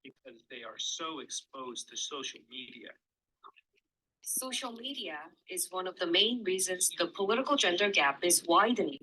because they are so exposed to social media. Social media is one of the main reasons the political gender gap is widening.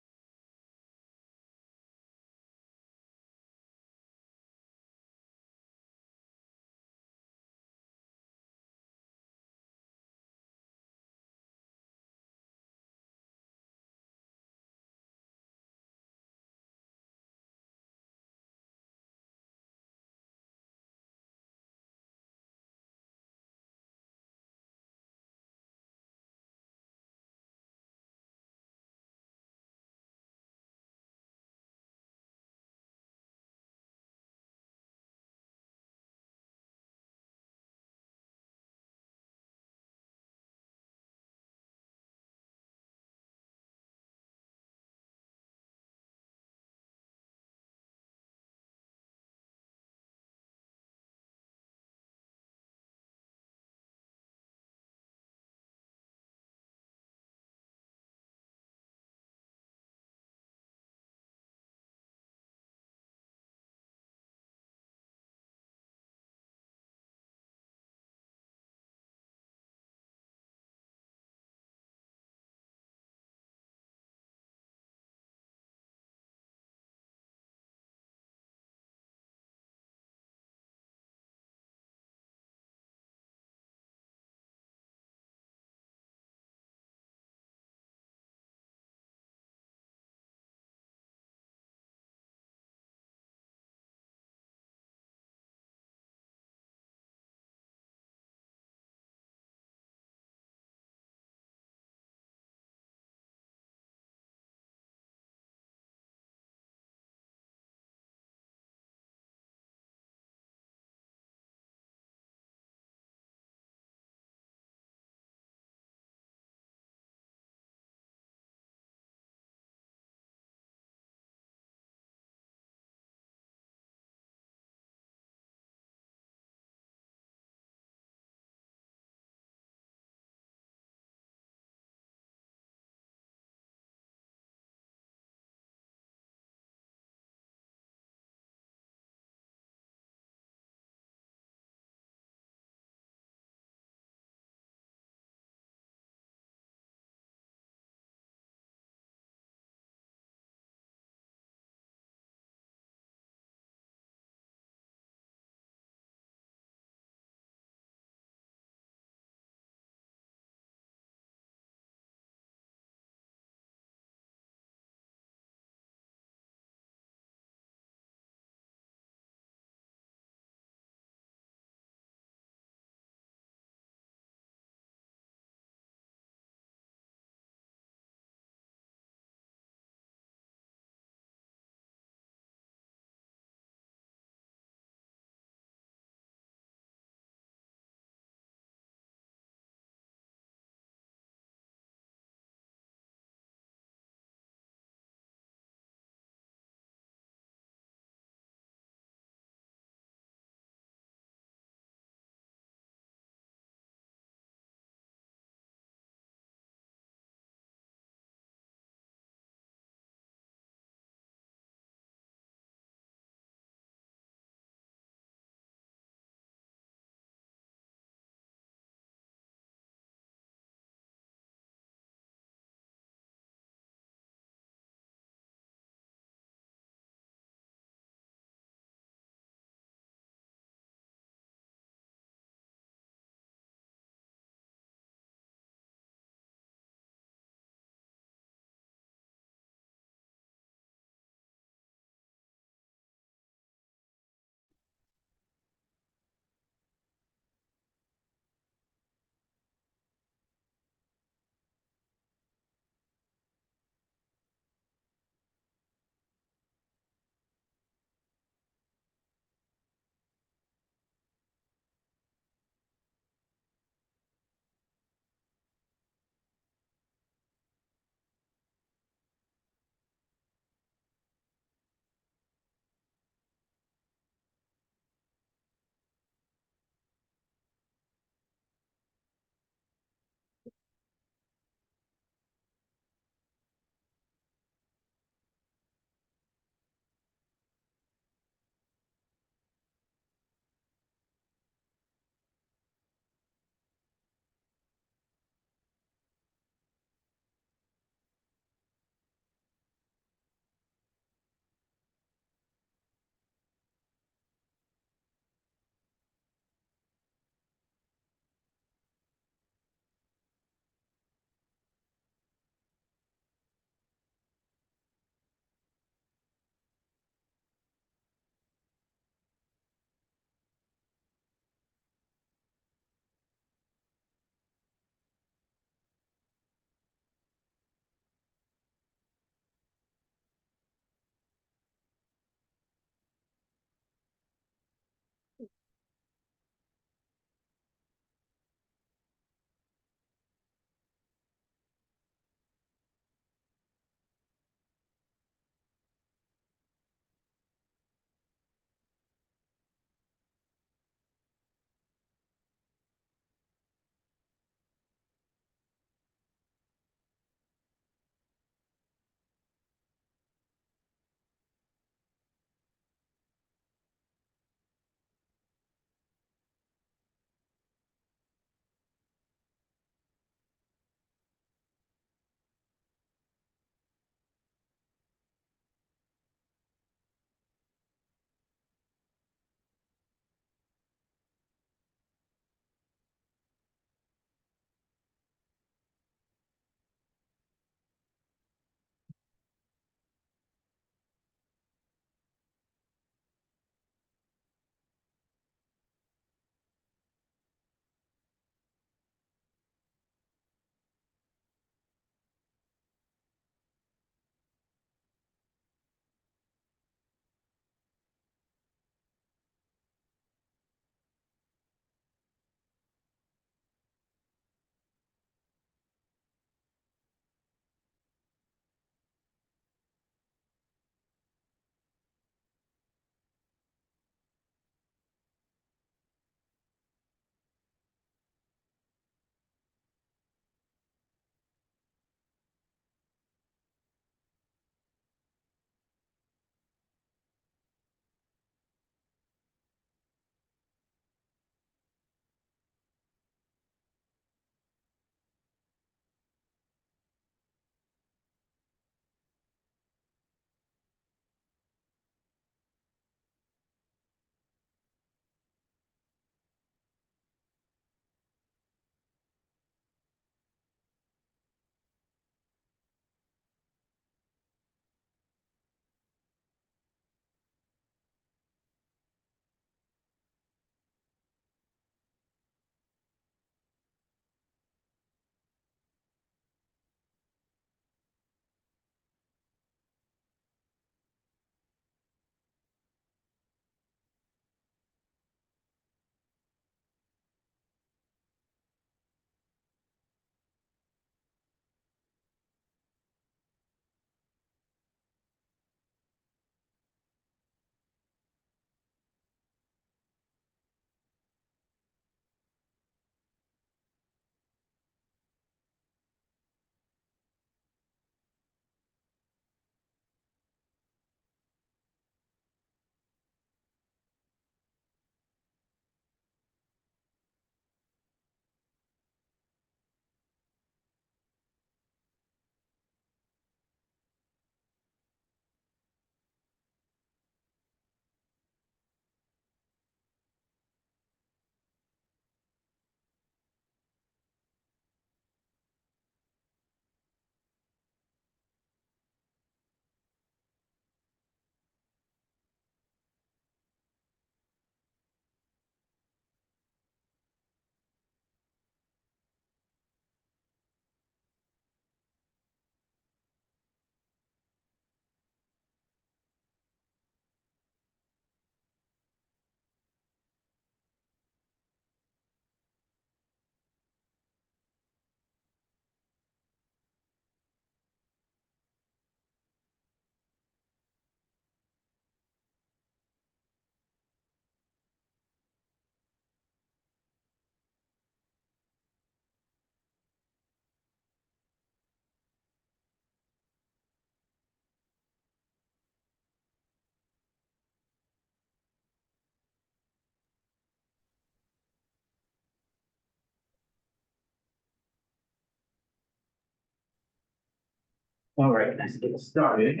All right, let's get started.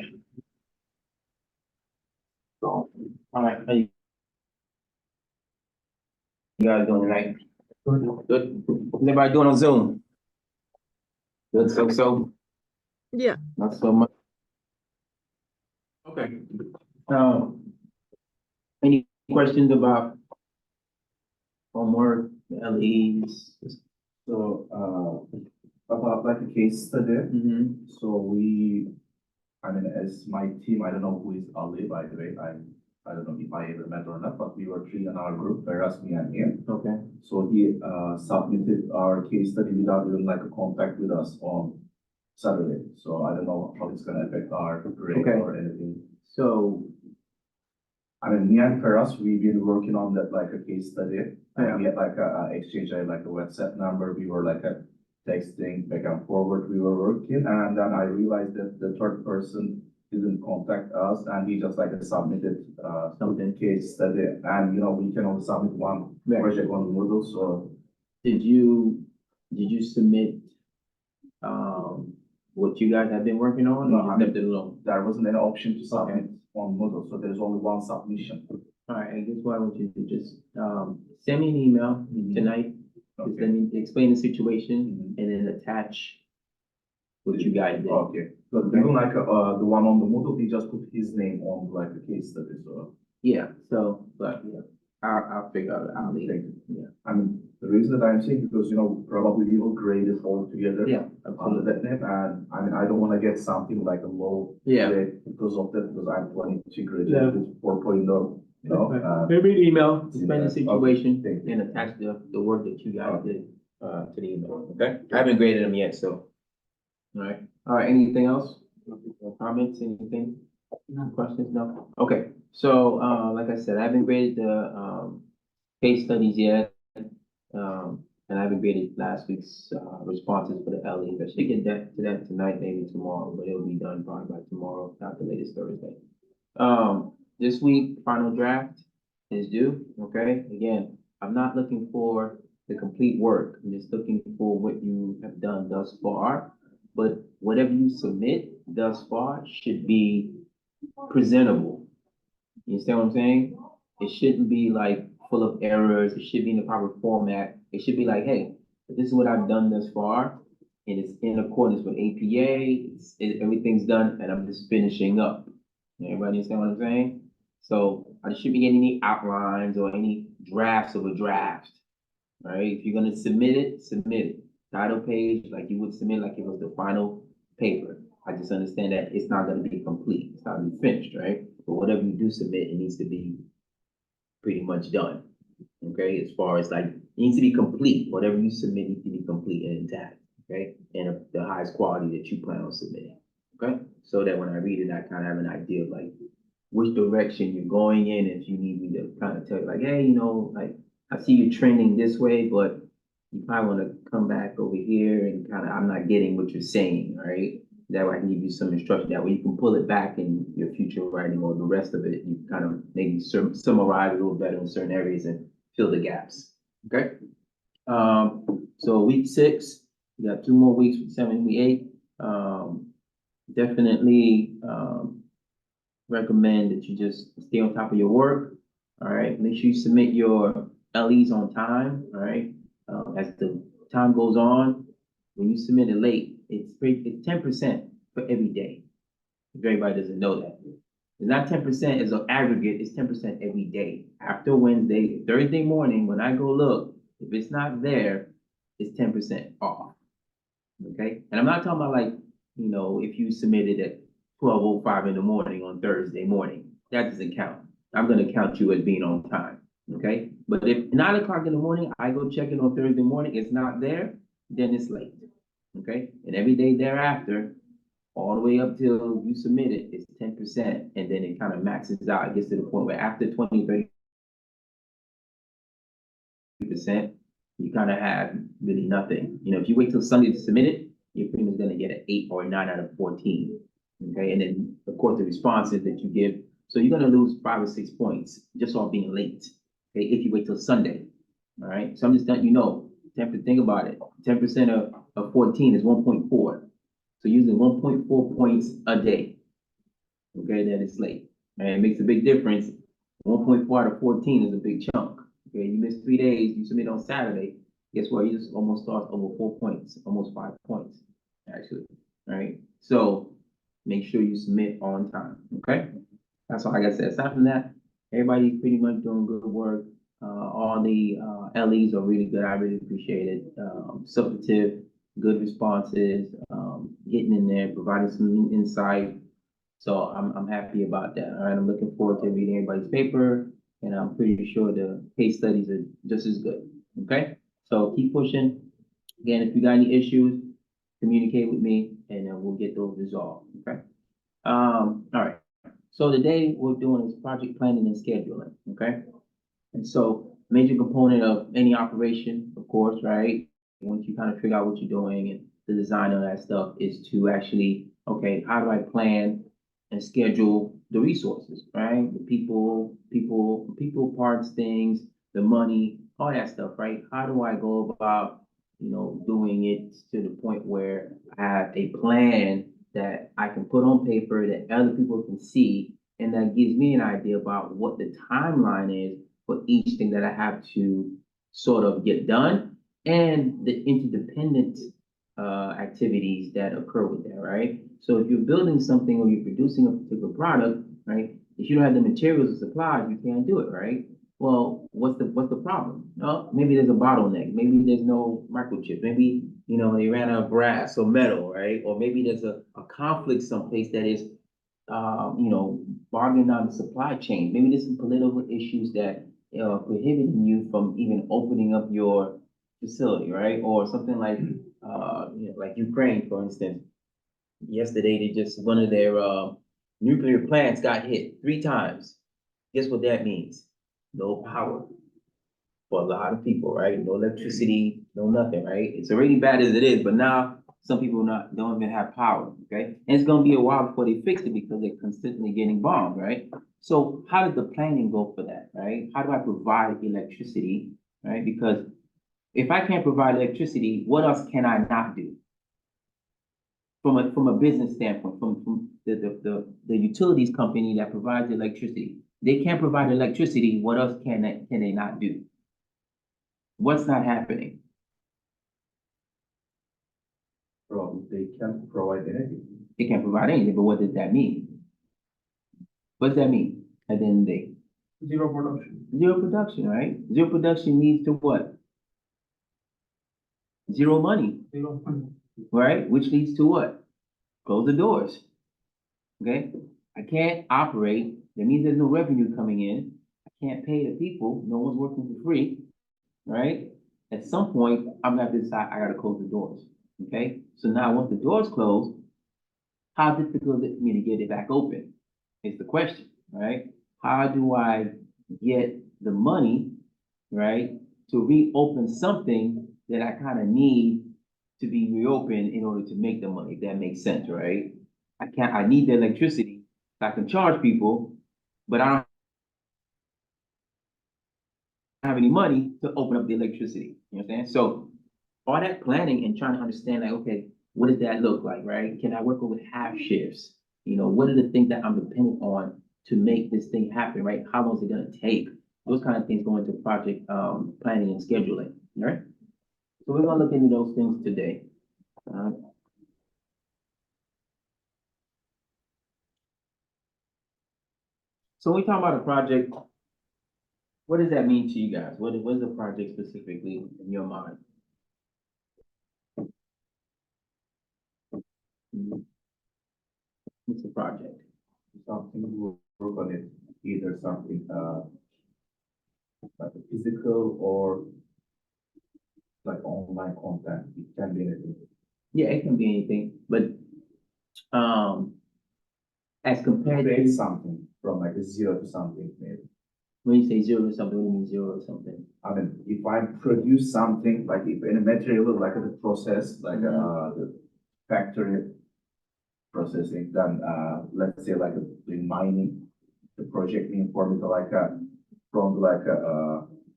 So, all right, how you guys doing tonight? Good. What's everybody doing on Zoom? Good, so? Yeah. Not so much. Okay. Any questions about homework, LEs? So, about like a case study, Mm-hmm. I mean, as my team, I don't know who is Ali, by the way, I don't know if I ever met or not, but we were three in our group, whereas me and him. Okay. So he, submitted our case study without even like a contact with us on Saturday. So I don't know how it's gonna affect our grade Okay. or anything. So, I mean, me and Ferraz, we've been working on that like a case study. Yeah. And we had like a exchange, I had like a WhatsApp number. We were like a texting back and forward. We were working, and then I realized that the third person didn't contact us, and he just like submitted Something. case study. And we can only submit one Right. project on Moodle. So did you submit, what you guys have been working on? No, Or you I just left it alone? there wasn't any option to submit on Moodle. So there's only one submission. All right, I guess what I want you to do, just, send me an email tonight. Just Okay. let me explain the situation Mhm. and then attach what you guys did. Okay. But even like the one on the Moodle, he just put his name on like the case study. So. Yeah, so, but, yeah, I'll figure out how to, yeah. I mean, the reason that I'm saying because, probably we will grade it all together. Yeah, Under absolutely. that name, and I mean, I don't wanna get something like a low Yeah. grade because of that, because I'm planning to Yeah. graduate with 4.0, Maybe an email, explain the Okay, situation thank you. and attach the work that you guys did, to the email, okay? I haven't graded them yet, so. All right, anything else? Comments, anything? No questions, no? Okay, so, like I said, I haven't graded the, case studies yet. And I haven't graded last week's, responses for the LEs. I should get to that tonight, maybe tomorrow, but it'll be done probably by tomorrow, not the latest Thursday. This week, final draft is due, okay? Again, I'm not looking for the complete work. I'm just looking for what you have done thus far. But whatever you submit thus far should be presentable. You understand what I'm saying? It shouldn't be like full of errors. It should be in the proper format. It should be like, hey, this is what I've done thus far, and it's in accordance with APA. Everything's done, and I'm just finishing up. Everybody understand what I'm saying? So I shouldn't be getting any outlines or any drafts of a draft. Right? If you're gonna submit it, submit it. Title page, like you would submit like it was the final paper. I just understand that it's not gonna be complete. It's not gonna be finished, right? But whatever you do submit, it needs to be pretty much done. Okay, as far as like, it needs to be complete. Whatever you submit needs to be complete and intact, okay? And of the highest quality that you plan on submitting, okay? So that when I read it, I kind of have an idea of like which direction you're going in. If you need me to kind of tell you like, hey, like I see you trending this way, but you probably want to come back over here and kind of, I'm not getting what you're saying, right? That way I can give you some instruction. That way you can pull it back in your future writing or the rest of it. You kind of maybe summarize a little better in certain areas and fill the gaps, okay? So week 6, we got 2 more weeks, week 7, week 8. Definitely, recommend that you just stay on top of your work, all right? Make sure you submit your LEs on time, all right? As the time goes on, when you submit it late, it's 10% for every day. If everybody doesn't know that. It's not 10% as an aggregate, it's 10% every day. After Wednesday, Thursday morning, when I go look, if it's not there, it's 10% off. Okay? And I'm not talking about like, if you submitted at 12:05 in the morning on Thursday morning, that doesn't count. I'm gonna count you as being on time, okay? But if 9 o'clock in the morning, I go check it on Thursday morning, it's not there, then it's late, okay? And every day thereafter, all the way up till you submit it, it's 10%, and then it kind of maxes out. It gets to the point where after 20-30%, you kind of have really nothing. If you wait till Sunday to submit it, you're pretty much gonna get an 8 or 9 out of 14. Okay, and then of course the responses that you give, so you're gonna lose 5 or 6 points just off being late. Okay, if you wait till Sunday. All right, so I'm just letting you know, think about it. 10% of 14 is 1.4. So So using 1.4 points a day, okay, that is late. And it makes a big difference. 1.4 out of 14 is a big chunk. Okay, you miss 3 days, you submit on Saturday, guess what? You just almost lost over 4 points, almost 5 points, actually, right? So make sure you submit on time, okay? That's all I gotta say. Aside from that, everybody's pretty much doing good work. All the LEs are really good. I really appreciate it. Substantive, good responses, getting in there, providing some new insight. So I'm happy about that. All right, I'm looking forward to reading everybody's paper, and I'm pretty sure the case studies are just as good. Okay, so keep pushing. Again, if you got any issues, communicate with me, and then we'll get those resolved. Okay. All right. So today we're doing is project planning and scheduling. Okay. And so major component of any operation, of course, right? Once you kind of figure out what you're doing and the design of that stuff is to actually, okay, how do I plan and schedule the resources, right? The people, parts, things, the money, all that stuff, right? How do I go about, doing it to the point where I have a plan that I can put on paper that other people can see, and that gives me an idea about what the timeline is for each thing that I have to sort of get done, and the interdependent activities that occur with that, right? So if you're building something or you're producing a particular product, right? If you don't have the materials and supplies, you can't do it, right? Well, what's the problem? No, maybe there's a bottleneck. Maybe there's no microchip. Maybe, they ran out of brass or metal, right? Or maybe there's a conflict someplace that is bogging down the supply chain. Maybe there's some political issues that are prohibiting you from even opening up your facility, right? Or something like, like Ukraine, for instance. Yesterday, one of their nuclear plants got hit 3 times. Guess what that means? No power for a lot of people, right? No electricity, no nothing, right? It's already bad as it is, but now some people don't even have power, okay? And it's gonna be a while before they fix it because they're consistently getting bombed, right? So how does the planning go for that, right? How do I provide electricity, right? Because if I can't provide electricity, what else can I not do? From a business standpoint, from the utilities company that provides electricity, they can't provide electricity. What else can they not do? What's not happening? Probably they can provide anything. They can't provide anything, but what does that mean? What does that mean at the end of the day? Zero production. Zero production, right? Zero production leads to what? Zero money, Zero money. right? Which leads to what? Close the doors. Okay? I can't operate. That means there's no revenue coming in. I can't pay the people. No one's working for free, right? At some point, I'm gonna have to decide I gotta close the doors. Okay? So now once the doors close, how difficult is it for me to get it back open? Is the question, right? How do I get the money, right, to reopen something that I kind of need to be reopened in order to make the money, if that makes sense, right? I need the electricity, so I can charge people, but I don't have any money to open up the electricity, you know what I'm saying? So all that planning and trying to understand, like, okay, what does that look like, right? Can I work with half shifts? What are the things that I'm dependent on to make this thing happen, right? How long is it gonna take? Those kind of things go into project planning and scheduling, all right? So we're gonna look into those things today. So when we talk about a project, what does that mean to you guys? What is a project specifically in your mind? What's a project? Something we work on it, either something like a physical or like online content. It can be anything. Yeah, it can be anything, but as compared Create to something from like a zero to something maybe. when you say zero to something, what do you mean zero to something? I mean, if I produce something, like if any material, like the process, like the factory processing, then let's say like in mining, the project in form like from like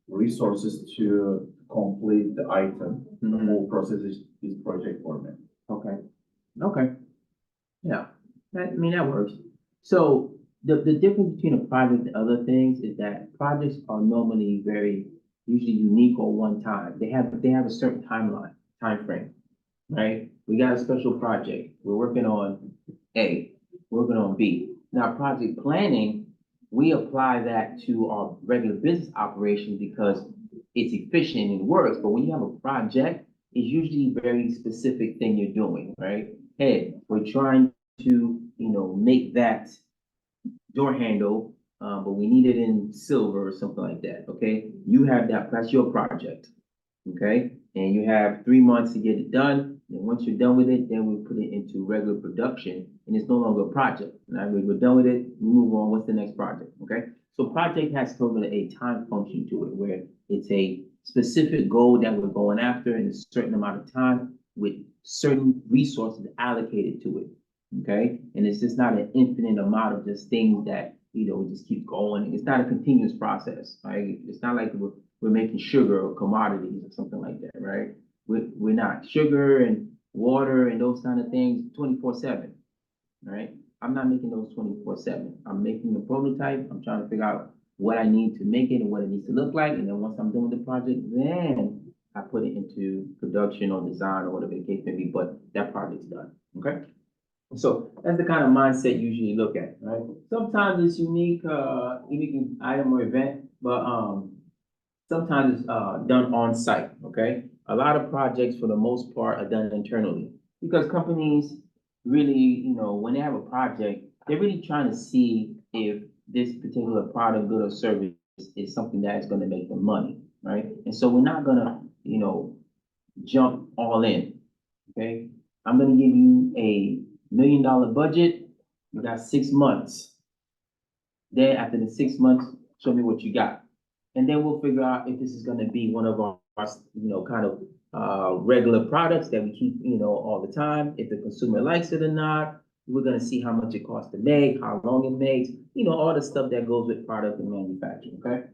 resources to complete the item, the whole process is project for me. Okay, okay. Yeah, that, I mean, that works. So the difference between a project and other things is that projects are normally very, usually unique or one time. They have a certain time frame, right? We got a special project. We're working on A, working on B. Now, project planning, we apply that to our regular business operation because it's efficient and works. But when you have a project, it's usually a very specific thing you're doing, right? Hey, we're trying to, make that door handle, but we need it in silver or something like that, okay? You have that's your project, okay? And you have 3 months to get it done. And once you're done with it, then we put it into regular production and it's no longer a project. Now we're done with it, we move on, what's the next project, okay? So project has sort of a time function to it where it's a specific goal that we're going after in a certain amount of time with certain resources allocated to it, okay? And it's just not an infinite amount of just things that, just keep going. It's not a continuous process, right? It's not like we're making sugar or commodities or something like that, right? We're not. Sugar and water and those kind of things 24/7, right? I'm not making those 24/7. I'm making a prototype. I'm trying to figure out what I need to make it and what it needs to look like. And then once I'm done with the project, then I put it into production or design or whatever the case may be, but that project's done, okay? So that's the kind of mindset you usually look at, right? Sometimes it's unique item or event, but sometimes it's done on site, okay? A lot of projects for the most part are done internally because companies really, when they have a project, they're really trying to see if this particular product, good or service is something that is gonna make them money, right? And so we're not gonna, jump all in, okay? I'm gonna give you a $1 million budget, you got 6 months. Then after the 6 months, show me what you got. And then we'll figure out if this is gonna be one of our, kind of regular products that we keep, all the time. If the consumer likes it or not, we're gonna see how much it costs to make, how long it makes, all the stuff that goes with product and manufacturing, okay?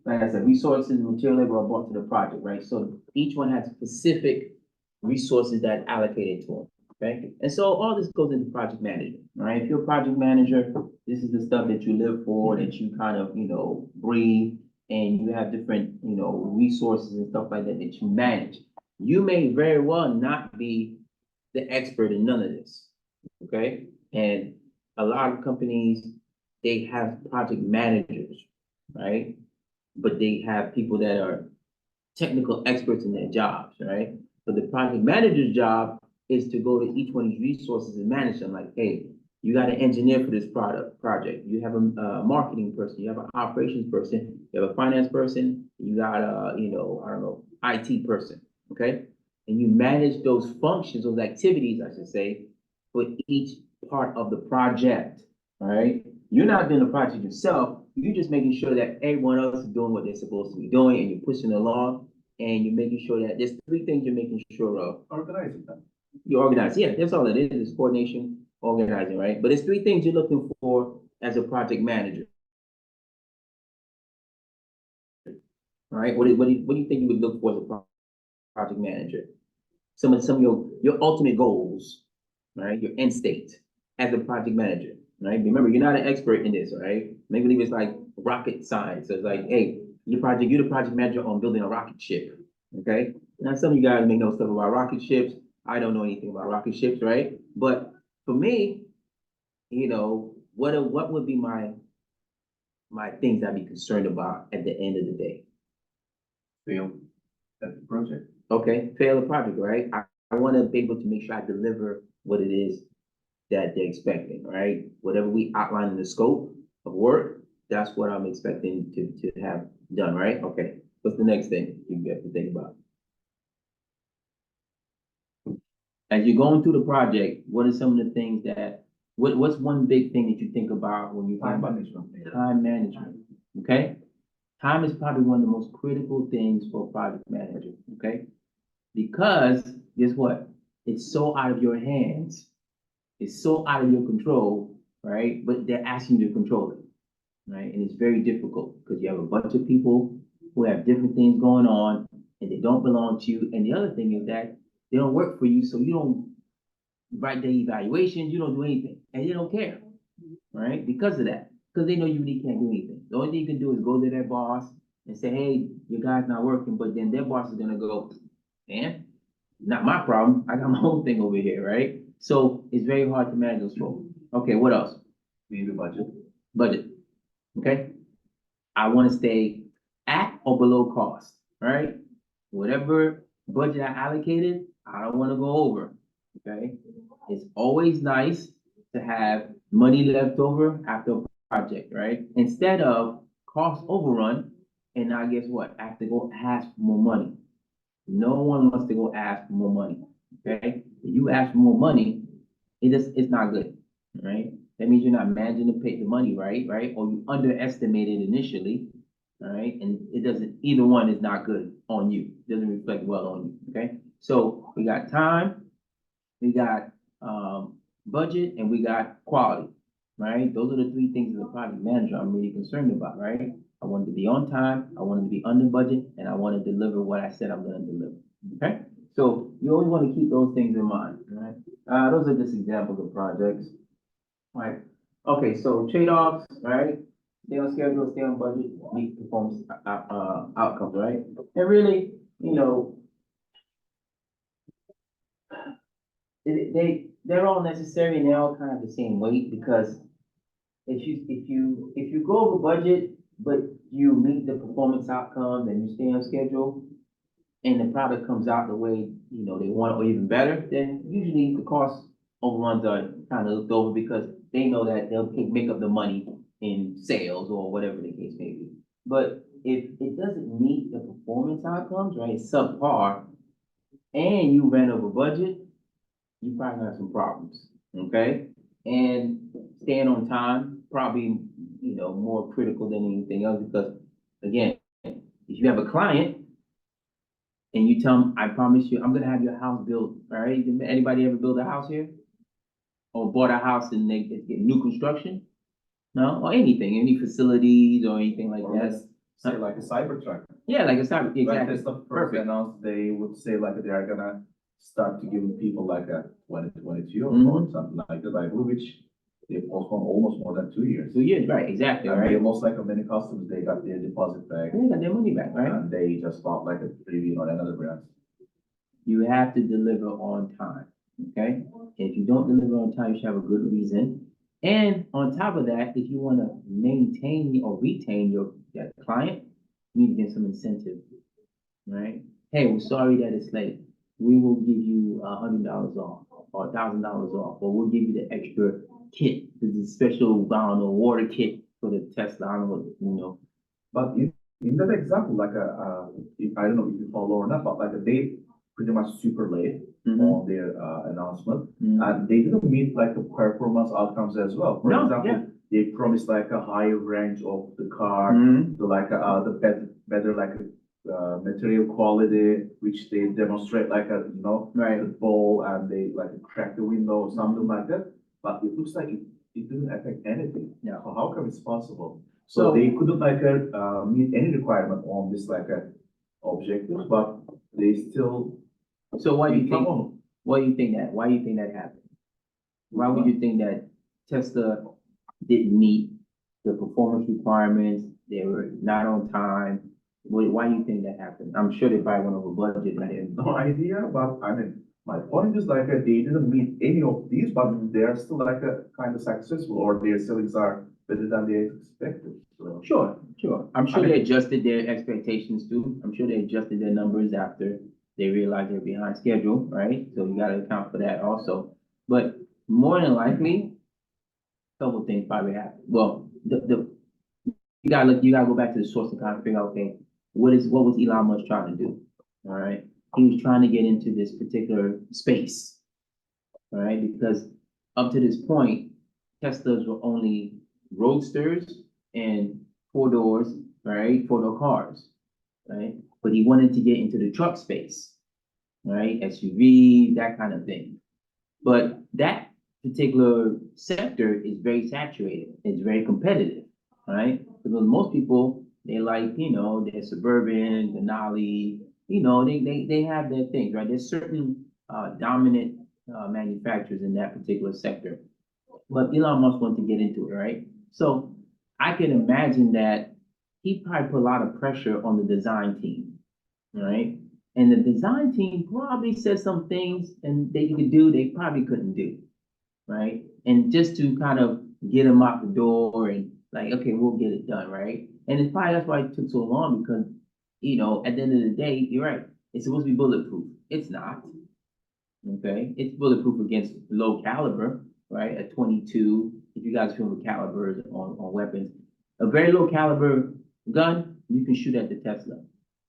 Like I said, resources and material labor are brought to the project, right? So each one has specific resources that are allocated to them, okay? And so all this goes into project management, right? If you're a project manager, this is the stuff that you live for, that you kind of, breathe, and you have different, resources and stuff like that that you manage. You may very well not be the expert in none of this, okay? And a lot of companies, they have project managers, right? But they have people that are technical experts in their jobs, right? But the project manager's job is to go to each one of these resources and manage them. Like, hey, you got an engineer for this project. You have a marketing person. You have an operations person. You have a finance person. You got a, I don't know, IT person. Okay, and you manage those functions, those activities, I should say, for each part of the project. All right, you're not doing the project yourself. You're just making sure that everyone else is doing what they're supposed to be doing, and you're pushing along, and you're making sure that there's 3 things you're making sure of. Organizing them. You organize, yeah, that's all it is coordination, organizing, right? But it's 3 things you're looking for as a project manager. All right, what do you think you would look for as a project manager? Some of your ultimate goals, right? Your end state as a project manager, right? Remember, you're not an expert in this, all right? Make believe it's like rocket science. So it's like, hey, you're the project manager on building a rocket ship, okay? Now, some of you guys may know stuff about rocket ships. I don't know anything about rocket ships, right? But for me, what would be my things I'd be concerned about at the end of the day? Fail at the project. Okay, fail the project, right? I want to be able to make sure I deliver what it is that they're expecting, right? Whatever we outline in the scope of work, that's what I'm expecting to have done, right? Okay, what's the next thing you have to think about? As you're going through the project, what are some of the things what's one big thing that you think about when you think Time about management. time management, okay? Time is probably one of the most critical things for a project manager, okay? Because guess what? It's so out of your hands. It's so out of your control, right? But they're asking you to control it, right? And it's very difficult because you have a bunch of people who have different things going on and they don't belong to you. And the other thing is that they don't work for you, so you don't write their evaluations, you don't do anything, and they don't care, right? Because of that, because they know you really can't do anything. The only thing you can do is go to their boss and say, hey, your guy's not working, but then their boss is gonna go, man, not my problem, I got my own thing over here, right? So it's very hard to manage those folks. Okay, what else? Maybe budget. Budget, okay? I wanna stay at or below cost, right? Whatever budget I allocated, I don't wanna go over, okay? It's always nice to have money left over after a project, right? Instead of cost overrun, and now guess what? I have to go ask for more money. No one wants to go ask for more money, okay? If you ask for more money, it's not good, right? That means you're not managing to pay the money right? Or you underestimated initially, all right? And it doesn't, either one is not good on you. It doesn't reflect well on you, okay? So we got time, we got, budget, and we got quality, right? Those are the three things as a project manager I'm really concerned about, right? I want to be on time, I want to be under budget, and I want to deliver what I said I'm gonna deliver, okay? So you always want to keep those things in mind, right? Those are just examples of projects, right? Okay, so trade-offs, right? Stay on schedule, stay on budget, meet performance, outcomes, right? And really, you know, they're all necessary and they all kind of the same weight, because if you go over budget, but you meet the performance outcomes and you stay on schedule, and the product comes out the way, you know, they want or even better, then usually the cost overruns are kind of looked over, because they know that they'll make up the money in sales or whatever the case may be. But if it doesn't meet the performance outcomes, right, it's subpar, and you ran over budget, you probably have some problems, okay? And staying on time, probably, you know, more critical than anything else, because again, if you have a client and you tell them, I promise you, I'm gonna have your house built, all right? Anybody ever build a house here? Or bought a house and they get new construction? No, or anything, any facilities or anything like Or that? let's say like a cyber truck. Yeah, like it's not, When exactly, Tesla first perfect. announced, they would say like they are gonna start to give people like a 2022 or Mhm. something like that, I believe, which they postponed almost more than 2 years. 2 years, right, exactly, And they right? lost like many customers, they got their deposit back, They got their money back, right? and they just bought like a Rivian or another brand. You have to deliver on time, okay? If you don't deliver on time, you should have a good reason. And on top of that, if you wanna maintain or retain that client, you need to get some incentive, right? Hey, we're sorry that it's late. We will give you $100 off or $1,000 off, or we'll give you the extra kit, the special, I don't know, water kit for the Tesla, I don't know, you know. But in that example, like if, I don't know if you follow or not, but like they pretty much super late Mhm, on their announcement, mhm. and they didn't meet like the performance outcomes as well. For No, example, yeah. they promised like a higher range of the car, Mhm. the better like material quality, which they demonstrate like Right. the ball, and they like crack the window or something like that. But it looks like it didn't affect anything. Yeah. So how come it's possible? So- So they couldn't like meet any requirement on this like objective, but they still. So why do you think, Come on. why do you think that, why do you think that happened? Why would you think that Tesla didn't meet the performance requirements, they were not on time? Why do you think that happened? I'm sure they probably went over budget, and I have no idea, but I mean, my point is like they didn't meet any of these, but they are still like a kind of successful, or their sales are better than they expected. So Sure, sure. I'm I sure mean- they adjusted their expectations too. I'm sure they adjusted their numbers after they realized they're behind schedule, right? So you gotta account for that also. But more than likely, a couple things probably happened. Well, you gotta go back to the source and kind of figure out, okay, what was Elon Musk trying to do? All right, he was trying to get into this particular space, all right, because up to this point, Teslas were only roadsters and 4 doors, right, 4-door cars, right? But he wanted to get into the truck space, right, SUV, that kind of thing. But that particular sector is very saturated, it's very competitive, right? Because most people, they like, you know, their Suburban, Denali, you know, they have their things, right? There's certain dominant manufacturers in that particular sector. But Elon Musk wanted to get into it, right? So I can imagine that he probably put a lot of pressure on the design team, right? And the design team probably said some things and they could do, they probably couldn't do, right? And just to kind of get him out the door and like, okay, we'll get it done, right? And it's probably that's why it took so long because, at the end of the day, you're right. It's supposed to be bulletproof. It's not. Okay, it's bulletproof against low caliber, right? At 22, if you guys feel the calibers on weapons, a very low caliber gun, you can shoot at the Tesla.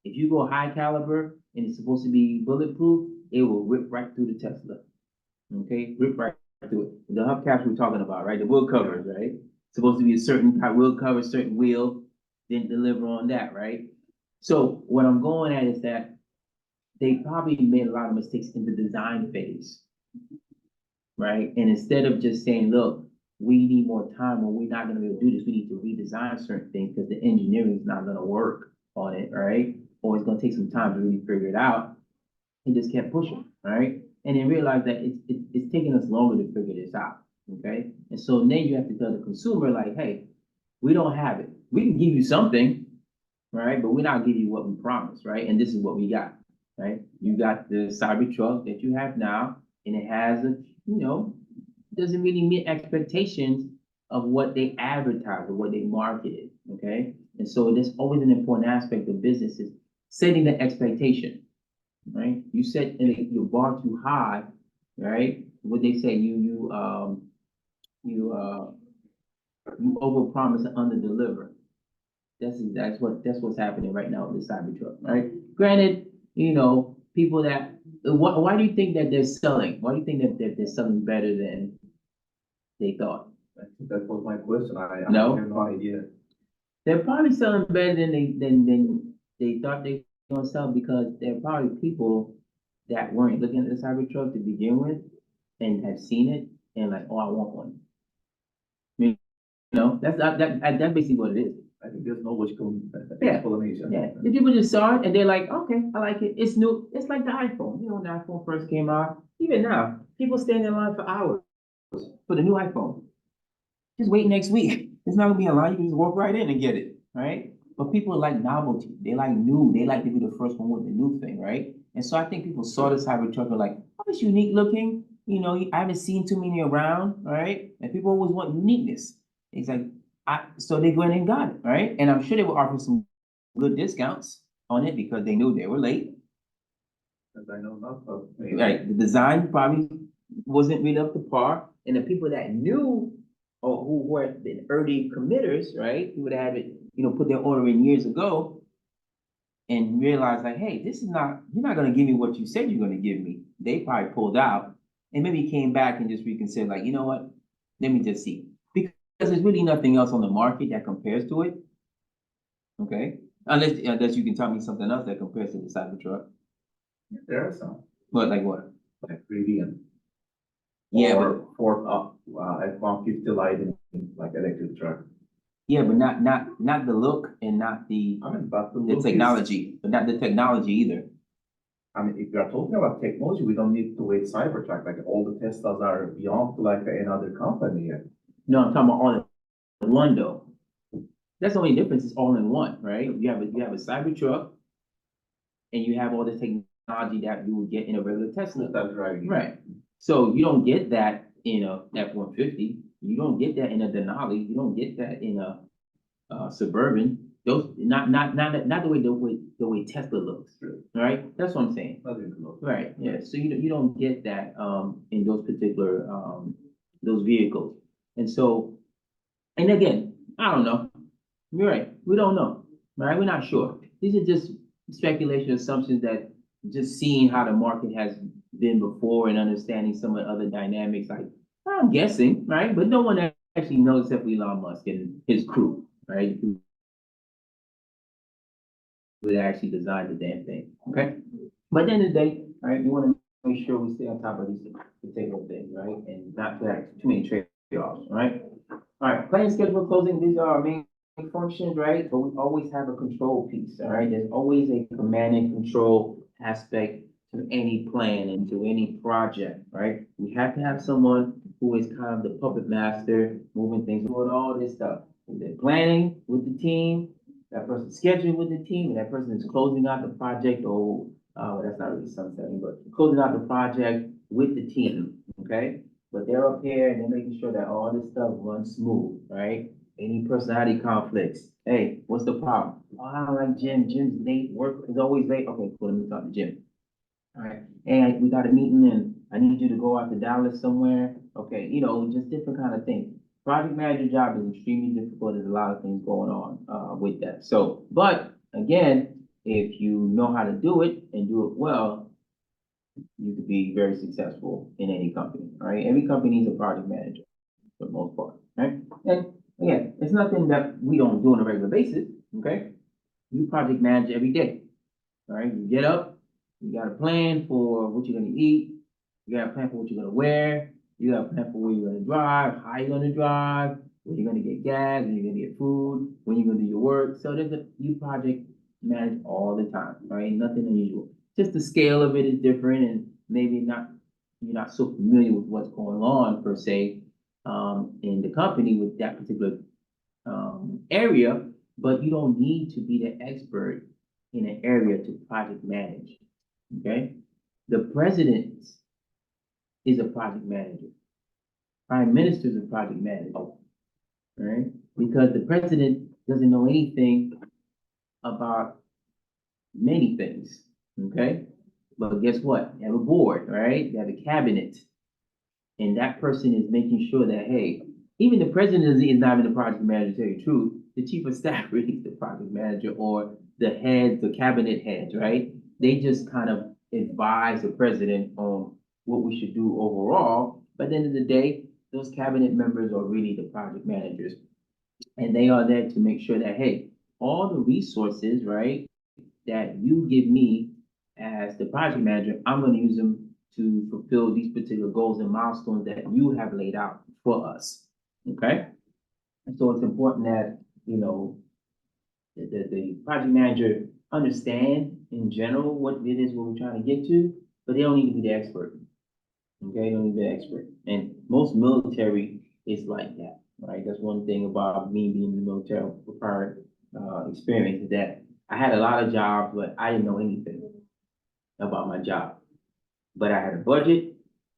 If you go high caliber and it's supposed to be bulletproof, it will rip right through the Tesla. Okay, rip right through it. The hubcaps we're talking about, right? The wheel covers, right? Supposed to be a certain type wheel cover, certain wheel, didn't deliver on that, right? So what I'm going at is that they probably made a lot of mistakes in the design phase, right? And instead of just saying, look, we need more time or we're not gonna be able to do this, we need to redesign certain things because the engineering is not gonna work on it, right? Or it's gonna take some time to really figure it out. He just kept pushing, right? And then realized that it's taking us longer to figure this out, okay? And so then you have to tell the consumer like, hey, we don't have it. We can give you something, right? But we're not giving you what we promised, right? And this is what we got. Right? You got the Cybertruck that you have now, and it has doesn't really meet expectations of what they advertise or what they marketed. Okay. And so that's always an important aspect of business is setting the expectation. Right? You set your bar too high, right? What they say, you overpromise and underdeliver. That's what's happening right now with the Cybertruck, right? Granted, people that why do you think that they're selling? Why do you think that they're selling better than they thought? I think that was my question. I No? have no idea. They're probably selling better than they thought they were gonna sell because there are probably people that weren't looking at the Cybertruck to begin with and have seen it and like, oh, I want one. That's basically what it is. I think there's no logical Yeah. explanation. Yeah, the people just saw it and they're like, okay, I like it. It's new. It's like the iPhone. When the iPhone first came out, even now, people stand in line for hours for the new iPhone. Just wait next week. It's not gonna be a line. You can just walk right in and get it, right? But people like novelty. They like new. They like to be the first one with the new thing, right? And so I think people saw the Cybertruck and like, oh, it's unique looking. I haven't seen too many around, right? And people always want uniqueness. It's like, so they went and got it, right? And I'm sure they were offering some good discounts on it because they knew they were late. As I know not of. Right, the design probably wasn't really up to par, and the people that knew or who were the early committers, right, who would have it, put their order in years ago, and realized like, hey, you're not gonna give me what you said you're gonna give me. They probably pulled out and maybe came back and just reconsidered, like, you know what? Let me just see. Because there's really nothing else on the market that compares to it. Okay, unless you can tell me something else that compares to the Cybertruck. There are some, But like what? like Rivian. Yeah, Or Ford F-150 Lightning, like electric truck. Yeah, but not the look and not the I mean, but the the look is- technology, but not the technology either. I mean, if we are talking about technology, we don't need to wait Cybertruck, like all the Teslas are beyond like another company. No, I'm talking about all in one though. That's the only difference, is all in one, right? You have a Cybertruck and you have all the technology that you would get in a regular Tesla. That's driving. Right. So you don't get that in a F-150. You don't get that in a Denali. You don't get that in a Suburban. Those not the way Tesla looks. True. Right? That's what I'm saying. Not even close. Right. Yeah. So you don't get that in those particular those vehicles. And so, and again, I don't know. You're right. We don't know. Right? We're not sure. These are just speculation assumptions that just seeing how the market has been before and understanding some of the other dynamics, like I'm guessing, right? But no one actually knows except Elon Musk and his crew, right? Who would actually design the damn thing. Okay. But at the end of the day, right, you want to make sure we stay on top of these particular things, right? And not to have too many trade-offs, right? All right, plan schedule closing, these are our main functions, right? But we always have a control piece, all right? There's always a command and control aspect to any plan and to any project, right? We have to have someone who is kind of the puppet master, moving things, doing all this stuff. They're planning with the team, that person's scheduling with the team, and that person is closing out the project, or, that's not really sunsetting, but closing out the project with the team, okay? But they're up here and they're making sure that all this stuff runs smooth, right? Any personality conflicts, hey, what's the problem? Oh, I don't like Jim, Jim's late, work is always late, okay, cool, let me talk to Jim. All right, hey, we got a meeting and I need you to go out to Dallas somewhere, okay, just different kind of things. Project manager job is extremely difficult, there's a lot of things going on, with that, so, but, again, if you know how to do it and do it well, you could be very successful in any company, all right? Every company needs a project manager for the most part, right? And again, it's nothing that we don't do on a regular basis, okay? You project manage every day, all right? You get up, you got a plan for what you're gonna eat, you got a plan for what you're gonna wear, you got a plan for where you're gonna drive, how you're gonna drive, when you're gonna get gas, when you're gonna get food, when you're gonna do your work. So you project manage all the time, right? Nothing unusual. Just the scale of it is different and maybe you're not so familiar with what's going on per se, in the company with that particular, area, but you don't need to be the expert in an area to project manage, okay? The president is a project manager. Prime Minister is a project manager, right? Because the president doesn't know anything about many things, okay? But guess what? They have a board, right? They have a cabinet. And that person is making sure that, hey, even the president is not even the project manager, to tell you the truth. The chief of staff really is the project manager, or the heads, the cabinet heads, right? They just kind of advise the president on what we should do overall. But at the end of the day, those cabinet members are really the project managers. And they are there to make sure that, hey, all the resources, right, that you give me as the project manager, I'm gonna use them to fulfill these particular goals and milestones that you have laid out for us, okay? And so it's important that, the project manager understand in general what it is what we're trying to get to, but they don't need to be the expert, okay? They don't need to be the expert. And most military is like that, right? That's one thing about me being in the military prior, experience, is that I had a lot of jobs, but I didn't know anything about my job. But I had a budget,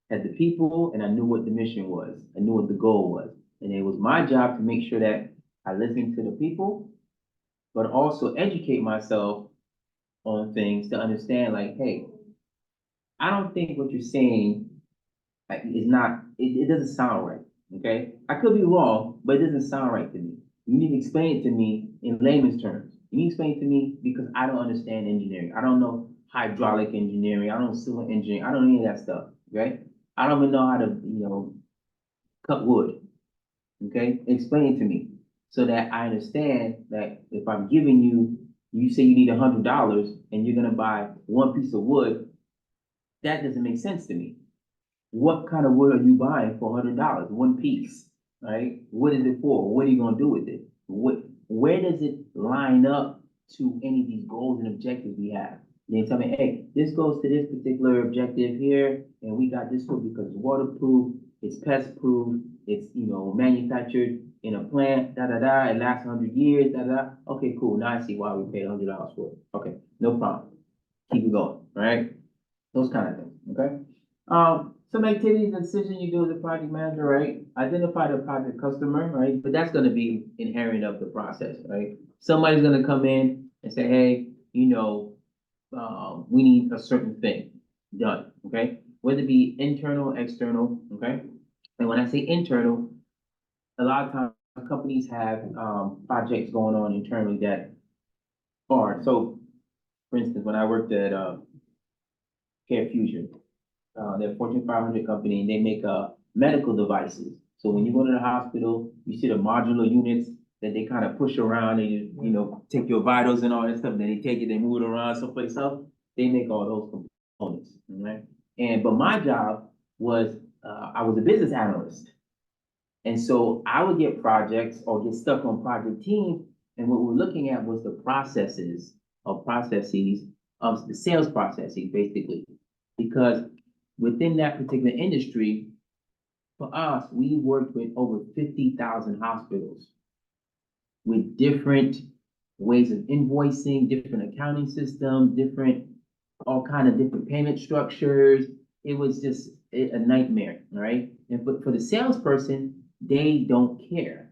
had the people, and I knew what the mission was. I knew what the goal was. And it was my job to make sure that I listened to the people, but also educate myself on things to understand, like, hey, I don't think what you're saying is not, it doesn't sound right, okay? I could be wrong, but it doesn't sound right to me. You need to explain it to me in layman's terms. You need to explain it to me because I don't understand engineering. I don't know hydraulic engineering. I don't know civil engineering. I don't know any of that stuff, okay? I don't even know how to, cut wood, okay? Explain it to me so that I understand that if I'm giving you, you say you need $100 and you're gonna buy one piece of wood, that doesn't make sense to me. What kind of wood are you buying for $100? One piece, right? What is it for? What are you gonna do with it? Where does it line up to any of these goals and objectives we have? They tell me, hey, this goes to this particular objective here, and we got this wood because it's waterproof, it's pest proof, it's, manufactured in a plant, da-da-da, it lasts 100 years, da-da. Okay, cool, now I see why we paid $100 for it. Okay, no problem. Keep it going, right? Those kind of things, okay? Some activities and decisions you do as a project manager, right? Identify the project customer, right? But that's gonna be inherent of the process, right? Somebody's gonna come in and say, hey, we need a certain thing done, okay? Whether it be internal, external, okay? And when I say internal, a lot of times companies have, projects going on internally that are, so for instance, when I worked at, Care Fusion, they're a Fortune 500 company, and they make, medical devices. So when you go to the hospital, you see the modular units that they kind of push around, and take your vitals and all that stuff, then they take it, they move it around someplace else. They make all those components, right? But my job was, I was a business analyst. And so I would get projects or get stuck on project teams, and what we're looking at was the processes of the sales processes, basically. Because within that particular industry, for us, we worked with over 50,000 hospitals with different ways of invoicing, different accounting systems, all kind of different payment structures. It was just a nightmare, right? And for the salesperson, they don't care.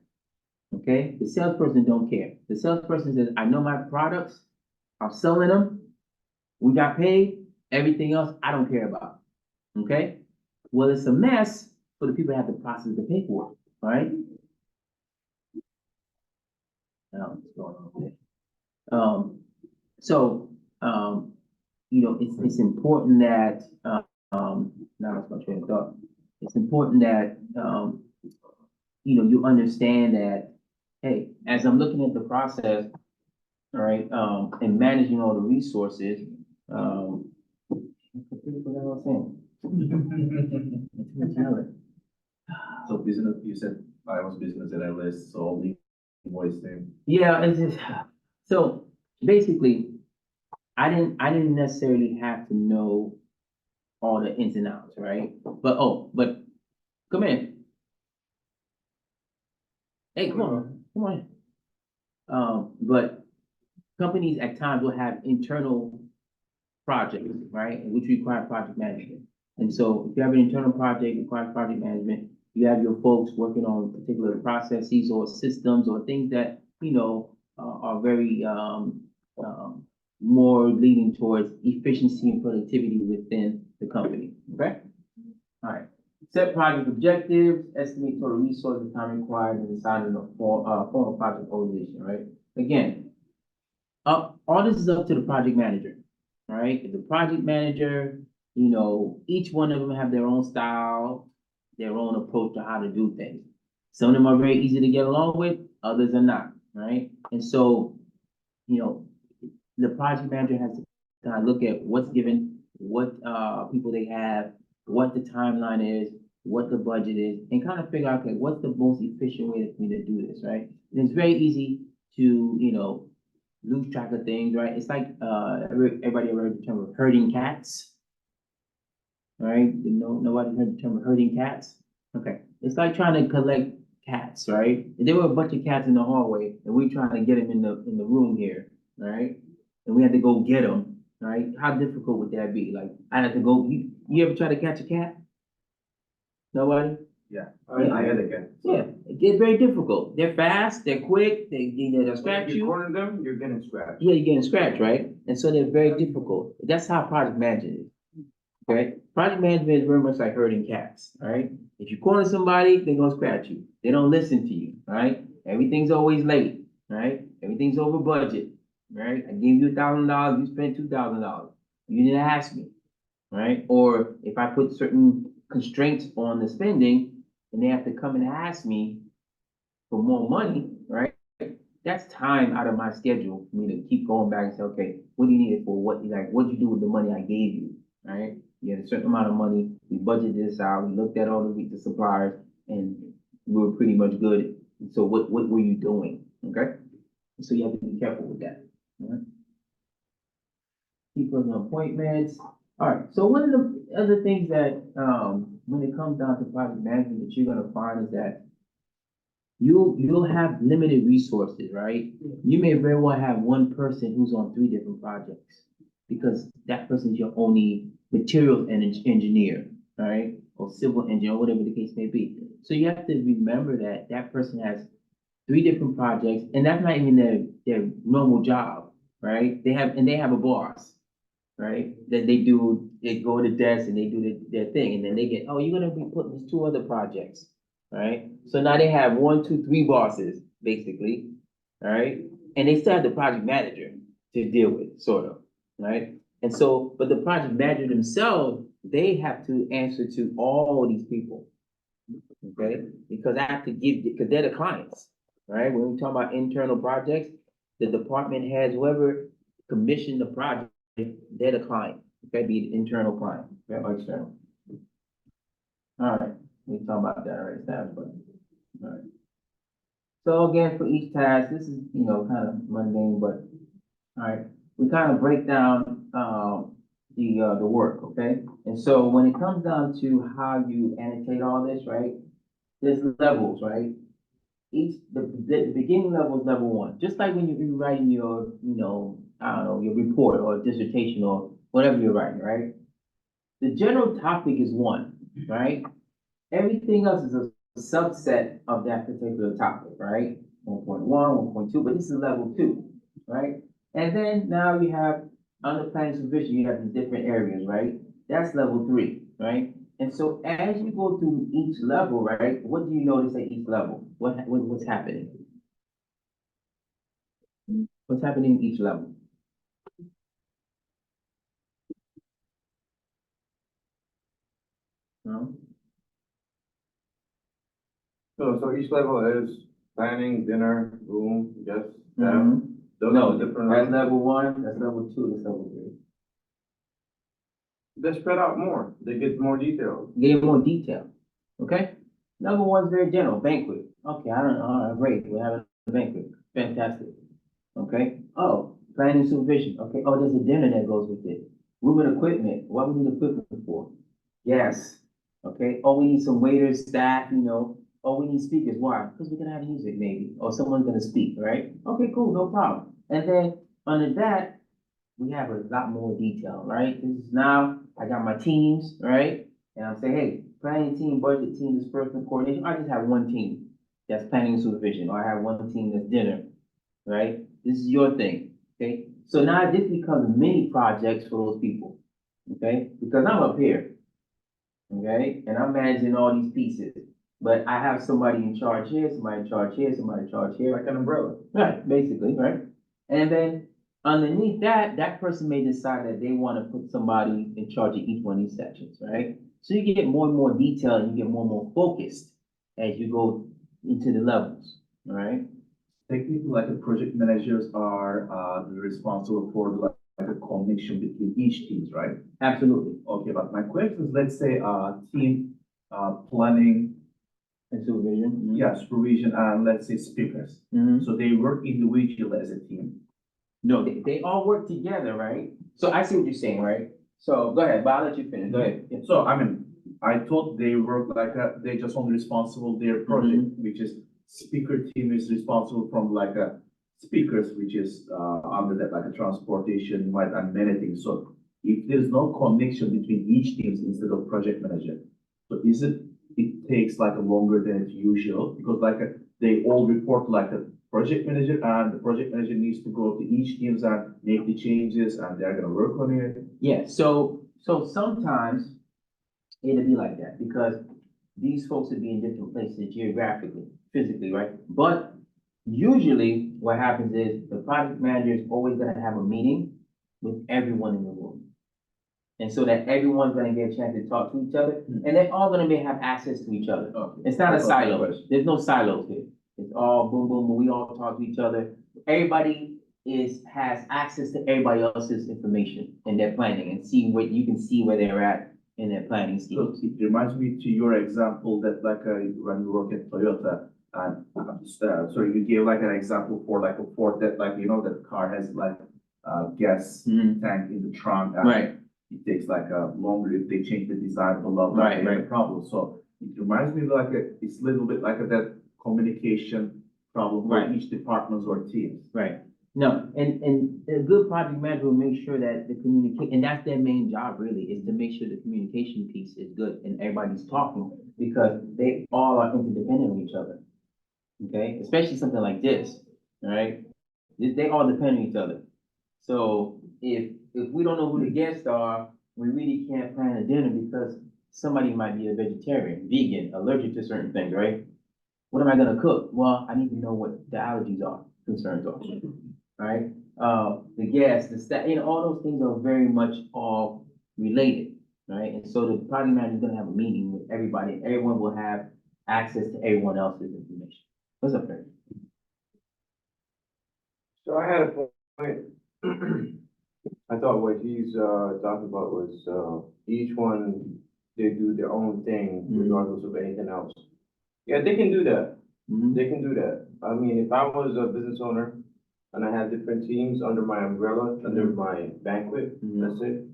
Okay, the salesperson don't care. The salesperson says, I know my products, I'm selling them, we got paid, everything else I don't care about. Okay? Well, it's a mess for the people that have to process the paperwork, right? Now, what's going on there? It's important that, now that's my train of thought. It's important that, you understand that, hey, as I'm looking at the process, all right, and managing all the resources, what I was saying. So business, you said I was business analyst, so only invoicing. Yeah, so basically, I didn't necessarily have to know all the ins and outs, right? But come in. Hey, come on. But companies at times will have internal projects, right, which require project management. And so if you have an internal project, requires project management, you have your folks working on particular processes or systems or things that, are very, more leading towards efficiency and productivity within the company, okay? All right. Set project objectives, estimate total resources, time required, and decide on a formal project organization, right? Again, all this is up to the project manager, right? The project manager, each one of them have their own style, their own approach to how to do things. Some of them are very easy to get along with, others are not, right? And so, the project manager has to kind of look at what's given, what people they have, what the timeline is, what the budget is, and kind of figure out, okay, what's the most efficient way for me to do this, right? And it's very easy to, lose track of things, right? It's like, everybody ever heard the term of herding cats? Right? Nobody heard the term of herding cats? Okay, it's like trying to collect cats, right? And there were a bunch of cats in the hallway, and we trying to get them in the room here, right? And we had to go get them, right? How difficult would that be? Like, I had to go, you ever try to catch a cat? Nobody? Yeah, Yeah. I had again. Yeah, it gets very difficult. They're fast, they're quick, they'll scratch If you you. corner them, you're getting scratched. Yeah, you're getting scratched, right? And so they're very difficult. That's how project management is. Okay? Project management is very much like herding cats, all right? If you corner somebody, they're gonna scratch you. They don't listen to you, all right? Everything's always late, right? Everything's over budget, right? I gave you $1,000, you spent $2,000. You didn't ask me, right? Or if I put certain constraints on the spending and they have to come and ask me for more money, right? That's time out of my schedule for me to keep going back and say, okay, what do you need it for? What'd you do with the money I gave you, right? You had a certain amount of money, we budgeted this out, we looked at all the suppliers, and we were pretty much good. So what were you doing, okay? So you have to be careful with that, all right? Keep personal appointments. All right, so one of the other things that, when it comes down to project management that you're gonna find is that you'll have limited resources, right? You may very well have one person who's on 3 different projects because that person's your only materials engineer, right? Or civil engineer, or whatever the case may be. So you have to remember that that person has 3 different projects, and that's not even their normal job, right? They have a boss, right? That they go to the desk and they do their thing, and then they get, oh, you're gonna be putting these 2 other projects. Right? So now they have 1, 2, 3 bosses, basically, all right? And they still have the project manager to deal with, sort of, right? And so, but the project manager themselves, they have to answer to all these people, okay? Because because they're the clients, right? When we talk about internal projects, the department heads, whoever commissioned the project, they're the client, okay? Be the internal client, okay, or external. All right. We talked about that already, but, all right. So again, for each task, this is, kind of mundane, but, all right, we kind of break down, the work, okay? And so when it comes down to how you annotate all this, right? There's levels, right? The beginning level is level one, just like when you're writing your, I don't know, your report or dissertation or whatever you're writing, right? The general topic is one, right? Everything else is a subset of that particular topic, right? 1.1, 1.2, but this is level two, right? And then now you have, under planning supervision, you have the different areas, right? That's level three, right? And so as you go through each level, right, what do you notice at each level? What's happening? What's happening in each level? No? So each level is planning, dinner, room, guests, staff. Mhm. Those No, are the different that's levels. level one, that's level two, that's level three. They spread out more. They get more details. Give more detail, okay? Number one's very general, banquet. Okay, I don't know, all right, great, we're having a banquet, fantastic. Okay, oh, planning supervision, okay, oh, there's a dinner that goes with it. Room and equipment, what we need equipment for? Yes, okay, oh, we need some waiters, staff, oh, we need speakers, why? Because we're gonna have music maybe, or someone's gonna speak, right? Okay, cool, no problem. And then under that, we have a lot more detail, right? This is now, I got my teams, right? And I'm saying, hey, planning team, budget team, disbursement coordination, I just have one team that's planning and supervision, or I have one team that's dinner, right? This is your thing, okay? So now this becomes mini projects for those people, okay? Because I'm up here, okay? And I'm managing all these pieces, but I have somebody in charge here, somebody in charge here, somebody in charge here. Like an umbrella. Right, basically, right? And then underneath that, that person may decide that they want to put somebody in charge of each one of these sections, right? So you get more and more detail and you get more and more focused as you go into the levels, all right? Technically, like the project managers are, responsible for like a connection between each teams, right? Absolutely. Okay, but my question is, let's say, team, planning, And supervision. Mhm. yeah, supervision, and let's say speakers. Mhm. So they work individually as a team. No, they all work together, right? So I see what you're saying, right? So go ahead, but I'll let you finish. Go ahead. Yeah. So, I mean, I thought they work like, they just only responsible their project, which is speaker team is responsible from like a speakers, which is, under that, like a transportation, right, and many things. So if there's no connection between each teams instead of project manager, so it takes like a longer than it's usual, because like, they all report like a project manager, and the project manager needs to go to each teams and make the changes, and they're gonna work on it. Yeah, so sometimes it'll be like that because these folks would be in different places geographically, physically, right? But usually what happens is the project manager is always gonna have a meeting with everyone in the room. And so that everyone's gonna get a chance to talk to each other, and they're all gonna have access to each other. Okay. It's not a That's my silo, question. there's no silos here. It's all boom, boom, boom, we all talk to each other. Everybody has access to everybody else's information in their planning and you can see where they're at in their planning So schemes. it reminds me to your example that like, when you work at Toyota, and, so you gave like an example for like a Ford that like, that car has like, gas Mhm. tank in the trunk. And Right, it takes like a longer if they change the design, blah, blah, blah, Right, and the right. problem. So it reminds me like it's a little bit like that communication problem for Right. each departments or teams. right. No, and a good project manager will make sure that the communicate, and that's their main job really, is to make sure the communication piece is good and everybody's talking, because they all are interdependent on each other. Okay, especially something like this, all right? They all depend on each other. So if we don't know who the guests are, we really can't plan a dinner because somebody might be a vegetarian, vegan, allergic to certain things, right? What am I gonna cook? Well, I need to know what the allergies are, concerns are, right? The gas, the staff, all those things are very much all related, right? And so the project manager is gonna have a meeting with everybody, and everyone will have access to everyone else's information. What's up, Fred? So I had a point. I thought what he's, talking about was, each one, they do their own thing Mhm. regardless of anything else. Yeah, they can do that. Mhm. They can do that. I mean, if I was a business owner and I had different teams under my umbrella, under my banquet, Mhm. that's it.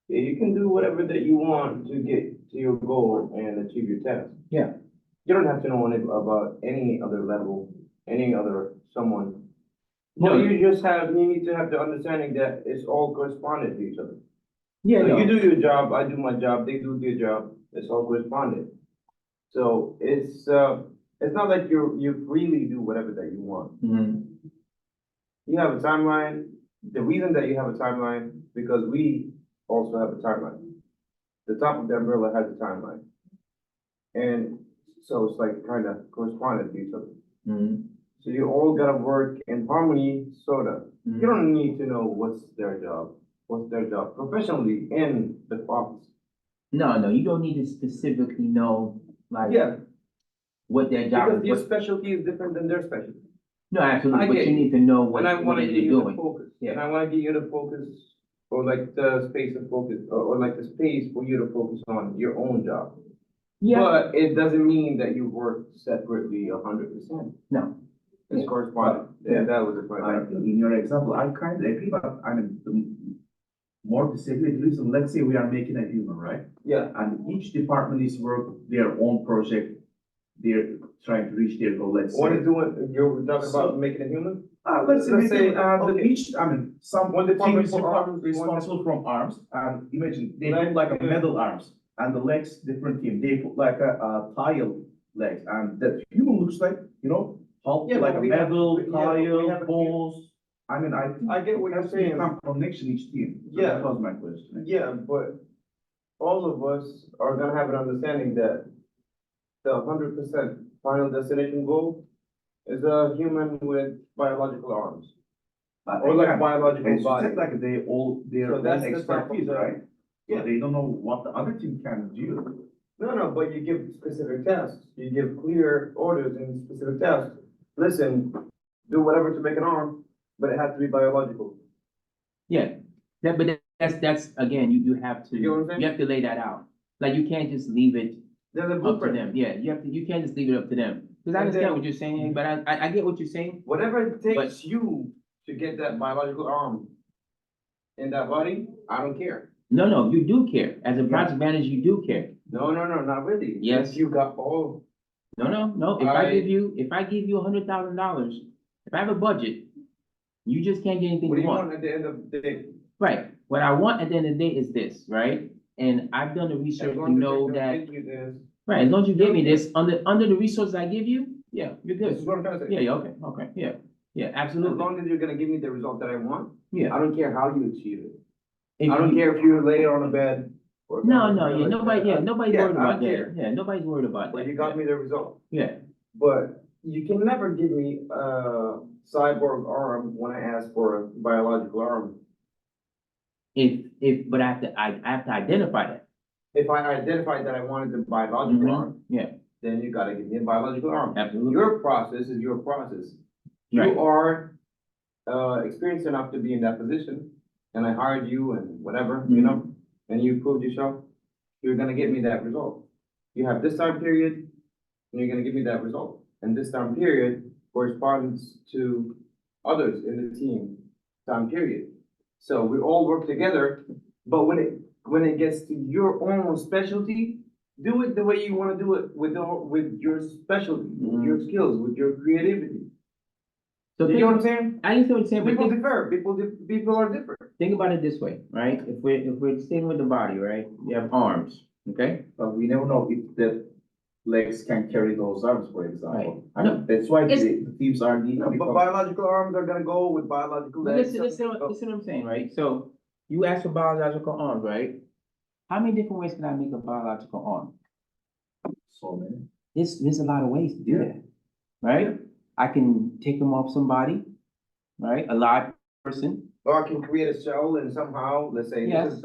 Yeah, you can do whatever that you want to get to your goal and achieve your task. Yeah. You don't have to know about any other level, any other someone. No. But you need to have the understanding that it's all correspondent to each other. Yeah, So no. you do your job, I do my job, they do their job, it's all correspondent. So it's not like you freely do whatever that you want. Mhm. You have a timeline. The reason that you have a timeline, because we also have a timeline. The top of the umbrella has a timeline. And so it's like kind of correspondent to each other. Mhm. So you all gotta work in harmony, sorta. Mhm. You don't need to know what's their job professionally in the office. No, you don't need to specifically know, like, Yeah, what their job because is. your What- specialty is different than their specialty. No, absolutely, I but get you you. need to know And I what wanna it is get they're you to doing. focus, Yeah. and I wanna get you to focus, or like the space of focus, or like the space for you to focus on your own job. Yeah, But it doesn't mean that you work separately 100%. no, It's Yeah. correspondent, Yeah. and that was the point. I think in your example, I kind of agree, but I mean, the more disagree the reason, let's say we are making a human, right? Yeah, And each department is work their own project, they're trying to reach their goal, let's what say. is doing, you're talking So- about making a human? Let's say, Let's say, the okay. each, I mean, some, One one team department is for arms, one responsible from arms, and imagine, they Leg, put like a yeah. metal arms, and the legs, different team, they put like a tile legs, and that human looks like, how, Yeah, like but a we have- metal, we- yeah, but we tile, have a- balls. I mean, I think. I get what there you're has to be saying. some connection each team. So Yeah. That was my question. Yeah, but all of us are gonna have an understanding that the 100% final destination goal is a human with biological arms, or like Again, biological it's body. just like they all, their So own that's the top of expertise, the- right? Yeah. So they don't know what the other team can do. No, but you give specific tasks, you give clear orders and specific tasks. Listen, do whatever to make an arm, but it has to be biological. yeah, but that's, again, you have to, You get what I'm saying? you have to lay that out. Like, you can't just leave it There's a up to blueprint. them, yeah, you can't just leave it up to them. Cause I And understand then- what you're saying, but I get what you're saying. Whatever it takes you to get that biological arm in that body, I don't care. No, you do care, as a Yeah. project manager, you do care. No, not really. Yes. If you got all, No, if I give you $100,000, if I have a budget, you just can't get anything what do you you want. want at the end of the day? Right, what I want at the end of the day is this, right? And I've done the As research to long as know they don't that, give you this, right, as long as you give me this, under the resources I give you, yeah, you're this is good. what I'm trying to say. Yeah, okay, yeah, As absolutely, long as you're gonna give me the result that I want, yeah. I don't care how you achieve it. If I don't you- care if you lay it on a bed. Or No, something yeah, like nobody's that. worried Yeah, about I don't that, care. yeah, nobody's worried about But that. you got me the result. Yeah, But you can never give me a cyborg arm when I ask for a biological arm. but I have to identify that. If I identify that I wanted the biological Mhm, arm, yeah, then you gotta give me a biological arm. absolutely, Your process is your process. Right. You are, experienced enough to be in that position, and I hired you and whatever, you Mhm. know, and you proved yourself, you're gonna get me that result. You have this time period, and you're gonna give me that result. And this time period corresponds to others in the team time period. So we all work together, but when it gets to your own specialty, do it the way you wanna do it with your specialty, with your skills, with your creativity. so You know what I'm think, saying? I understand what you're saying, but People think, differ, people are different. think about it this way, right? If we're staying with the body, right, you have arms, okay? But we never know if the legs can carry those arms, for example. I No. mean, that's why It's- the teams are need to But become. biological arms are gonna go with biological But legs. listen what I'm saying, right? So you asked for biological arms, right? How many different ways can I make a biological arm? So many. There's a lot of ways to do Yeah. that, right? I can take them off somebody, right? A live person. Or I can create a cell and somehow, let's say, Yes. this is,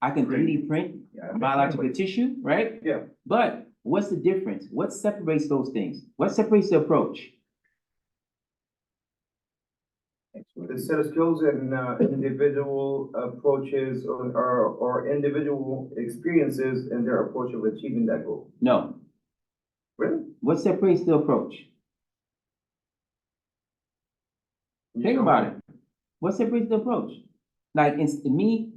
I can 3D print Yeah. biological tissue, right? Yeah. But what's the difference? What separates those things? What separates the approach? the set of skills and, individual approaches or individual experiences and their approach of achieving that goal. No. Really? What separates the approach? Think about it. What separates the approach? Like, it's me,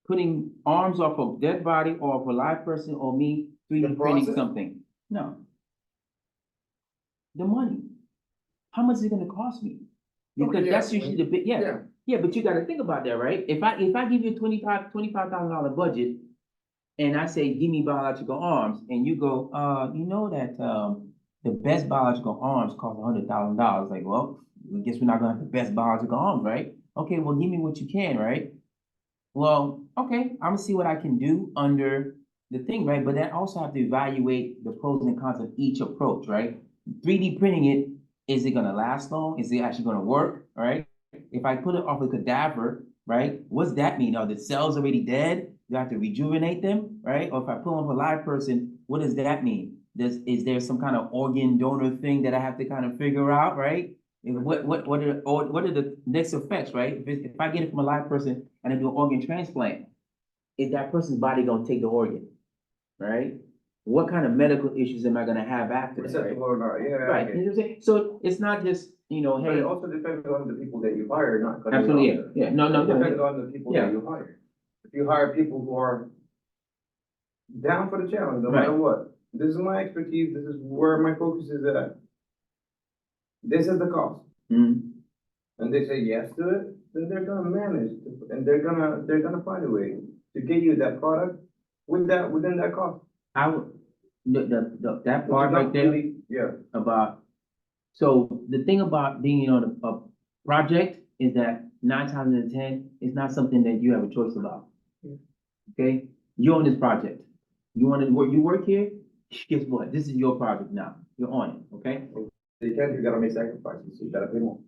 putting arms off a dead body or of a live person or me 3D The printing process? something. No. The money. How much is it gonna cost me? Because Okay, that's yeah, usually the big, yeah, yeah, but you gotta think about that, right? If I give you a $25,000 budget and I say, give me biological arms, and you go, you know that, the best biological arms cost $100,000. Like, well, I guess we're not gonna have the best biological arms, right? Okay, well, give me what you can, right? Well, okay, I'm gonna see what I can do under the thing, right? But then also have to evaluate the pros and cons of each approach, right? 3D printing it, is it gonna last long? Is it actually gonna work, right? If I put it off a cadaver, right, what's that mean? Are the cells already dead? Do I have to rejuvenate them, right? Or if I put on a live person, what does that mean? Is there some kind of organ donor thing that I have to kind of figure out, right? And what are the next effects, right? If I get it from a live person and I do an organ transplant, is that person's body gonna take the organ, right? What kind of medical issues am I gonna have after that, right? Receptacle or not, yeah. I Right, get you it. know what I'm saying? So it's not just, But hey, it also depends on the people that you hire, not. cutting absolutely, it off. yeah, no, It depends on the people Yeah. that you hire. If you hire people who are down for the challenge, no Right. matter what, this is my expertise, this is where my focus is at. This is the cost, Mhm. and they say yes to it, then they're gonna manage, and they're gonna find a way to get you that product within that cost. I would, that But part you right don't there really- Yeah, about, so the thing about being on a project is that 9 times out of 10, it's not something that you have a choice about. Okay, you're on this project. You want to work, you work here, guess what? This is your project now. You're on it, okay? you gotta make sacrifices, you gotta pay more.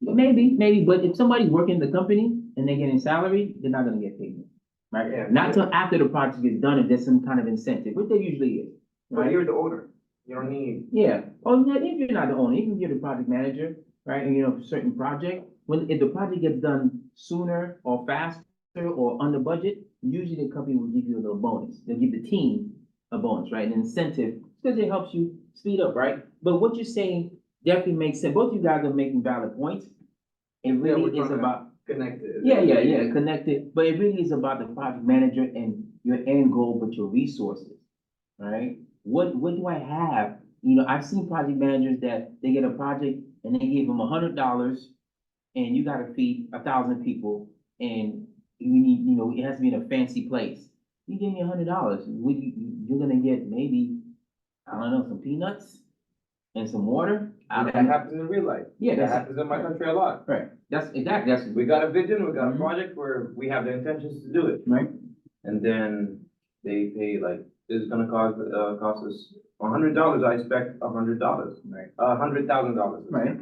Maybe, but if somebody's working in the company and they're getting salary, they're not gonna get paid, right? Yeah. Not till after the project is done, if there's some kind of incentive, which there usually is, But right? you're the owner, you don't need. Yeah, oh, yeah, if you're not the owner, even if you're the project manager, right, and you know, certain project, if the project gets done sooner or faster or under budget, usually the company will give you a little bonus. They'll give the team a bonus, right, an incentive, because it helps you speed up, right? But what you're saying definitely makes sense. Both you guys are making valid points. It Yeah, we're really is trying to about, Connected. yeah, connected, but it really is about the project manager and your end goal, but your resources, right? What do I have? You know, I've seen project managers that they get a project and they give them $100 and you gotta feed 1,000 people and you need, you know, it has to be in a fancy place. You give me $100, you're gonna get maybe, I don't know, some peanuts and some water. I And don't that know. happens in real life. Yeah, That that's, happens in my country a lot. right, that's exactly, that's, We got a vision, we got a Mhm. project where we have the intentions to do it. right, And then they pay like, this is gonna cost us $100, I expect $100. Right. $100,000. right,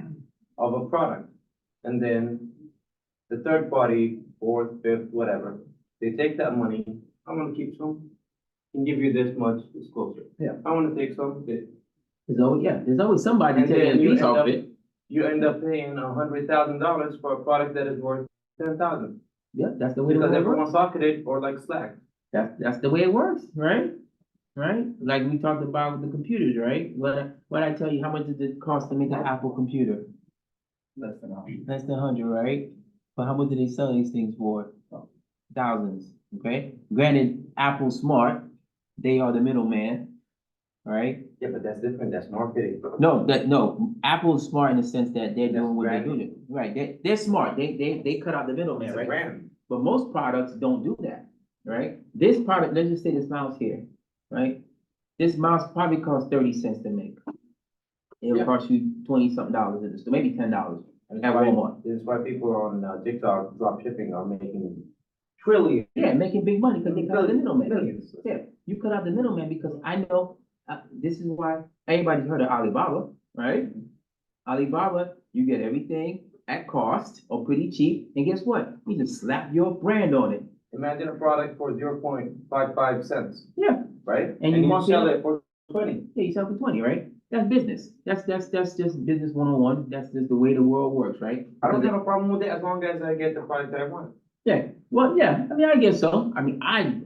Of a product. And then the third party, fourth, fifth, whatever, they take that money, I wanna keep some, and give you this much, it's closer. Yeah. I wanna take some, this. there's always somebody And taking a then you piece end off up- it. You end up paying $100,000 for a product that is worth 10,000. Yeah, that's the way Because it everyone works. pocketed or like slack. That's the way it works, right? Right? Like we talked about with the computers, right? What I tell you, how much does it cost to make an Apple computer? Less than 100. Less than 100, right? But how much do they sell these things for? Thousands, okay? Granted, Apple smart, they are the middleman, right? Yeah, but that's different, that's marketing. No, Apple is smart in the sense that they're That's doing what they're branding. doing. Right, they're smart. They cut out the middleman, It's a right? brand. But most products don't do that, right? This product, let's just say this mouse here, right? This mouse probably costs 30 cents to make. It'll Yeah. cost you 20 something dollars at the store, maybe $10 And at that's why, Walmart. this is why people on TikTok drop shipping are making trillions. Yeah, making big money because they cut out the middleman. Millions. Yeah, you cut out the middleman because I know, this is why everybody's heard of Alibaba, right? Alibaba, you get everything at cost or pretty cheap, and guess what? You just slap your brand on it. Imagine a product for 0.55 cents, Yeah, right? And you you mark it sell up. it for 20. yeah, you sell for 20, right? That's business. That's just business 101. That's just the way the world works, right? I don't have a problem with it as long as I get the product that I want. Yeah, well, yeah, I mean, I guess so. I mean, I'd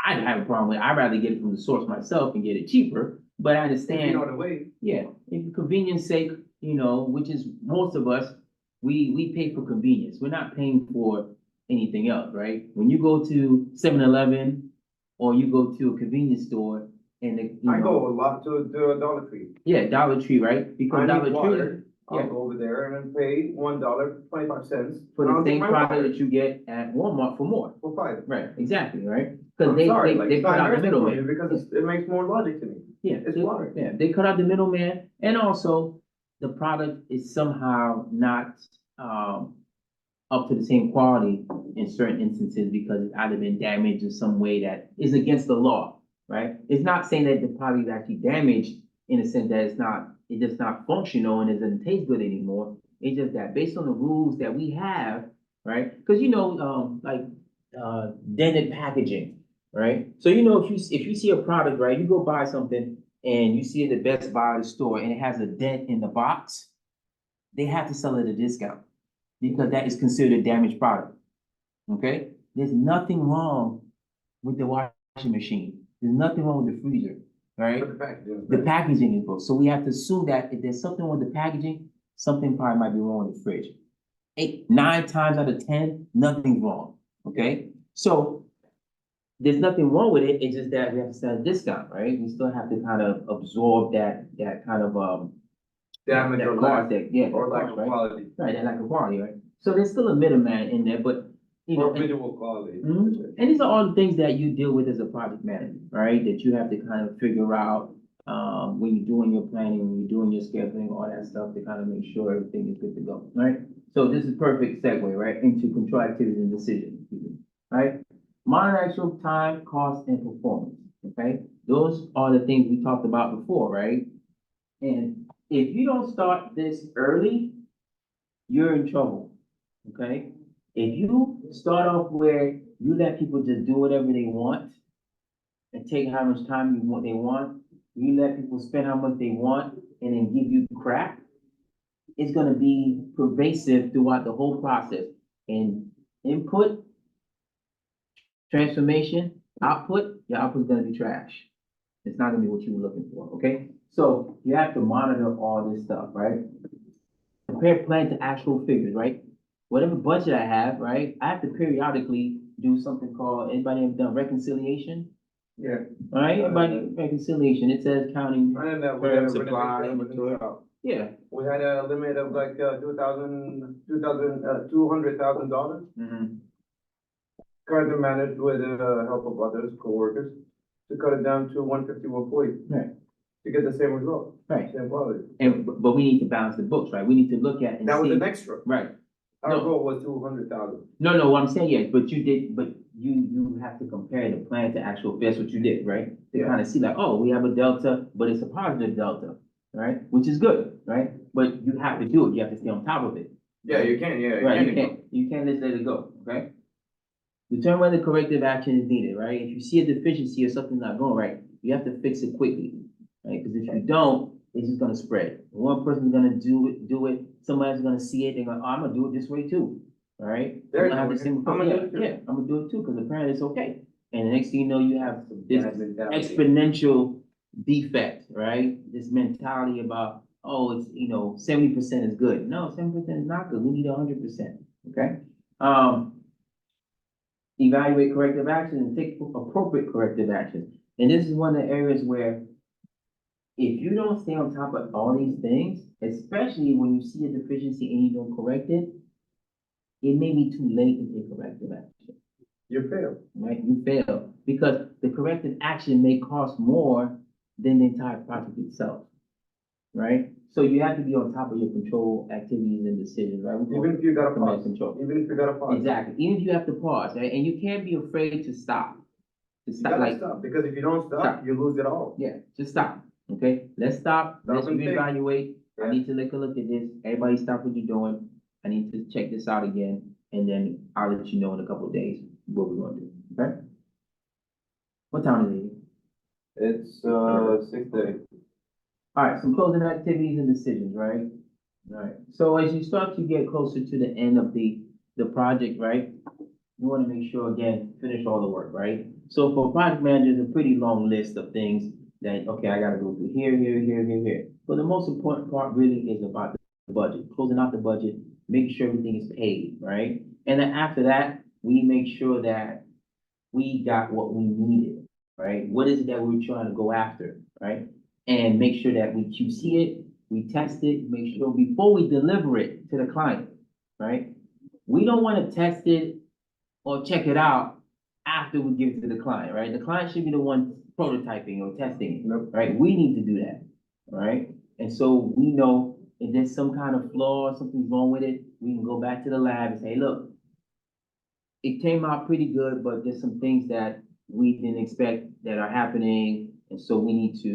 have a problem with it. I'd rather get it from the source myself and get it cheaper, but I If understand. you know the way. Yeah, if convenience sake, you know, which is most of us, we pay for convenience. We're not paying for anything else, right? When you go to 7-Eleven or you go to a convenience store and I go a lot to a Dollar Tree. yeah, Dollar Tree, right? I Because need Dollar Tree, water, yeah. I'll go over there and then pay $1.25. for and I'll the get same my product water that you get at Walmart for more. For $5. Right, exactly, right? Cause I'm sorry, they it's cut not out the interesting for me middleman. because it makes more logic to me. Yeah, It's water. yeah, they cut out the middleman, and also the product is somehow not, up to the same quality in certain instances because it's either been damaged in some way that is against the law, right? It's not saying that the product is actually damaged in a sense that it's just not functional and it doesn't taste good anymore. It's just that based on the rules that we have, right? Because dented packaging, right? So if you see a product, right, you go buy something and you see it at the Best Buy or the store and it has a dent in the box, they have to sell it at a discount because that is considered a damaged product. Okay? There's nothing wrong with the washing machine. There's nothing wrong with the freezer, right? But the packaging is The bad. packaging is broke. So we have to assume that if there's something with the packaging, something probably might be wrong with the fridge. 9 times out of 10, nothing's wrong. Okay? So there's nothing wrong with it. It's just that we have to sell a discount, right? We still have to kind of absorb that kind of Damage that or cost, lack, that or lack cost, of right? quality, Right, that lack of quality, right? So there's still a middleman in there, but or and, visual quality. and these are all the things that you deal with as a project manager, right? That you have to kind of figure out when you're doing your planning, when you're doing your scheduling, all that stuff to kind of make sure everything is good to go, right? So this is perfect segue, right, into control activities and decisions, right? Monitor actual time, cost, and performance, okay? Those are the things we talked about before, right? And if you don't start this early, you're in trouble, okay? If you start off where you let people just do whatever they want and take how much time they want, you let people spend how much they want and then give you crap, it's gonna be pervasive throughout the whole process. And input, transformation, output, your output's gonna be trash. It's not gonna be what you were looking for, okay? So you have to monitor all this stuff, right? Compare plan to actual figures, right? Whatever budget I have, right, I have to periodically do something called, anybody ever done reconciliation? Yeah. All right, everybody, reconciliation, it says counting, I didn't know, we Term had a supply, renovation of a new inventory. house. yeah. We had a limit of like, $200,000. Mhm. Kind of managed with the help of others, coworkers, to cut it down to 150, 140. Right. To get the same result, Right, same quality. but we need to balance the books, right? We need to look at and That was see, an extra. right? Our No. goal was 200,000. No, what I'm saying, yes, but you have to compare the plan to actual, that's what you did, right? To Yeah. kind of see like, oh, we have a delta, but it's a positive delta, right? Which is good, right? But you have to do it, you have to stay on top of it. Yeah, you can, yeah. Right, you can't just let it go, okay? Determine whether corrective action is needed, right? If you see a deficiency or something not going right, you have to fix it quickly, right? Because if you don't, it's just gonna spread. One person's gonna do it, somebody's gonna see it, they're gonna, oh, I'm gonna do it this way too, all right? They're I'm gonna have the doing same, it. I'm gonna do it too. yeah, I'm gonna do it too, because apparently it's okay. And the next thing you know, you have this Bad mentality. exponential defect, right? This mentality about, oh, it's, 70% is good. No, 70% is not good. We need 100%, okay? Evaluate corrective action and take appropriate corrective action. And this is one of the areas where if you don't stay on top of all these things, especially when you see a deficiency and you don't correct it, it may be too late to take corrective action. You failed. Right, you fail, because the corrective action may cost more than the entire project itself, right? So you have to be on top of your control activities and decisions, right? We call Even if you got a command pause, control. even if you got a pause. Exactly, even if you have to pause, right, and you can't be afraid to stop. To You stop, gotta like, stop, because if you don't Stop. stop, you lose it all. yeah, just stop, okay? Let's stop, Stop let's and think. reevaluate. I Yeah. need to take a look at this. Everybody stop what you're doing. I need to check this out again, and then I'll let you know in a couple of days what we're gonna do, okay? What time is it? It's, 6:30. All right, some closing activities and decisions, right? All right, so as you start to get closer to the end of the project, right? You wanna make sure, again, finish all the work, right? So for project managers, a pretty long list of things that, okay, I gotta go through here. But the most important part really is about the budget, closing out the budget, making sure everything is paid, right? And then after that, we make sure that we got what we needed, right? What is it that we're trying to go after, right? And make sure that we QC it, we test it, make sure before we deliver it to the client, right? We don't wanna test it or check it out after we give it to the client, right? The client should be the one prototyping or testing it, Nope. right? We need to do that, all right? And so we know if there's some kind of flaw, something's wrong with it, we can go back to the lab and say, look, it came out pretty good, but there's some things that we didn't expect that are happening. And so we need to,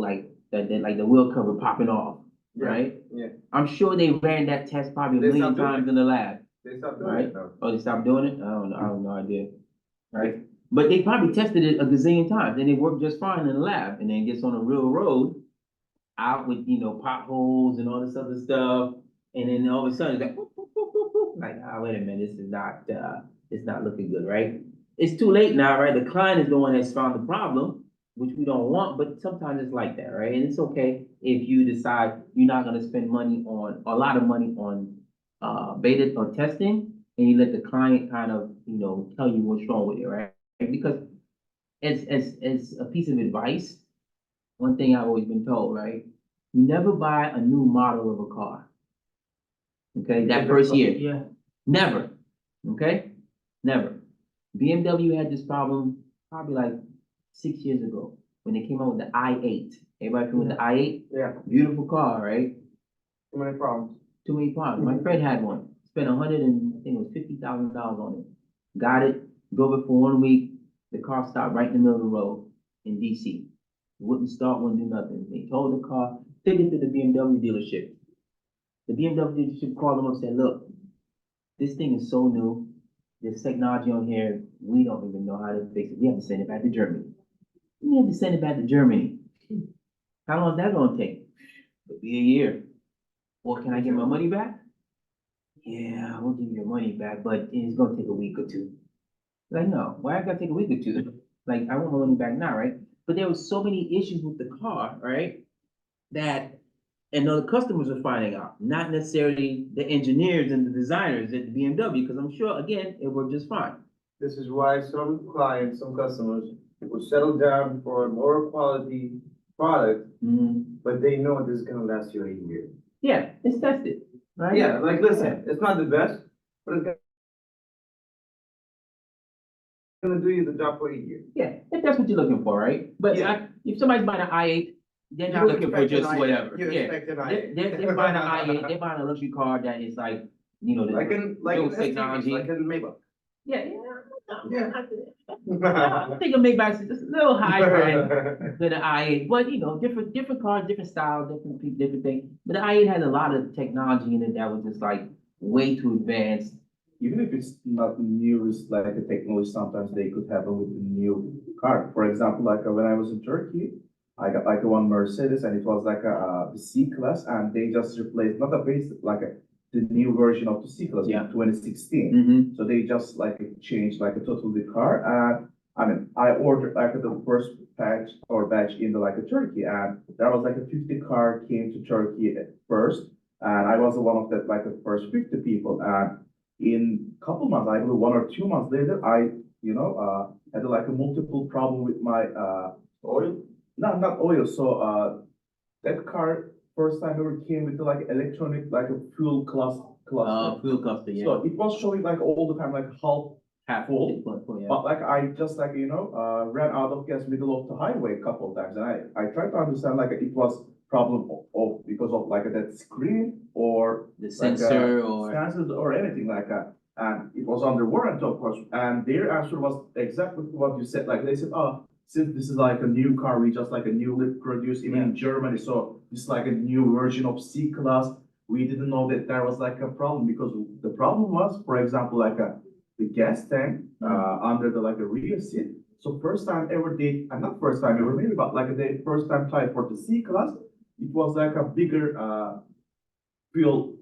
like like the wheel cover popping off, Yeah, right? yeah. I'm sure they ran that test probably a They million stopped doing times in the lab, They stopped doing right? it though. Oh, they stopped doing it? I have no idea, right? But they probably tested it a gazillion times and it worked just fine in the lab and then it gets on a real road out with, potholes and all this other stuff. And then all of a sudden it's like, whoop, whoop, whoop, whoop, whoop. Like, wait a minute, this is not, it's not looking good, right? It's too late now, right? The client is the one that's found the problem, which we don't want, but sometimes it's like that, right? And it's okay if you decide you're not gonna spend money on, a lot of money on, beta or testing, and you let the client kind of, tell you what's wrong with it, right? Because as a piece of advice, one thing I've always been told, right? You never buy a new model of a car. Okay, that first year. Yeah. Never, okay? Never. BMW had this problem probably like 6 years ago when they came out with the i8. Everybody familiar with the i8? Yeah, Beautiful car, right? too many problems. Too many problems. My friend had one. Spent I think it was $50,000 on it. Got it, drove it for 1 week. The car stopped right in the middle of the road in DC. Wouldn't start, wouldn't do nothing. They told the car, take it to the BMW dealership. The BMW dealership called them up and said, look, this thing is so new. There's technology on here, we don't even know how to fix it. We have to send it back to Germany. We have to send it back to Germany. How long is that gonna take? Could be a year. Or can I get my money back? Yeah, we'll give you your money back, but it's gonna take a week or two. Like, no, why I gotta take a week or two? Like, I want my money back now, right? But there was so many issues with the car, right? That, and the customers are finding out, not necessarily the engineers and the designers at the BMW, because I'm sure, again, it worked just fine. This is why some clients, some customers will settle down for a lower quality product, Mhm. but they know this is gonna last you a year. Yeah, it's tested, right? Yeah, like, listen, it's not the best, but it's gonna do you the job for a year. Yeah, if that's what you're looking for, right? But Yeah. if somebody's buying an i8, they're not looking for just whatever. You Yeah, expect an they're buying an i8, they're buying a luxury car that is like, Like in Those SUVs, technology. like in Maybach. yeah. Yeah. I think a Maybach's just a little higher end than an i8, but different cars, different style, different thing. But the i8 has a lot of technology in it that was just like way too advanced. Even if it's not newest, like a technology, sometimes they could have it with the new car. For example, like when I was in Turkey, I got like one Mercedes and it was like the C-Class and they just replaced, not a base, like the new version of the C-Class Yeah. in 2016. Mm-hmm. So they just like changed like a totally car. And I mean, I ordered like the first batch in the like a Turkey and there was like a 50 car came to Turkey at first. And I was one of the like the first 50 people. And in couple months, I believe 1 or 2 months later, I, had like a multiple problem with my, Oil? no, not oil. So, that car first time ever came with the, like electronic, like a fuel cluster. Fuel cluster, yeah. So it was showing like all the time, like half full. Yeah. But like I just like, ran out of gas middle of the highway a couple of times. And I tried to understand like it was problem of because of like that screen or The like, sensor or. sensors or anything like that. And it was under warranty, of course. And their answer was exactly what you said. Like they said, oh, since this is like a new car, we just like a newly produced even in Germany. So it's like a new version of C-Class. We didn't know that there was like a problem because the problem was, for example, like the gas tank under the like a rear seat. So first time ever they, and not first time ever maybe, but like the first time tried for the C-Class, it was like a bigger fuel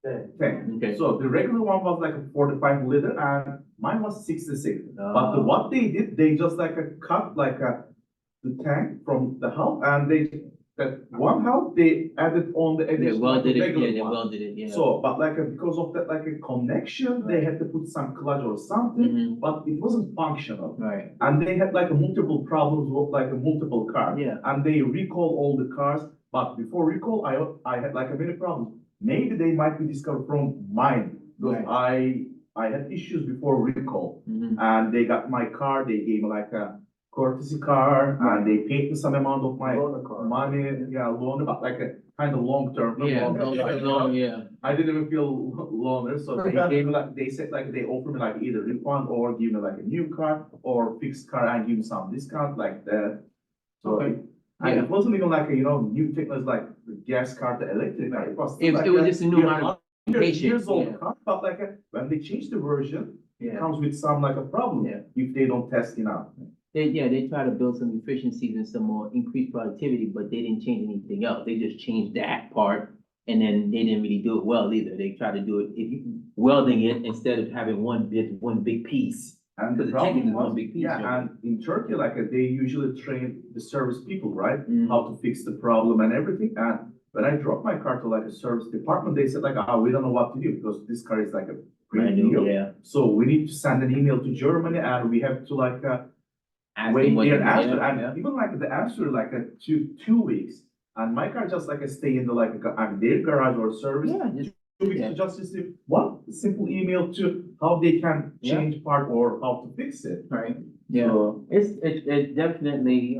tank. Okay. So the regular one was like a 45 liter and mine was 66. But what they did, they just like cut like the tank from the hull and they But one how they added on the They additional welded it, regular yeah, they one. welded it, yeah. So, but like, because of that, like a connection, they had to put some clutch or something, Mhm. but it wasn't functional. Right, And they had like a multiple problems with like a multiple car. yeah. And they recall all the cars, but before recall, I had like a many problems. Maybe they might be discovered from mine, because I had issues before recall. Mhm. And they got my car, they gave me like a courtesy car, and they paid me some amount of my money, yeah, loan, but like a kind of long term. not Yeah, long term, you know? no, yeah. I didn't even feel longer, so they gave me like, they said like, they offered me like either refund or give me like a new car or fixed car and give me some discount like that. So, Okay. and Yeah. it wasn't even like a, new technology like the gas car, the electric car, it was. still It like was just a new modification, Years old yeah. car, but like, when they changed the version, it Yeah. comes with some like a problem. Yeah. If they don't test enough. They try to build some efficiencies and some more increased productivity, but they didn't change anything else. They just changed that part. And then they didn't really do it well either. They tried to do it, if you welding it instead of having one big piece. And the Because the tank problem is one was, big piece, yeah, right? and in Turkey, like, they usually train the service people, right? Mm. How to fix the problem and everything, and when I dropped my car to like a service department, they said like, we don't know what to do, because this car is like a Brand pretty new, new. yeah. So we need to send an email to Germany, and we have to like, Ask wait them what their to do, answer, yeah, and yeah. even like the answer, like, two weeks. And my car just like stay in the like, their garage or service. Yeah, just, 2 weeks yeah. to just receive one simple email to how they can Yeah. change part or how to fix it. right, yeah. So, It's definitely,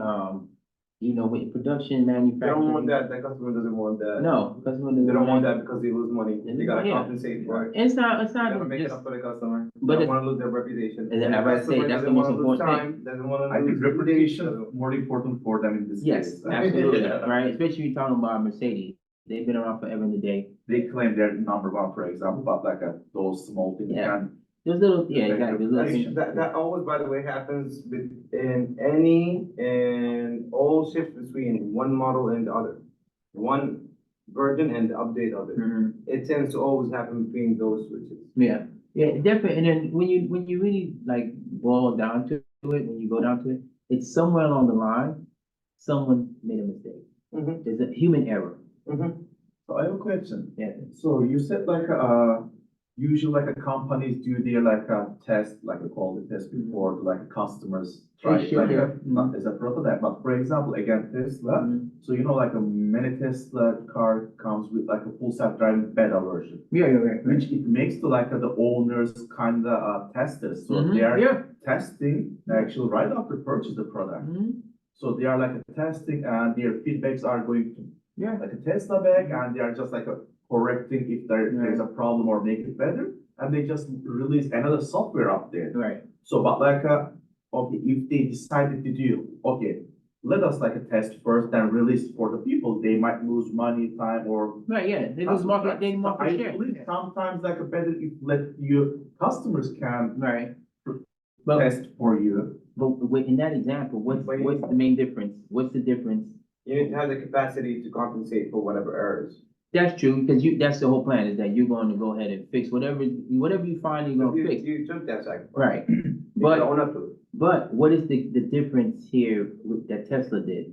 with production, They don't want manufacturing. that, the customer doesn't want that. No, customer They don't want that. that because they lose money, they gotta Yeah. compensate for it. It's not They gotta make it just, up for the customer, But they don't it's- wanna lose their reputation. And then I the gotta say, customer that's the doesn't most wanna lose important thing. time, doesn't wanna I think lose reputation so- is more important for them in this yes, case. absolutely, Yeah. right? Especially you're talking about Mercedes. They've been around forever and a day. They claim they're number one, for example, but like, those small things Yeah. can. Those little, yeah, Affect exactly. those little reputation. things. That always, by the way, happens in any and all shifts between one model and the other. One version and the update of it. Mhm. It tends to always happen between those switches. Yeah, yeah, definitely. And then when you really like boil down to it, when you go down to it, it's somewhere along the line, someone made a mistake. Mhm. There's a human error. So I have a question. Yeah. So you said like, usually like companies do their like a test, like a quality test before like customers try They it, should, like yeah. not as a prototype, but for example, again, Tesla. Mhm. So like a many Tesla car comes with like a full self-driving beta version, Yeah, right. which it makes the like the owners kind of testers. So they are Yeah. testing actually right after purchase the product. Mhm. So they are like testing and their feedbacks are going to Yeah. like a Tesla bag, and they are just like correcting if there's a problem or make it better, and they just release another software update. Right. So, but like, okay, if they decided to do, okay, let us like a test first, then release for the people, they might lose money, time, or. Right, yeah. They lose market, they I market share. believe sometimes like a better if let your customers can Right. But, test for you. in that example, what's the main difference? What's the difference? You need to have the capacity to compensate for whatever errors. That's true, because that's the whole plan, is that you're going to go ahead and fix whatever you find you're gonna fix. You took that sacrifice. Right. You gotta But own up to it. what is the difference here with that Tesla did?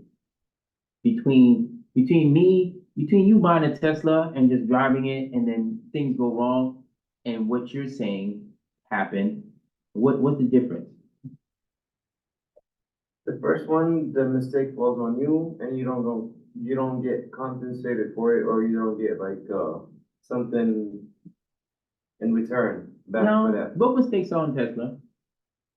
Between you buying a Tesla and just driving it and then things go wrong and what you're saying happened, what's the difference? The first one, the mistake falls on you and you don't get compensated for it, or you don't get like, something in return back for No, that. both mistakes are on Tesla.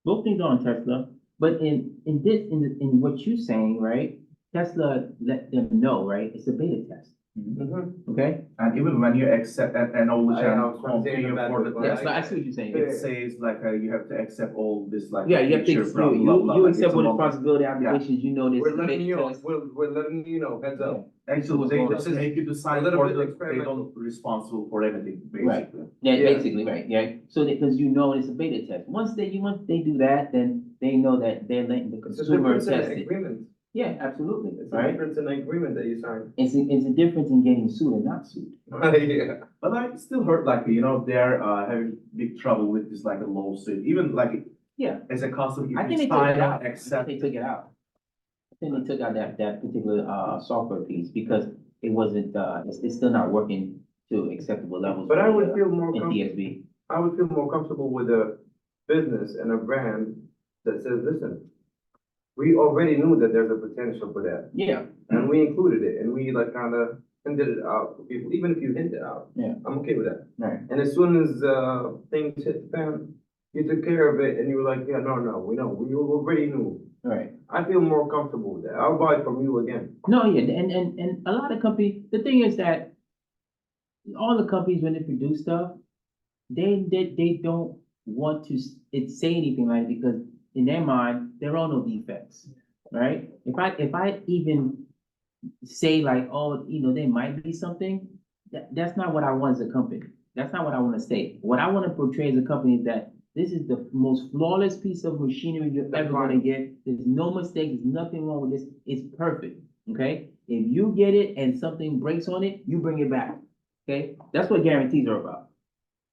Both things are on Tesla, but in what you're saying, right? Tesla let them know, right? It's a beta test, Mhm. okay? And even when you accept and acknowledge I and was trying to say in a continue bad for way, the but Yeah, test, so I see what you're saying. it says like, you have to accept all this like. Yeah, you have to, feature, blah, blah, blah, you like, accept it's a what long- responsibility obligations, you know this. We're is a letting beta you know, test. we're letting you know, heads up. Actually, they going just on. make you decide little for bit the, they experimental. don't responsible for everything, Right. basically. Yeah, Yeah. basically, right, yeah. So because you know it's a beta test. Once they do that, then they know that they're letting the It's a consumer difference in test the it. agreement. Yeah, absolutely, It's a right? difference in the agreement that you signed. It's a difference in getting sued and not sued. Yeah. But I still heard like, they're, having big trouble with this like a lawsuit, even like, Yeah. as a customer, I if think you they took sign it up, out. I think accept. they took it out. I then they took out that particular, software piece because it wasn't, it's still not working to acceptable levels. But I for the, would feel more in comfortable, DSB. I would feel more comfortable with a business and a brand that says, listen, we already knew that there's a potential for that, Yeah, and we included it, and we like kinda hinted it out for people, even if you hint it out. Yeah. I'm okay with that. right, And as soon as, things hit the fan, you took care of it, and you were like, yeah, no, we know, we already knew. right. I feel more comfortable with that. I'll buy it from you again. No, yeah, and a lot of companies, the thing is that all the companies, when they produce stuff, they don't want to say anything like it because in their mind, there are no defects, right? If I even say like, oh, there might be something, that's not what I want as a company. That's not what I want to say. What I want to portray as a company is that this is the most flawless piece of machinery you're That's ever gonna fine. get. There's no mistakes, there's nothing wrong with this. It's perfect, okay? If you get it and something breaks on it, you bring it back, okay? That's what guarantees are about.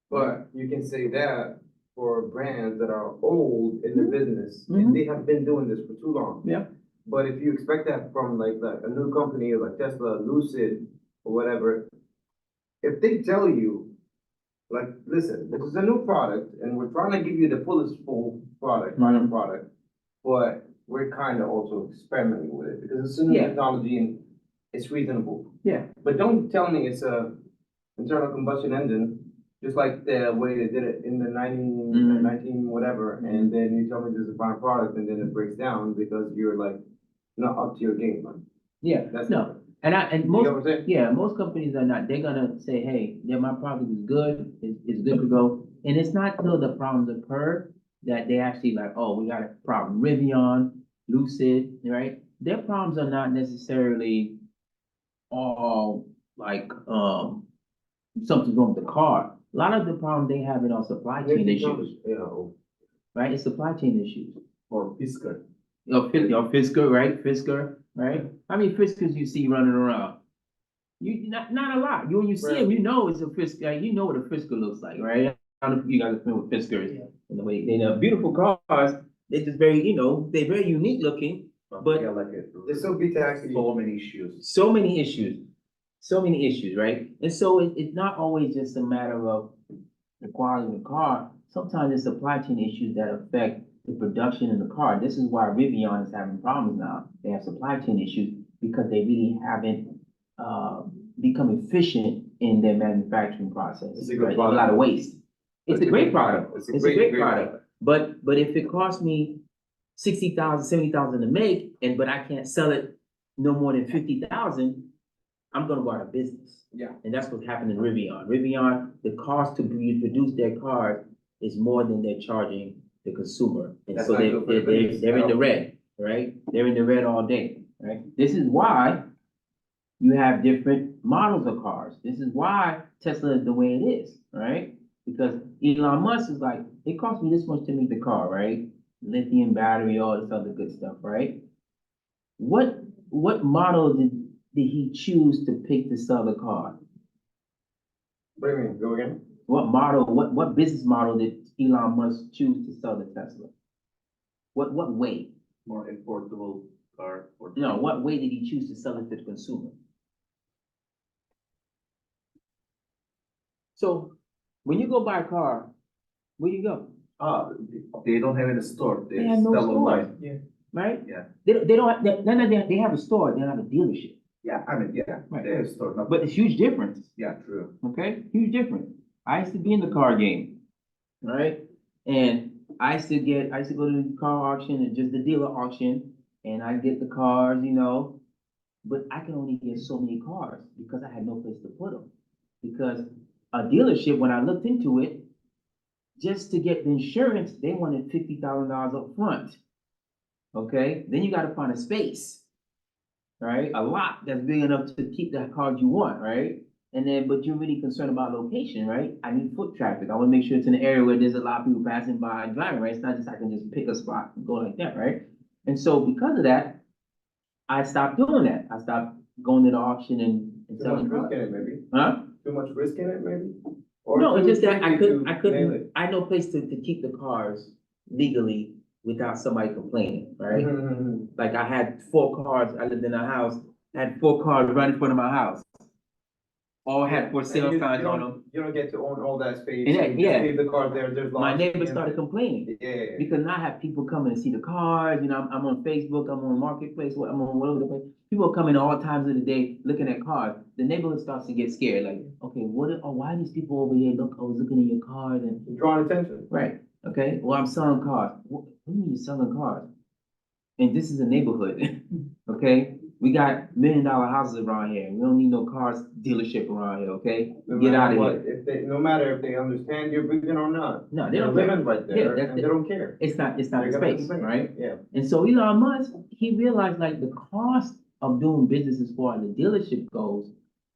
But you can say that for brands that are old in the business, Mhm. and they have been doing this for too long. Yeah. But if you expect that from like a new company like Tesla, Lucid, or whatever, if they tell you, like, listen, this is a new product, and we're trying to give you the full product, final product, but we're kind of also experimenting with it, because it's a new Yeah. technology and it's reasonable. Yeah. But don't tell me it's a internal combustion engine, just like the way they did it in the Mhm. 19 whatever, and then you tell me this is a final product, and then it breaks down because you're like not up to your game plan. Yeah, That's no, different. and You most, get what I'm saying? yeah, most companies are not, they're gonna say, hey, yeah, my product is good, it's good to go. And it's not till the problems occur that they actually like, oh, we got a problem. Rivian, Lucid, right? Their problems are not necessarily all like, something's wrong with the car. A lot of the problems they have in our supply chain issues, Yeah, right? It's supply chain issues. Or Fisker. Fisker, right? Fisker, right? How many Fiskers you see running around? Not a lot. When you see them, you know it's a Fisker. You know what a Fisker looks like, right? I don't know if you guys are familiar with Fiskers. And the way they're beautiful cars. They're just very, they're very unique looking. But- Yeah, like it. There's so big taxi. So many issues. So many issues, right? And so it's not always just a matter of the quality of the car. Sometimes it's supply chain issues that affect the production in the car. This is why Rivian is having problems now. They have supply chain issues because they really haven't become efficient in their manufacturing process. It's a good right? product. A lot of waste. It's a great product. It's It's a great product. But if it costs me 60,000, 70,000 to make, but I can't sell it no more than 50,000, I'm gonna go out of business. Yeah. And that's what's happening in Rivian. Rivian, the cost to produce their cars is more than they're charging the consumer. And That's so not good for the business they're at in the all. red, right? They're in the red all day, right? This is why you have different models of cars. This is why Tesla is the way it is, right? Because Elon Musk is like, it cost me this much to make the car, right? Lithium battery, all this other good stuff, right? What model did he choose to pick to sell the car? What do you mean? Go again? What business model did Elon Musk choose to sell the Tesla? What way? More affordable car. Or No, what way did he choose to sell it to the consumer? So, when you go buy a car, where you go, They don't have it in the store. They have no sell store. online. right? Yeah. They don't have, they have a store, they don't have a dealership, Yeah, I mean, yeah, Right. they have store, not, but it's huge difference. yeah, true. Okay, huge difference. I used to be in the car game, right? And I used to go to the car auction and just the dealer auction, and I get the cars, but I can only get so many cars because I had no place to put them. Because a dealership, when I looked into it, just to get the insurance, they wanted $50,000 up front. Okay, then you gotta find a space, right? A lot that's big enough to keep the cars you want, right? And then, but you're really concerned about location, right? I need foot traffic. I wanna make sure it's in an area where there's a lot of people passing by and driving, right? It's not just I can just pick a spot and go like that, right? And so because of that, I stopped doing that. I stopped going to the auction and Too much selling risk cars. in it, maybe? Huh? Too much risk in it, maybe? Or No, it's too just that I tricky to couldn't, nail it? I had no place to keep the cars legally without somebody complaining, right? Mhm. Like I had 4 cars, I lived in a house, had 4 cars right in front of my house. All had for And sale you- signs you on don't- them. You don't get to own all that space. And You just yeah. leave the car there, there's My lots. neighbors started complaining. Yeah. Because now I have people coming to see the cars, you know, I'm on Facebook, I'm on Marketplace, I'm on whatever the place. People are coming all times of the day looking at cars. The neighborhood starts to get scared, like, okay, why are these people over here looking at your cars and, Drawing attention. right, okay, well, I'm selling cars. What do you mean you're selling cars? And this is a neighborhood, okay? We got $1 million houses around here. We don't need no cars dealership around here, okay? No Get out matter of what, here. if they, no matter if they understand your vision or not. No, they They're don't care. living right Yeah, there that's and it. they don't care. It's not the They're gonna space, complain. right? Yeah. And so Elon Musk, he realized like the cost of doing business as far as the dealership goes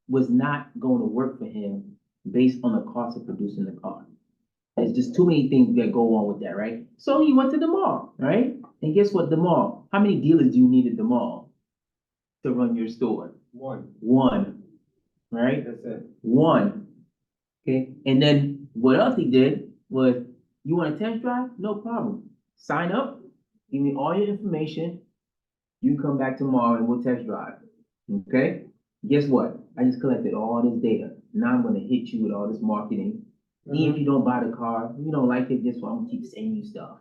was not going to work for him based on the cost of producing the car. There's just too many things that go on with that, right? So he went to the mall, right? And guess what? The mall. How many dealers do you need at the mall to run your store? One, right? That's it. One. Okay. And then what else he did was, you want a test drive? No problem. Sign up, give me all your information. You come back tomorrow and we'll test drive. Okay? Guess what? I just collected all this data. Now I'm gonna hit you with all this marketing. Even if you don't buy the car, you don't like it, guess what? I'm gonna keep sending you stuff.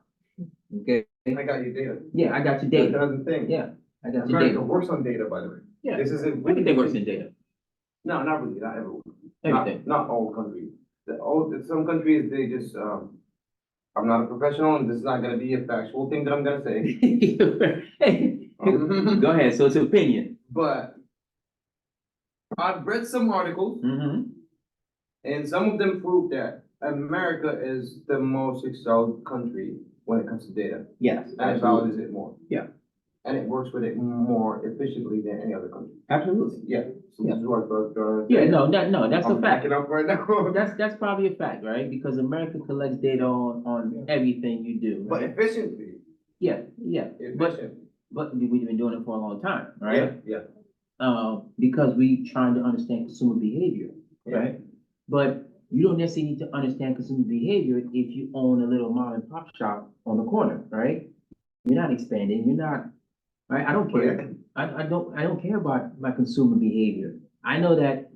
Okay? I got your data. Yeah, I got your That's data. another thing. Yeah, I got your America data. works on data, by the way. Yeah, This isn't. everything works in data. No, not really, not everyone. Everything. Not all countries. Some countries, they just, I'm not a professional and this is not gonna be a factual thing that I'm gonna say. Go ahead, so it's opinion. But I've read some articles Mm-hmm. and some of them prove that America is the most excelled country when it comes to data. Yes, And it values it more. Yeah. And it works with it more efficiently than any other country. absolutely. Yeah. So this is what I was, Yeah, that's a I'm fact. backing up right now. That's probably a fact, right? Because America collects data on everything you do. But Right? efficiently, Yeah, but efficiently. we've been doing it for a long time, right? Yeah. Because we trying to understand consumer behavior, Yeah. right? But you don't necessarily need to understand consumer behavior if you own a little mom and pop shop on the corner, right? You're not expanding, you're not, right? I don't care. I don't care about my consumer behavior. I know that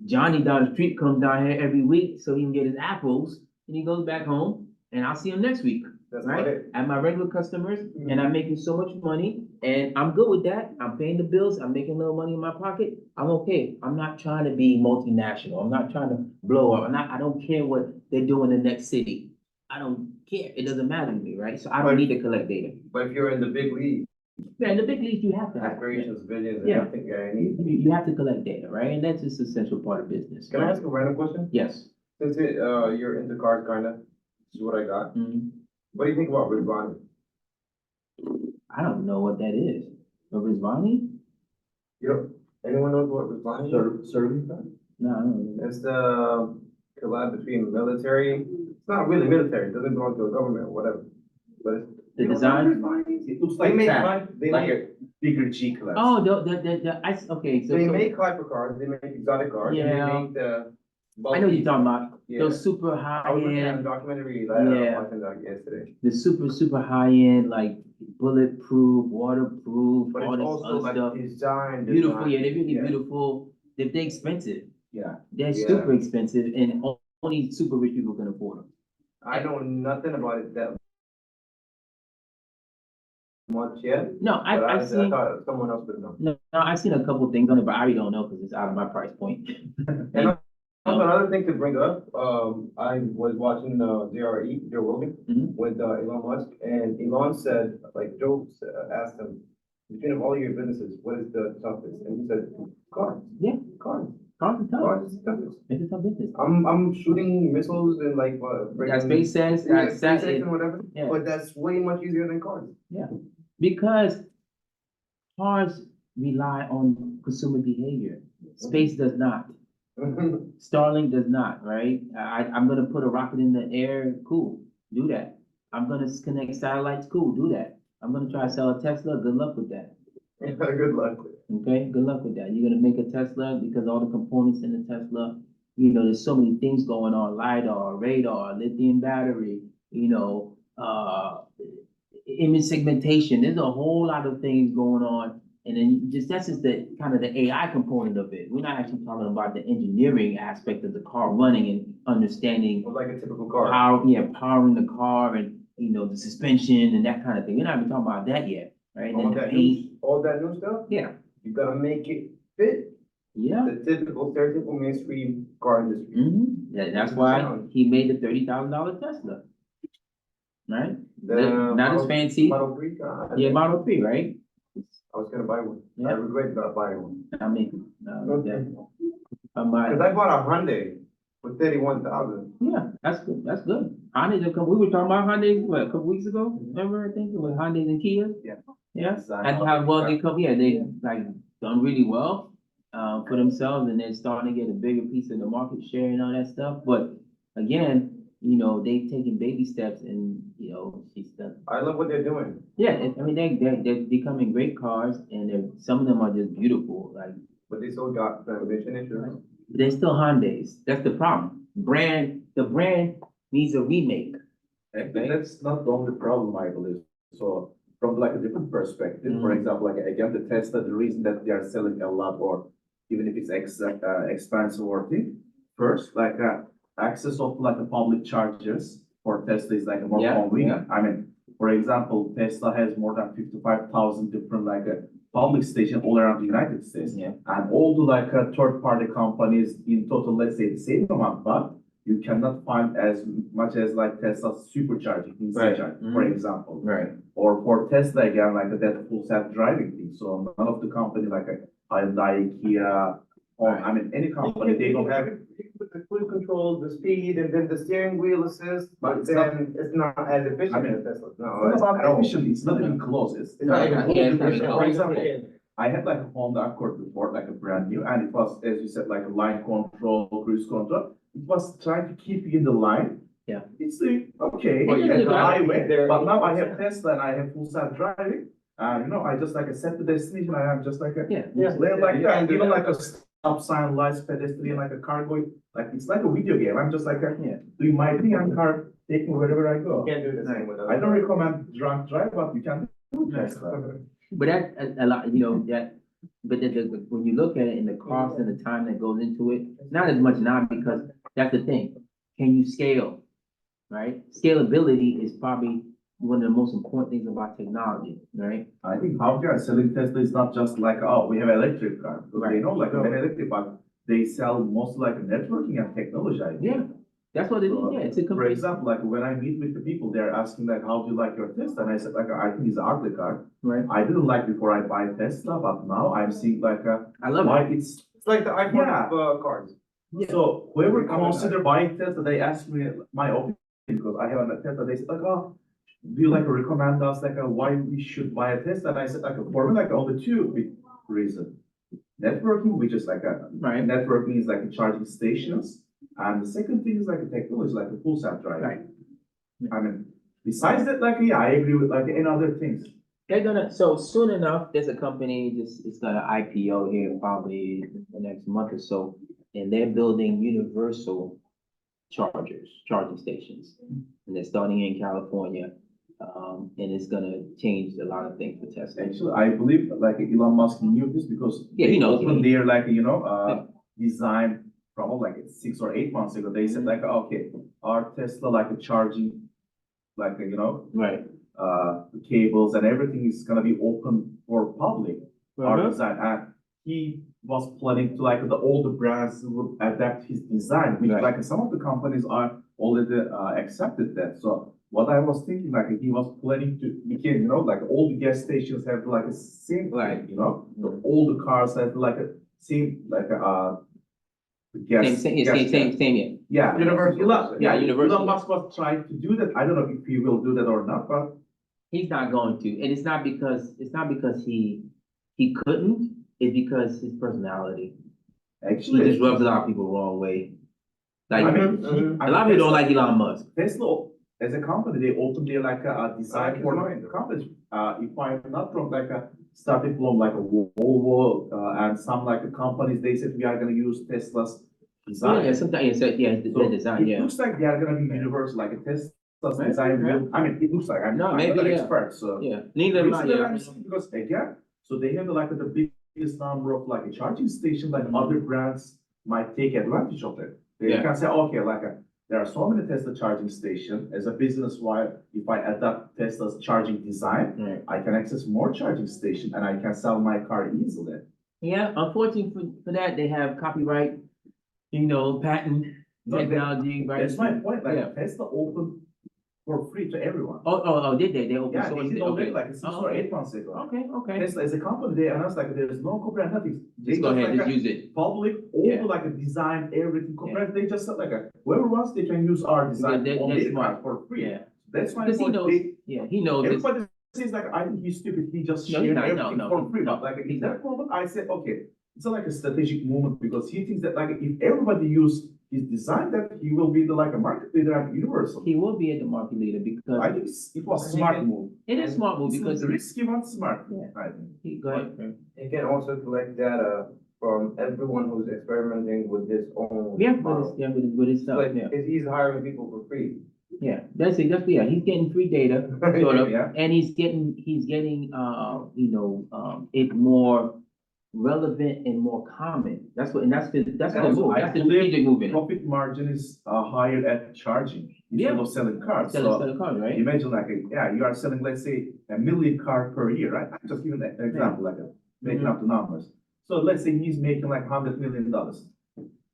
Johnny down the street comes down here every week so he can get his apples and he goes back home and I'll see him next week, That's right? about it. I have my regular customers Mhm. and I'm making so much money and I'm good with that. I'm paying the bills, I'm making a little money in my pocket. I'm okay. I'm not trying to be multinational. I'm not trying to blow up. I don't care what they do in the next city. I don't care. It doesn't matter to me, right? So I don't need to collect data. But if you're in the big league, Yeah, in the big leagues, you have to have. aspirations, visions, and Yeah. everything, yeah, I You, need. you have to collect data, right? And that's just an essential part of business. Can I ask a random question? Yes. Since you're into cars, kinda, this is what I got. Mhm. What do you think about Rizvani? I don't know what that is. A Rizvani? You know, anyone knows what Rizvani is? Serving? No, I don't know. It's the collab between military, it's not really military, it doesn't belong to a government or whatever, but it's. The You know design? what Rizvani is? It looks They like make that, hype, they like make, a bigger G class. Oh, okay, so. they so- make hypercars, they make exotic cars, and they Yeah. make the. I know what you're talking about. Yeah. Those super I was looking at a high-end, documentary, Yeah. watching that yesterday, the super high-end, like bulletproof, waterproof, but all it's this also other like stuff. designed. Beautiful, yeah, they're really Yeah. beautiful. They're expensive. Yeah. They're Yeah. super expensive and only super rich people can afford them. I know nothing about it that much yet, No, but I I seen, thought someone else would know. no, I've seen a couple things on it, but I already don't know because it's out of my price point. And also another thing to bring up, I was watching JRE, Joe Rogan, Mhm. with Elon Musk, and Elon said, like Joe asked him, between all your businesses, what is the toughest? And he said, cars. Yeah. Cars. Cars are tough. Cars is the toughest. It's a tough business. I'm shooting missiles and like, Got space sense, yeah, got SpaceX sat, and whatever, yeah. but that's way much easier than cars. because cars rely on consumer behavior. Space does not. Starlink does not, right? I'm gonna put a rocket in the air, cool, do that. I'm gonna connect satellites, cool, do that. I'm gonna try to sell a Tesla, good luck with that. Good luck. Okay, good luck with that. You're gonna make a Tesla because all the components in the Tesla, you know, there's so many things going on, LiDAR, radar, lithium battery, you know, image segmentation, there's a whole lot of things going on. And then that's just the kind of the AI component of it. We're not actually talking about the engineering aspect of the car running and understanding Like a typical car. powering the car and, the suspension and that kind of thing. We're not even talking about that yet, right? And then the paint, All that new stuff, yeah, you gotta make it fit yeah. the stereotypical mainstream car industry. That's why he made the $30,000 Tesla. Right? Not as fancy. Model 3, Yeah, Model 3, right? I was gonna buy one. I Yeah. regret not buying one. I mean, Okay. I'm buying. Cause I bought a Hyundai for 31,000. Yeah, that's good. That's good. Hyundai's a couple, we were talking about Hyundai, what, a couple weeks ago? Remember, I think, it was Hyundai and Kia? Yeah. Yeah, Design and how well they come, yeah, they like done really well, for themselves, and they're starting to get a bigger piece of the market share and all that stuff, but again, they've taken baby steps and, she's done. I love what they're doing. Yeah, I mean, they're becoming great cars, and some of them are just beautiful, like, But they still got transmission issues. they're still Hyundais. That's the problem. The brand needs a remake. And that's not the only problem, I believe. So from like a different perspective, for Mm. example, like again, the Tesla, the reason that they are selling a lot, or even if it's expensive or thing, first, like access of like the public chargers for Tesla is like more Yeah, convenient. I mean, for example, Tesla has more than 55,000 different like public stations all around the United States. Yeah. And all the like third-party companies in total, let's say the same amount, but you cannot find as much as like Tesla supercharging, Right. for example. Right. Or for Tesla again, like that full self-driving thing. So none of the company like Hyundai, Kia, or I mean any company, they don't have it. With the cruise control, the speed, and then the steering wheel assist, But but it's then it's not as efficient I mean, as Tesla. It's No, not it's about at all. efficiency, it's not even close. It's It's not even Yeah, close. it's not even For close. example, I had like a Honda Accord before, like a brand new, and it was, as you said, like a line control, cruise control. It was trying to keep you in the line. Yeah. It's the, okay, Well, yeah, at the but highway, there- but now I have Tesla and I have full self driving. I just like set the destination, I am just like a, Yeah. they're like, you can do even that. like a stop sign, lights, pedestrian, like a car going, like, it's like a video game. I'm just like, Yeah. doing my thing and car taking wherever I go. You can't do the same with I don't recommend drunk drive, but you can do Tesla. But that, a lot, but when you look at it and the cost and the time that goes into it, not as much now, because that's the thing. Can you scale? Right? Scalability is probably one of the most important things about technology, right? I think how they are selling Tesla is not just like, oh, we have electric car. Because they Right. know like an electric, but they sell most like networking and technology, I think. Yeah, that's what it is. So, Yeah, it's a For complete. example, like when I meet with the people, they're asking like, how do you like your Tesla? And I said like, I think it's an ugly car. Right. I didn't like before I buy Tesla, but now I'm seeing like, I love why it. it's, It's like the iPhone Yeah. of cars. Yeah. so whoever Become a- consider buying Tesla, they ask me my opinion because I have a Tesla. They said like, oh, do you like recommend us like why we should buy a Tesla? And I said like for me like only two big reasons. Networking, which is like Right. networking is like charging stations, and the second thing is like a technology, like a full self driving. Right. I mean, besides that, like yeah, I agree with like in other things. They're gonna, so soon enough, there's a company, it's gonna IPO here probably the next month or so, and they're building universal charging stations. And they're starting in California, and it's gonna change a lot of things for Tesla. Actually, I believe like Elon Musk knew this because Yeah, he they knows. opened their like Yeah. design probably like 6 or 8 months ago. They said like okay, our Tesla like a charging like Right. the cables and everything is gonna be open for public. Our Uh-huh. design, and he was planning to like all the brands would adapt his design, which Right. like some of the companies are already accepted that. So what I was thinking, like he was planning to begin, like all the gas stations have like a same Right. thing, all the cars have like a same like gas. Same, gas yeah. Yeah. Universal. Yeah, universal. Elon Musk was trying to do that. I don't know if he will do that or not, but He's not going to, and it's not because he couldn't, it's because his personality. He actually. just rubs a lot of people the wrong way. Like, I mean, a lot of people don't like Elon Musk. Tesla, as a company, they opened their like a design his for mind. companies. If I'm not wrong, like starting from like a Volvo and some like companies, they said we are gonna use Tesla's design. Yeah, sometimes, the So design, it yeah. looks like they are gonna be universal, like a Tesla Plus Maybe, design yeah. build, I mean, it looks like I'm No, not maybe, an yeah. expert, so. Yeah, neither am I, Reason that yeah. I'm saying, because again, so they have like the biggest number of like a charging station, like Mhm. other brands might take advantage of it. They Yeah. can say, okay, there are so many Tesla charging station, as a business, why, if I adapt Tesla's charging design, Right. I can access more charging station and I can sell my car easily. Yeah, unfortunately for that, they have copyright, patent No, that- technology, right? That's my point, Yeah. like Tesla opened for free to everyone. Oh, did they? They open Yeah, they source did it? already Okay. like 6 Oh, or okay. 8 months ago. Okay. Tesla as a company, they announced like there's no copyright, nothing. They Just go ahead, like just a use it. public, all Yeah. the like a design, everything, copyright, they just said like whoever wants, they can use our design They're on their smart. car for free. Yeah, That's my because he point. knows, he knows this. Everybody says like, I think he's stupid, he just No, he's shared not. No, everything no, for free, no. but like He's in that moment, I said, okay, it's like a strategic moment because he thinks that like if everybody use his design, that he will be the like a market leader at Universal. He will be the market leader because I think it was smart move. it is smart move It's because risky but smart, Yeah. I think. go ahead. He can also collect data from everyone who's experimenting with his own Yeah, model. with his stuff, Like, yeah. if he's hiring people for free. Yeah, that's it, he's getting free data, sort of, Yeah. and he's getting, it more relevant and more common. That's the And move, also, I that's the believe strategic move in it. profit margin is higher at charging instead Yeah. of selling cars. Sell So a car, right? imagine like, you are selling, let's say, 1 million car per year, right? I'm just giving an example, making up the numbers. So let's say he's making like $100 million.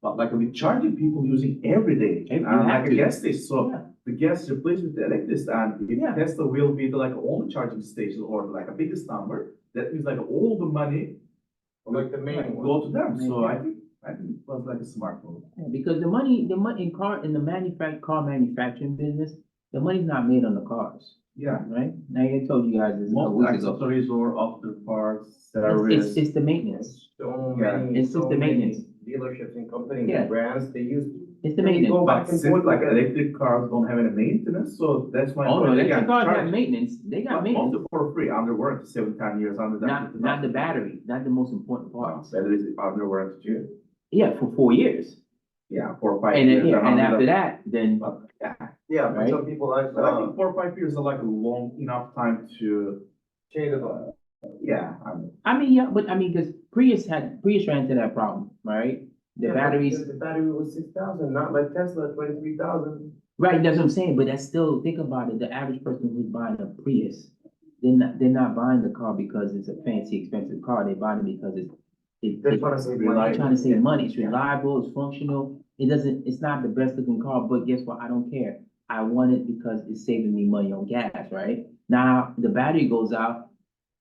But like with charging people using every day, You and have like a to. gas station, so Yeah. the gas replaced with the electricity, and if Yeah. Tesla will be the like only charging station or like a biggest number, that means like all the money Like the main one. go to them. So Yeah. I think it was like a smart move. Yeah, because the money in car manufacturing business, the money's not made on the cars, Yeah. right? Now, I told you guys this a couple Most weeks ago. accessories or after parts, It's, service. it's the maintenance, So Yeah. many, It's just so the many maintenance. dealerships and companies Yeah. and brands, they use. it's the Then you maintenance. go But back and since forth like like that. electric cars don't have any maintenance, so that's my Oh, no, point. electric Again, cars have charge- maintenance, they got But maintenance, also for free, under warranty, 7-10 years under that. not the battery, not the most important part. Batteries under warranty too. Yeah, for 4 years, Yeah, 4 or 5 and years. then, and under after that. that, then, But yeah, Yeah, but Right? some people I but I saw think 4 or 5 years are like a long enough time to, change the thought. yeah, I mean, yeah, but because Prius ran into that problem, right? The Yeah, but batteries, The battery was 6,000, not like Tesla, 23,000. right, that's what I'm saying, but that's still, think about it, the average person who's buying a Prius, they're not buying the car because it's a fancy, expensive car, they're buying it because They're trying to save they're money. trying to save money, it's reliable, it's functional, it's not the best looking car, but guess what, I don't care. I want it because it's saving me money on gas, right? Now, the battery goes out,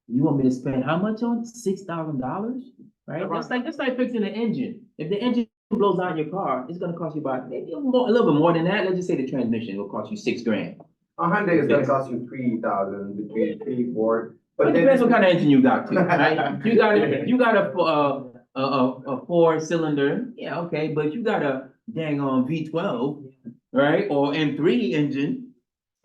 you want me to spend how much on it? $6,000, right? That's like fixing the engine. If the engine blows out in your car, it's gonna cost you about maybe a little bit more than that. Let's just say the transmission will cost you $6,000. A Hyundai is gonna cost you 3,000, between 3, 4. But it then depends what kind of engine you got too, right? You got a 4-cylinder, yeah, okay, but you got a dang on V12, right? Or M3 engine.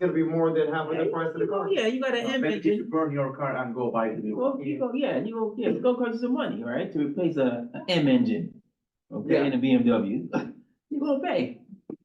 It's gonna be more than half of the price of the car. Yeah, you got an M maybe if you engine. burn your car and go buy the new one. It's gonna cost you some money, right, to replace a M engine, okay, Yeah. in a BMW. You're gonna pay.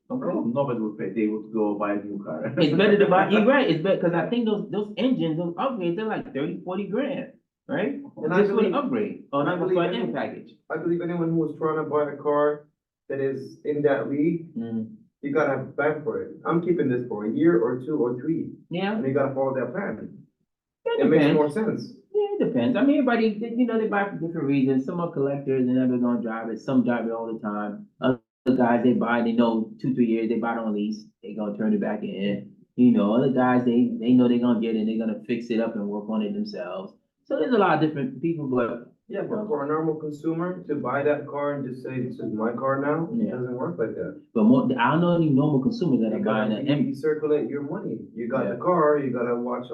Okay, Nobody would pay, they would go buy a new car. it's better to buy, you're right, it's better, cause I think those engines, those upgrades, they're like 30-40 grand, right? And I Just for an believe- upgrade, or and I not for believe an anyone- end package. I believe anyone who is trying to buy a car that is in that league, Mm. you gotta have a plan for it. I'm keeping this for a year or 2 or 3, Yeah, and you gotta follow that plan. it It makes depends. more sense. Yeah, it depends. I mean, everybody, they buy for different reasons. Some are collectors and they're gonna drive it. Some drive it all the time. Other guys, they buy, they know 2-3 years, they buy it on lease. They gonna turn it back in. Other guys, they know they're gonna get it, they're gonna fix it up and work on it themselves. So there's a lot of different people, but Yeah, but for a normal consumer to buy that car and just say, this is my car now, it Yeah. doesn't work like that. I don't know any normal consumers that are You buying gotta an M. recirculate your money. You got Yeah. the car, you gotta watch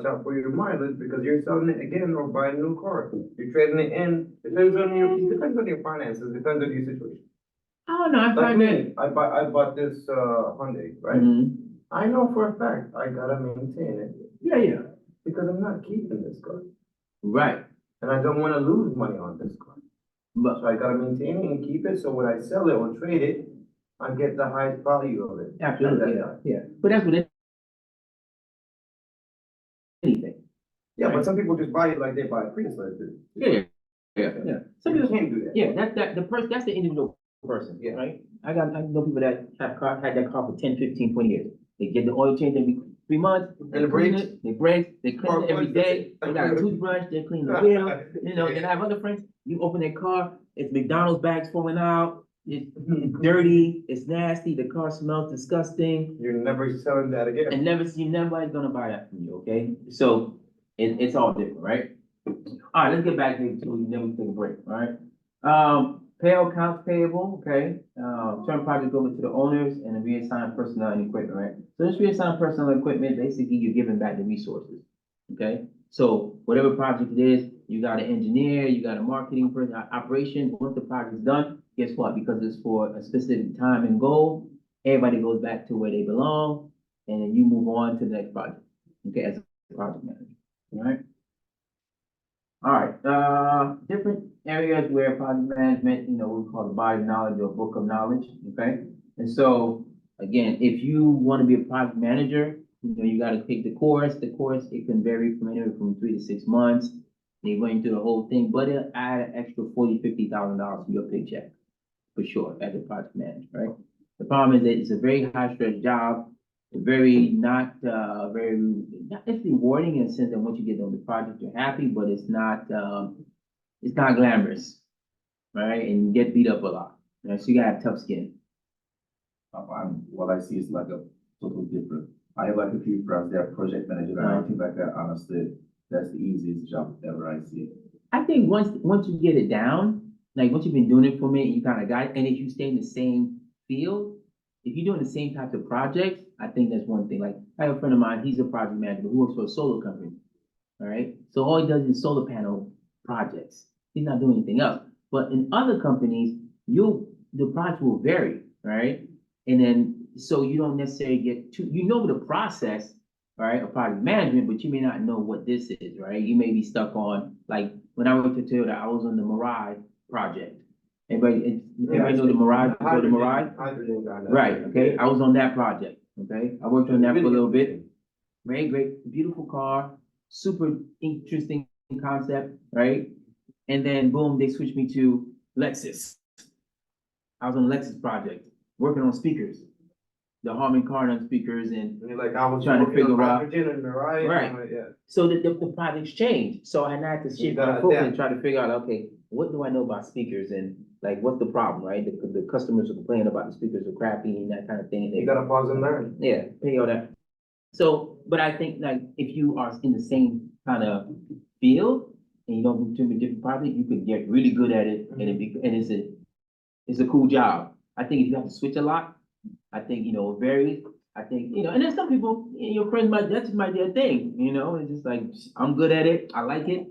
out for your mileage because you're selling it again or buying a new car. You're trading it in, depends on your finances, depends on your situation. I don't know, I Like find that. me, I bought this, Hyundai, right? Mhm. I know for a fact I gotta maintain it Yeah, because I'm not keeping this car. right. And I don't wanna lose money on this car. But So I gotta maintain it and keep it, so when I sell it or trade it, and get the highest value of it. Absolutely, yeah. But that's what anything. Yeah, but some people just buy it like they buy a Prius, like this. Yeah. Some You people, can't do that. yeah, the person, that's the individual person, Yeah. right? I know people that had that car for 10, 15, 20 years. They get the oil change every 3 months. And They the clean brakes? it, they break, they clean it every day. They got a toothbrush, they clean the wheel. You know, then I have other friends, you open their car, it's McDonald's bags falling out. It's dirty, it's nasty, the car smells disgusting. You're never selling that again. And nobody's gonna buy that from you, okay? So it's all different, right? All right, let's get back to it, so then we take a break, all right? Pay accounts payable, okay? Turn project over to the owners and reassign personnel and equipment, right? So this reassign personnel and equipment, basically you're giving back the resources, okay? So whatever project it is, you got an engineer, you got a marketing person, operation, once the project's done, guess what? Because it's for a specific time and goal, everybody goes back to where they belong, and then you move on to the next project, okay, as a project manager, all right? All right, different areas where project management, we call the body of knowledge or book of knowledge, okay? And so, again, if you want to be a project manager, you got to take the course. The course, it can vary from anywhere from 3 to 6 months. They went through the whole thing, but it'll add an extra $40,000, $50,000 to your paycheck, for sure, as a project manager, right? The problem is that it's a very high stress job, not it's rewarding in the sense that once you get on the project, you're happy, but it's not glamorous, right? And you get beat up a lot, right? So you gotta have tough skin. What I see is like a total different. I have like a few friends, they're project manager, and I think like, honestly, that's the easiest job ever I see. I think once you get it down, like once you've been doing it for a minute, you kind of got it, and if you stay in the same field, if you're doing the same types of projects, I think that's one thing. Like, I have a friend of mine, he's a project manager who works for a solar company, all right? So all he does is solar panel projects. He's not doing anything else. But in other companies, the project will vary, right? And then, so you don't necessarily get the process, right, of project management, but you may not know what this is, right? You may be stuck on, like, when I worked at Toyota, I was on the Mirai project. Everybody know the Mirai? The Mirai? Hydrogen guy. Right, okay, I was on that project, okay? I worked on that for a little bit. Very great, beautiful car, super interesting concept, right? And then boom, they switched me to Lexus. I was on the Lexus project, working on speakers, the Harman Kardon speakers, and And you're like, I was trying to working on figure out- hydrogen and Mirai. Right. Yeah. so the projects changed. So I had to You shift gotta my focus adapt. and try to figure out, okay, what do I know about speakers and like, what's the problem, right? The customers are complaining about the speakers are crappy and that kind of thing. And You gotta pause and learn. Yeah, pay all that. So, but I think like if you are in the same kind of field and you don't do too many different projects, you could get really good at it and it's a cool job. I think if you have to switch a lot, I think, it varies. I think, and then some people, your friends that might be a thing, it's just like, I'm good at it, I like it.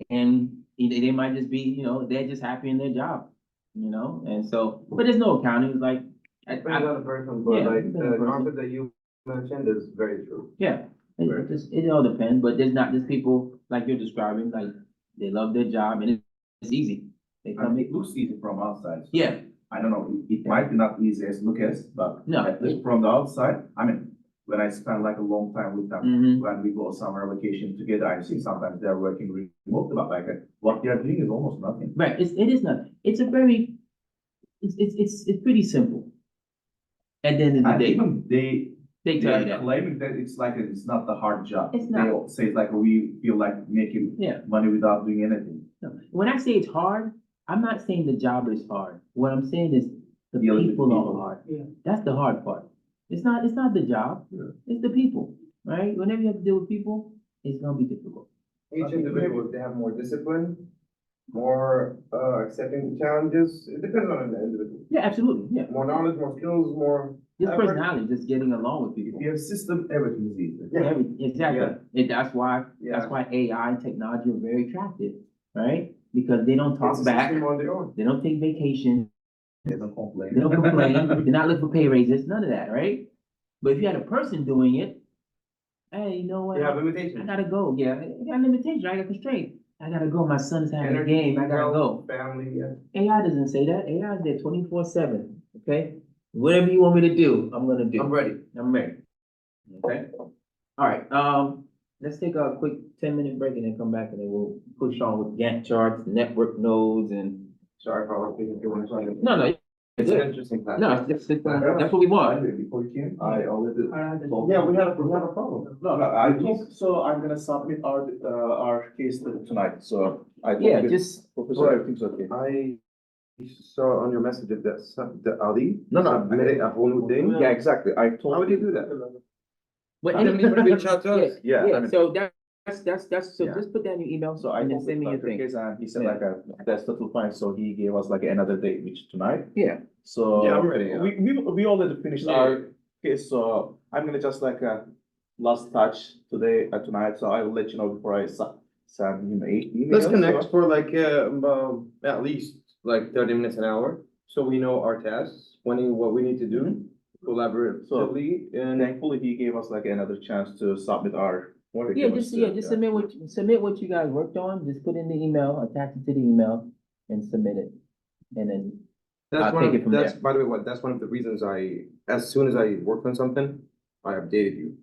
And they might just be, they're just happy in their job, and so, but there's no accounting, it's like. Depends on the person, but Yeah, like depends on the the person. concept that you mentioned is very true. Yeah, it all depends, but there's people like you're describing, like, they love their job and it's easy. They come It in, looks easy from outside. yeah, I don't know, it might be not easy as look as, but No. at least from the outside, I mean, when I spend like a long time with them, Mhm. when we go summer vacation together, I see sometimes they're working remotely, but like what they're doing is almost nothing. right, it is not, it's pretty simple. At the end of the And day, even they they tell you are that, claiming that it's like, it's not the hard job. It's not. They all say it's like, we feel like making Yeah. money without doing anything. No, when I say it's hard, I'm not saying the job is hard, what I'm saying is the Dealing with people are people. hard. Yeah. That's the hard part. It's not the job, Yeah. it's the people, right? Whenever you have to deal with people, it's gonna be difficult. Each individual, if they have more discipline, more accepting challenges, it depends on the individual. Yeah, absolutely, yeah. More knowledge, more skills, more. Just effort. personality, just getting along with If people. you have system, everything is easy. Yeah. Exactly. That's why AI and technology are very attractive, right? Because they don't It's talk a back, system on their own. they don't take vacation, They don't complain. they don't complain, they're not looking for pay raises, none of that, right? But if you had a person doing it, hey, you know what? They have I limitations. gotta go, yeah, I got limitations, I got constraints. I gotta go, my son's having a Energy, game, I gotta health, go. family, yeah. AI doesn't say that, AI is there 24/7, okay? Whatever you want me to do, I'm gonna do. I'm ready. I'm ready. Okay? All right, let's take a quick 10-minute break and then come back and then we'll push on with Gantt charts, network nodes and. Sorry if I was speaking too much. No, no, It's it's an good. interesting class. No, that's what we want. Before you came, I already. Yeah, we have a problem. No, I told, so I'm gonna submit our case tonight, so I told Yeah, the just, professor, everything's okay. I saw on your message that the Ali No, no. submitted a whole new thing. Yeah, exactly, I told. How would you do that? but I didn't even reach out to us. Yeah, I Yeah, mean- so so Yeah. just put that in your email, so I can send me your Dr. thing. Case, and he said Yeah. like, that's totally fine, so he gave us like another date, which tonight, Yeah, so. Yeah, I'm ready, yeah. We already finished Yeah. our case, so I'm gonna just like, last touch today, tonight, so I will let you know before I send him email. Let's connect for like, at least like 30 minutes, an hour, so we know our tasks, what we need to do, collaboratively, and Thankfully, he gave us like another chance to submit our. yeah, just submit what you guys worked on, just put in the email, attach it to the email and submit it. And then, that's I'll one take it of, from that's, there. by the way, that's one of the reasons as soon as I worked on something, I updated you.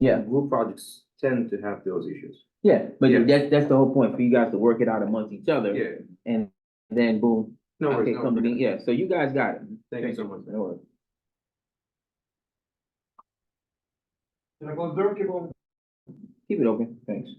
yeah, Group projects tend to have those issues. yeah, but Yeah. that's the whole point, for you guys to work it out amongst each other. Yeah, And then boom, no okay, worries, no come to me, worries. yeah, so you guys got it. Thank you so much. No worries. Can I go there? Keep on. Keep it open, thanks.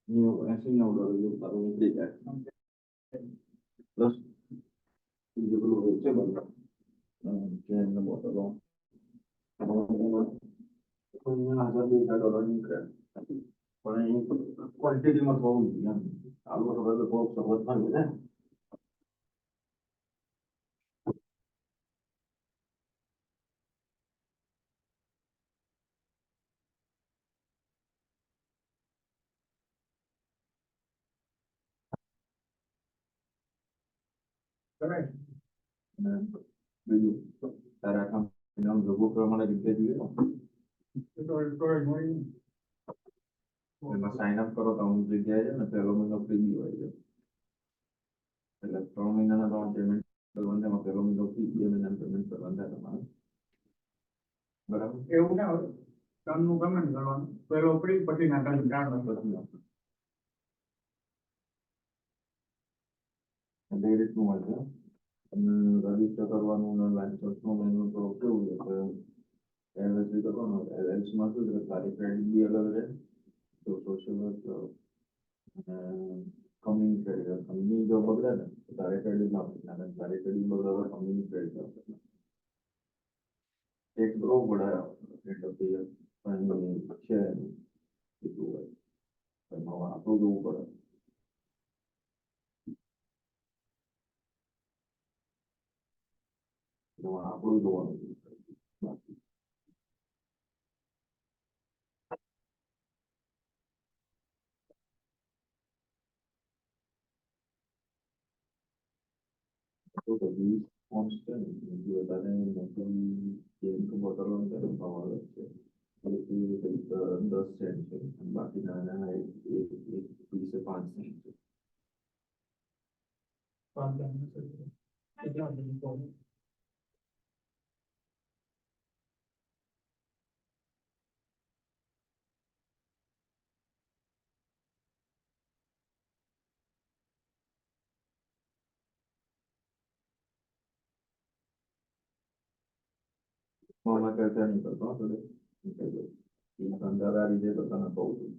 Nhiều em sinh nào rồi dùng tạo nên định đấy. Plus, you will have to trên là một đó. Không là đi cái đó như thế. Còn này quantity mà không nhỉ? Alo rồi là có số vật đấy. Ví dụ, ta đã tham năm rồi vô cơ mà là những cái gì đó. Mà sign up करो तो मुझे क्या है ना पहले मैं अपनी भी हो जाए पहले तो मैं ना तो पेमेंट करवाने में पहले मैं तो ये मैं पेमेंट करवाने था हमारा बराबर એવું ના હોય કામનું પેમેન્ટ કરવાનું પેલો ઉપરી પછી નાખવાનું કામ डेढ़ टू है रजिस्टर करवाने में लाइसेंस में मैंने तो केવું છે કે એલએલસી કરવાનો એલએલસી માં શું છે તારી ક્રેડિટ બી અલગ રહે તો social work company credit company જો બગડે ને તો તારે ક્રેડિટ ના પડે અને તારી ક્રેડિટ બગડે તો કંપની ક્રેડિટ ના પડે એક bro Bada end of the year પણ છે એટલું હોય પણ હવે આપણું જોવું પડે તો આપણું જોવાનું બાકી તો બધી કોન્સ્ટન્ટ જો તારે મોટું ગેમ કે બોટલ અંદર પાવર છે એટલે કંઈક 10 સેન્ટ છે અને બાકી નાના એક 20 से 5 સેન્ટ છે મામા કરતા નહીં કરતો થોડે ધંધાદારી જે પોતાના કહું છું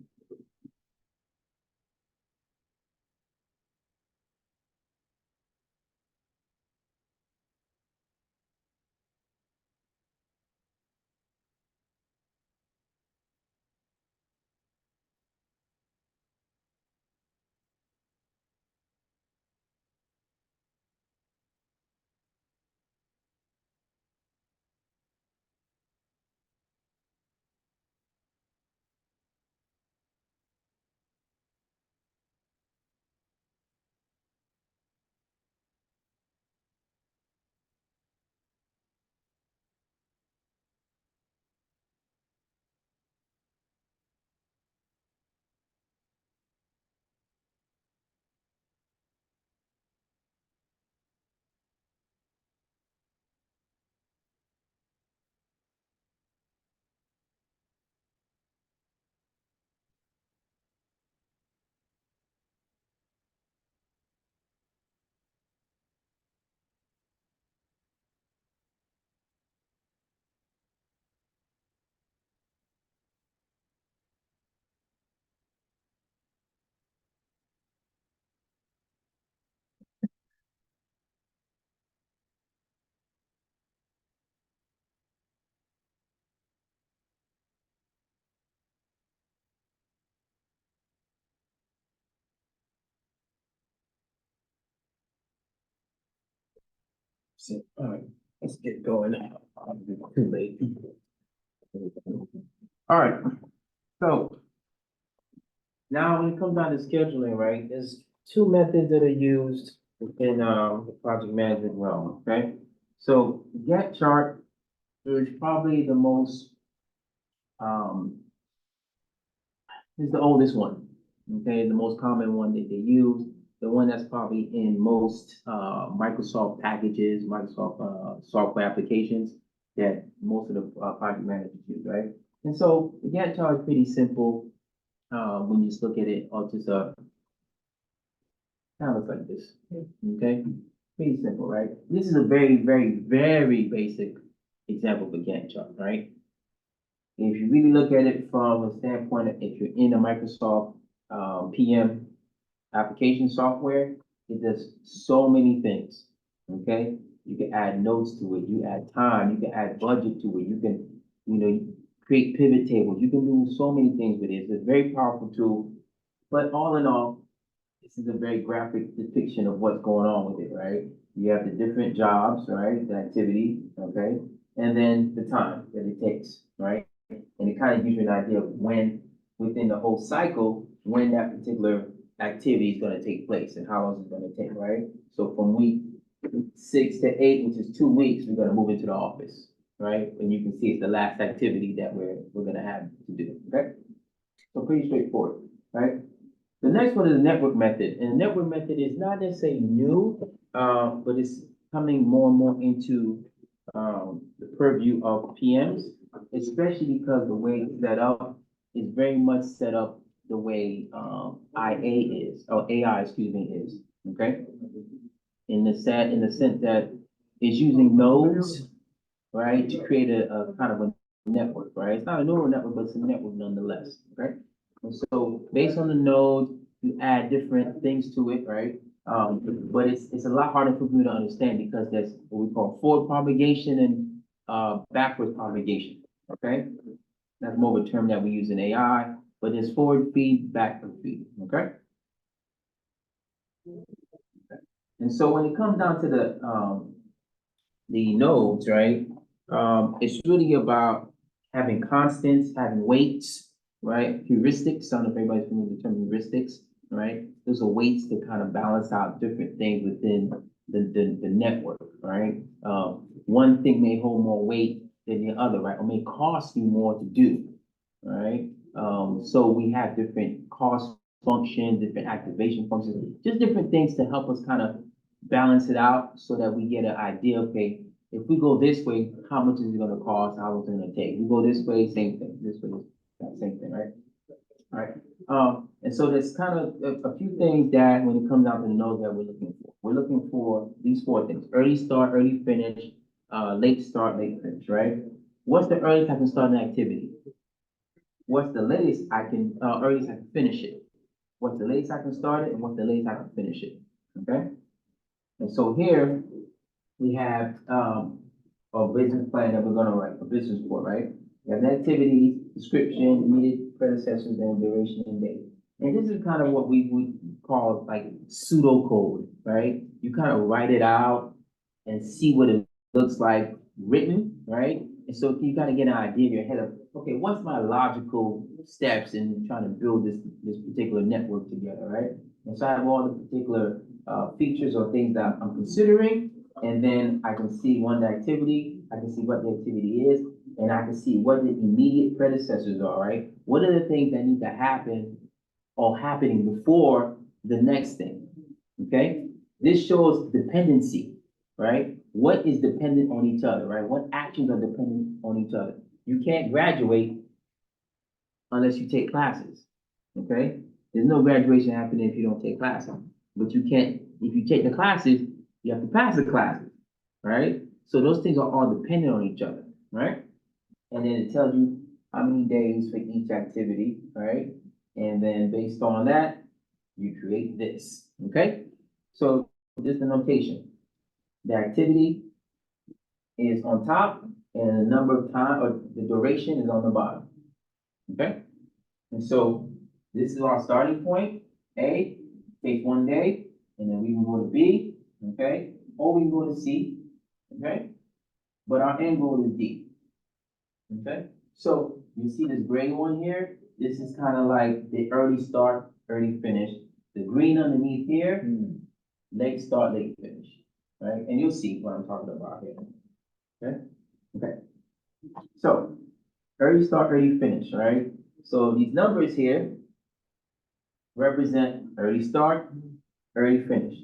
All right, let's get going. Too late. All right, so now when it comes down to scheduling, right, there's two methods that are used within, the project management realm, okay? So Gantt chart is probably the most, um, is the oldest one, okay, the most common one that they use, the one that's probably in most Microsoft packages, Microsoft software applications that most of the project managers use, right? And so the Gantt chart is pretty simple when you just look at it, or just kind of looks like this, okay? Pretty simple, right? This is a very, very, very basic example of a Gantt chart, right? If you really look at it from a standpoint of if you're in a Microsoft PM application software, it does so many things, okay? You can add notes to it, you add time, you can add budget to it, you can, create pivot tables, you can do so many things with it. It's a very powerful tool, but all in all, this is a very graphic depiction of what's going on with it, right? You have the different jobs, right, the activity, okay? And then the time that it takes, right? And it kind of gives you an idea of when, within the whole cycle, when that particular activity is gonna take place and how long it's gonna take, right? So from week 6 to 8, which is 2 weeks, we're gonna move into the office, right? And you can see it's the last activity that we're gonna have to do, okay? So pretty straightforward, right? The next one is the network method, and the network method is not necessarily new, but it's coming more and more into the purview of PMs, especially because the way it's set up is very much set up the way IA is, or AI, excuse me, is, okay? In the sense that it's using nodes, right, to create a kind of a network, right? It's not a neural network, but it's a network nonetheless, right? And so based on the node, you add different things to it, right? But it's a lot harder for you to understand because there's what we call forward propagation and backward propagation, okay? That's more of a term that we use in AI, but there's forward feed, backward feed, okay? And so when it comes down to the nodes, right? It's really about having constants, having weights, right? Heuristics, I don't know if everybody's familiar with the term heuristics, right? Those are weights to kind of balance out different things within the network, right? One thing may hold more weight than the other, right? Or may cost you more to do, right? So we have different cost functions, different activation functions, just different things to help us kind of balance it out so that we get an idea, okay, if we go this way, how much is it gonna cost, how long is it gonna take? We go this way, same thing, this way, same thing, right? All right, and so there's kind of a few things that when it comes down to the nodes that we're looking for. We're looking for these 4 things: early start, early finish, late start, late finish, right? What's the earliest I can start an activity? What's the latest earliest I can finish it? What's the latest I can start it, and what's the latest I can finish it, okay? And so here, we have, a business plan that we're gonna write, a business report, right? We have the activity, description, immediate predecessors, and duration and date. And this is kind of what we would call like pseudocode, right? You kind of write it out and see what it looks like written, right? And so you kind of get an idea in your head of, okay, what's my logical steps in trying to build this particular network together, right? And so I have all the particular features or things that I'm considering, and then I can see one activity, I can see what the activity is, and I can see what the immediate predecessors are, right? What are the things that need to happen or happening before the next thing, okay? This shows dependency, right? What is dependent on each other, right? What actions are dependent on each other? You can't graduate unless you take classes, okay? There's no graduation happening if you don't take classes, but you can't, if you take the classes, you have to pass the classes, right? So those things are all dependent on each other, right? And then it tells you how many days for each activity, right? And then based on that, you create this, okay? So this is the notation. The activity is on top and the number of time, or the duration is on the bottom, okay? And so this is our starting point. A takes 1 day, and then we can go to B, okay? Or we can go to C, okay? But our end goal is D. Okay, so you see this gray one here, this is kind of like the early start, early finish. The green underneath here, late start, late finish, right? And you'll see what I'm talking about here. Okay, okay. So early start, early finish, right? So these numbers here represent early start, early finish.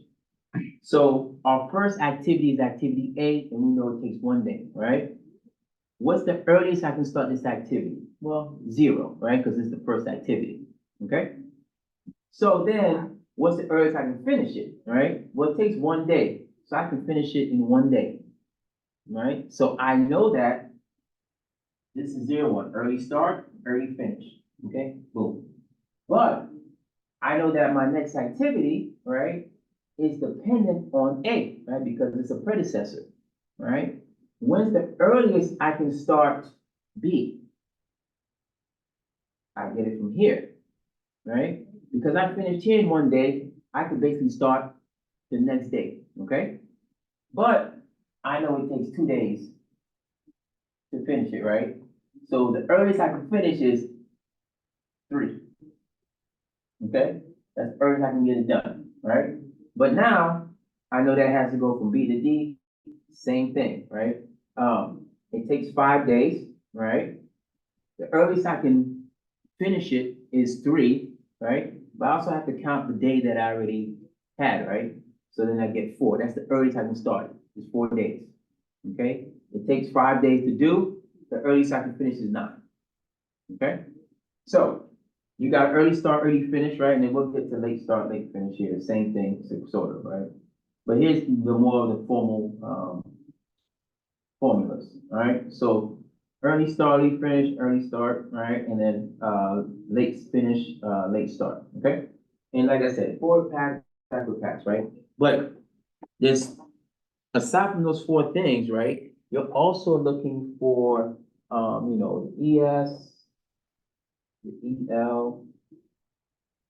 So our first activity is activity A, and we know it takes 1 day, right? What's the earliest I can start this activity? Well, 0, right? Because it's the first activity, okay? So then, what's the earliest I can finish it, right? Well, it takes 1 day, so I can finish it in 1 day, right? So I know that this is 0, 1, early start, early finish, okay? Boom. But I know that my next activity, right, is dependent on A, right? Because it's a predecessor, right? When's the earliest I can start B? I get it from here, right? Because I finished here in 1 day, I could basically start the next day, okay? But I know it takes 2 days to finish it, right? So the earliest I can finish is 3. Okay? That's the earliest I can get it done, right? But now I know that has to go from B to D, same thing, right? It takes 5 days, right? The earliest I can finish it is 3, right? But I also have to count the day that I already had, right? So then I get 4. That's the earliest I can start it, is 4 days. Okay? It takes 5 days to do. The earliest I can finish is 9. Okay? So you got early start, early finish, right? And then we'll get to late start, late finish here. Same thing, sort of, right? But here's the more of the formal formulas, all right? So early start, early finish, early start, right? And then late finish, late start, okay? And like I said, forward pass, backward pass, right? But there's, aside from those 4 things, right? You're also looking for, the ES, the EL,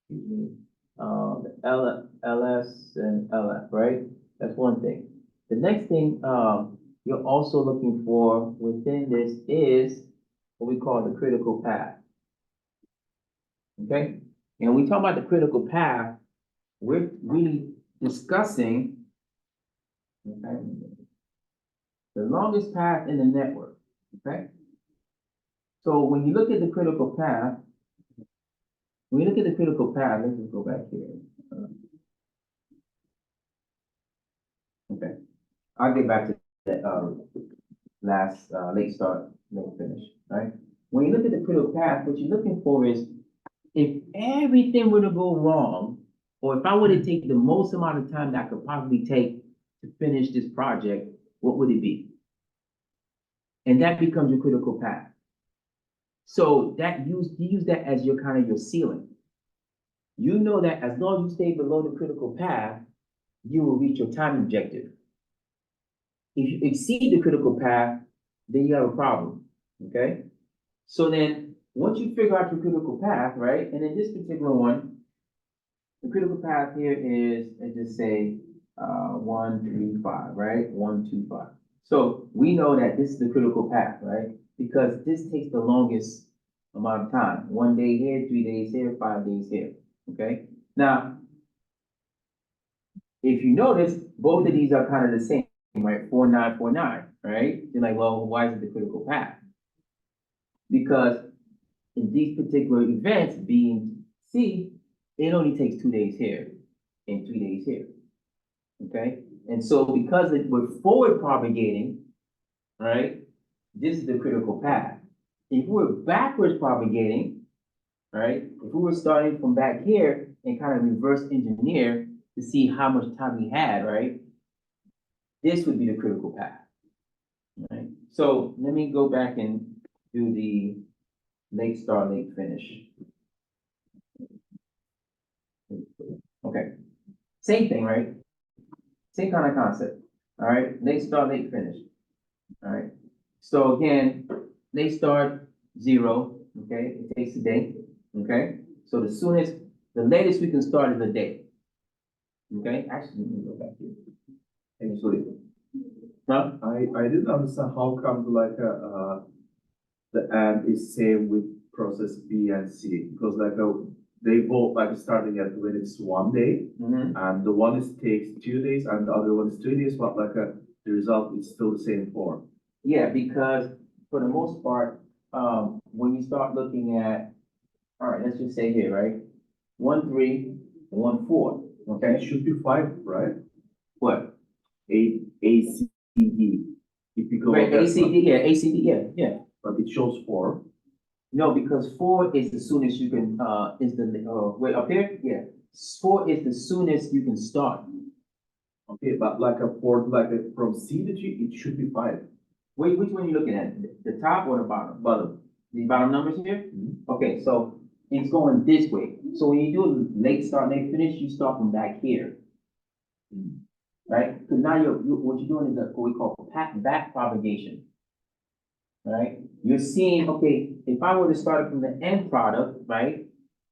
excuse me, the LS and LF, right? That's one thing. The next thing, you're also looking for within this is what we call the critical path. Okay? And when we talk about the critical path, we're really discussing, okay, the longest path in the network, okay? So when you look at the critical path, let's just go back here. Okay, I'll get back to that, last, late start, late finish, right? When you look at the critical path, what you're looking for is, if everything were to go wrong, or if I were to take the most amount of time that I could possibly take to finish this project, what would it be? And that becomes your critical path. So you use that as your kind of your ceiling. You know that as long as you stay below the critical path, you will reach your time objective. If you exceed the critical path, then you have a problem, okay? So then, once you figure out your critical path, right, and in this particular one, the critical path here is, let's just say, 1, 3, 5, right? 1, 2, 5. So we know that this is the critical path, right? Because this takes the longest amount of time. 1 day here, 3 days here, 5 days here, okay? Now, if you notice, both of these are kind of the same, right? 4, 9, 4, 9, right? You're like, well, why is it the critical path? Because in these particular events, being C, it only takes 2 days here and 3 days here, okay? And so because we're forward propagating, right, this is the critical path. If we're backwards propagating, right, if we were starting from back here and kind of reverse engineer to see how much time we had, right, this would be the critical path, right? So let me go back and do the late start, late finish. Okay, same thing, right? Same kind of concept, all right? Late start, late finish, all right? So again, late start, 0, okay? It takes a day, okay? So the latest we can start is a day, okay? Actually, let me go back here. Let me show you. Huh? I didn't understand how come the end is same with process B and C, because they both like starting at when it's 1 day, Mhm. and the one is takes 2 days, and the other one is 3 days, but the result is still the same form. Yeah, because for the most part, when you start looking at, all right, let's just say here, right? 1, 3, 1, 4, It okay? should be 5, right? What? A, C, D. If you go Right, on that one, ACD, yeah, ACD, yeah. but it shows 4. No, because 4 is the soonest you can, is the, wait, up here? Yeah. 4 is the soonest you can start. Okay, but from C to G, it should be 5. Wait, which one are you looking at? The top or the bottom? Bottom. The bottom numbers here? Mhm. Okay, so it's going this way. So when you do a late start, late finish, you start from back here. Right? Because now what you're doing is what we call back propagation. Right? You're seeing, okay, if I were to start it from the end product, right?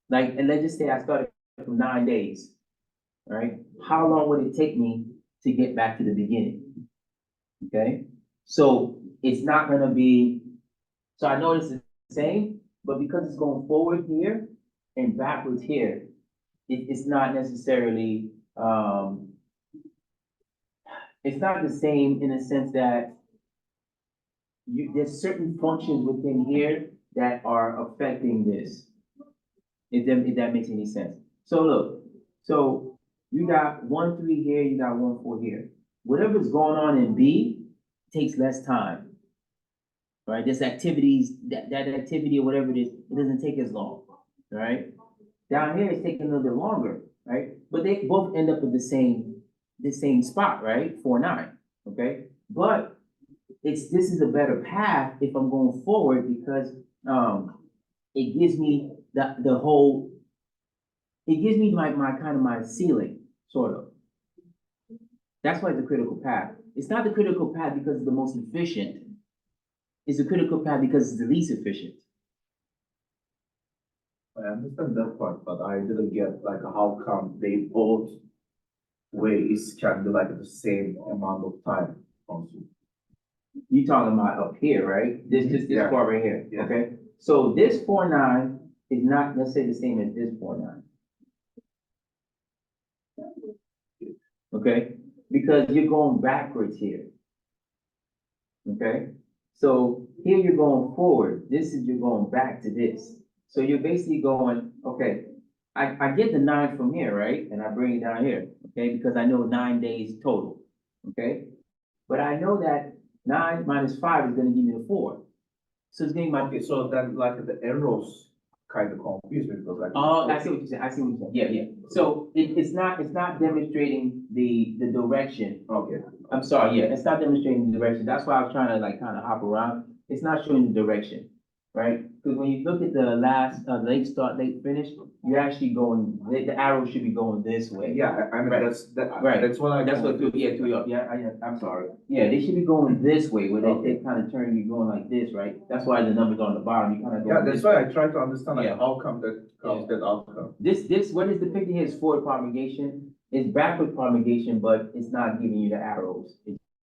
Like, and let's just say I started from 9 days, right? How long would it take me to get back to the beginning? Okay? So it's not gonna be, so I know this is the same, but because it's going forward here and backwards here, it's not necessarily, it's not the same in the sense that there's certain functions within here that are affecting this. If that makes any sense. So look, so you got 1, 3 here, you got 1, 4 here. Whatever's going on in B takes less time. Right, this activities, that activity or whatever it is, it doesn't take as long, right? Down here, it's taking a little bit longer, right? But they both end up at the same spot, right? 4, 9, okay? But this is a better path if I'm going forward because, it gives me it gives me my kind of my ceiling, sort of. That's why it's a critical path. It's not the critical path because it's the most efficient. It's a critical path because it's the least efficient. I understand that part, but I didn't get how come they both ways can be the same amount of time consumed. You talking about up here, right? This Yeah. part right here, Yeah. okay? So this 4, 9 is not, let's say, the same as this 4, 9. Okay? Because you're going backwards here. Okay? So here you're going forward. You're going back to this. So you're basically going, okay, I get the 9 from here, right? And I bring it down here, okay? Because I know 9 days total, okay? But I know that 9 minus 5 is gonna give me the 4. So it's getting my, Okay, so then the arrows kind of confuse me because oh, I see what you're saying, yeah. So it's not demonstrating the direction. Okay. I'm sorry, yeah, it's not demonstrating the direction. That's why I was trying to kind of hop around. It's not showing the direction, right? Because when you look at the last, late start, late finish, you're actually going, the arrow should be going this way. Yeah, I mean, Right. that's That's what, threw you up, I'm sorry. Yeah, they should be going this way, where they kind of turn you going like this, right? That's why the number's on the bottom, you kind of go. Yeah, that's why I try to understand Yeah. how come that comes that outcome. What is depicted here is forward propagation. It's backward propagation, but it's not giving you the arrows.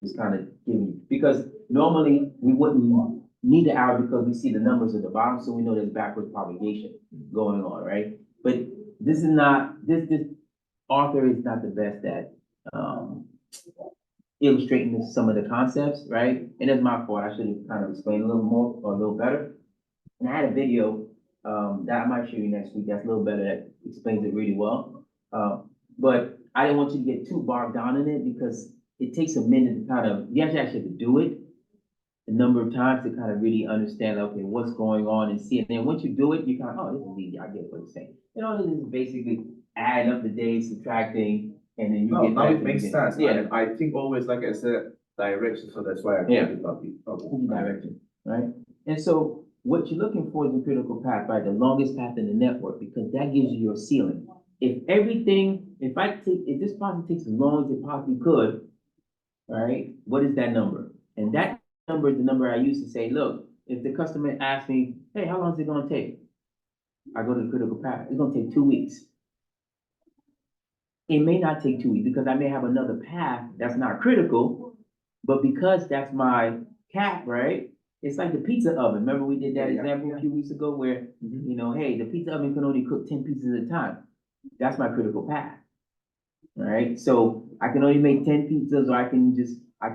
It's kind of giving you, because normally we wouldn't need the arrow because we see the numbers at the bottom, so we know there's backward propagation going on, right? But this is not, this author is not the best at, illustrating some of the concepts, right? And it's my fault. I should have kind of explained a little more or a little better. And I had a video, that I might show you next week, that's a little better, that explains it really well. But I didn't want you to get too bogged down in it because it takes a minute to kind of, you actually have to do it a number of times to kind of really understand, okay, what's going on and see it. And then once you do it, you kind of, oh, this is easy, I get what it's saying. You know, this is basically adding up the days, subtracting, and then you get Now back it to makes the sense. beginning. Yeah. I think always as a direction, so that's why I Yeah. put it up here. Direction, right? And so what you're looking for is the critical path, right? The longest path in the network, because that gives you your ceiling. If this process takes as long as it possibly could, right? What is that number? And that number is the number I used to say, look, if the customer asks me, hey, how long is it gonna take? I go to the critical path. It's gonna take 2 weeks. It may not take 2 weeks because I may have another path that's not critical, But because that's my cap, right? It's like the pizza oven. Remember we did that Yeah, yeah. example a few weeks ago where, you know, hey, the pizza oven can only cook 10 pieces at a time. That's my critical path. All right, so I can only make 10 pizzas, or I can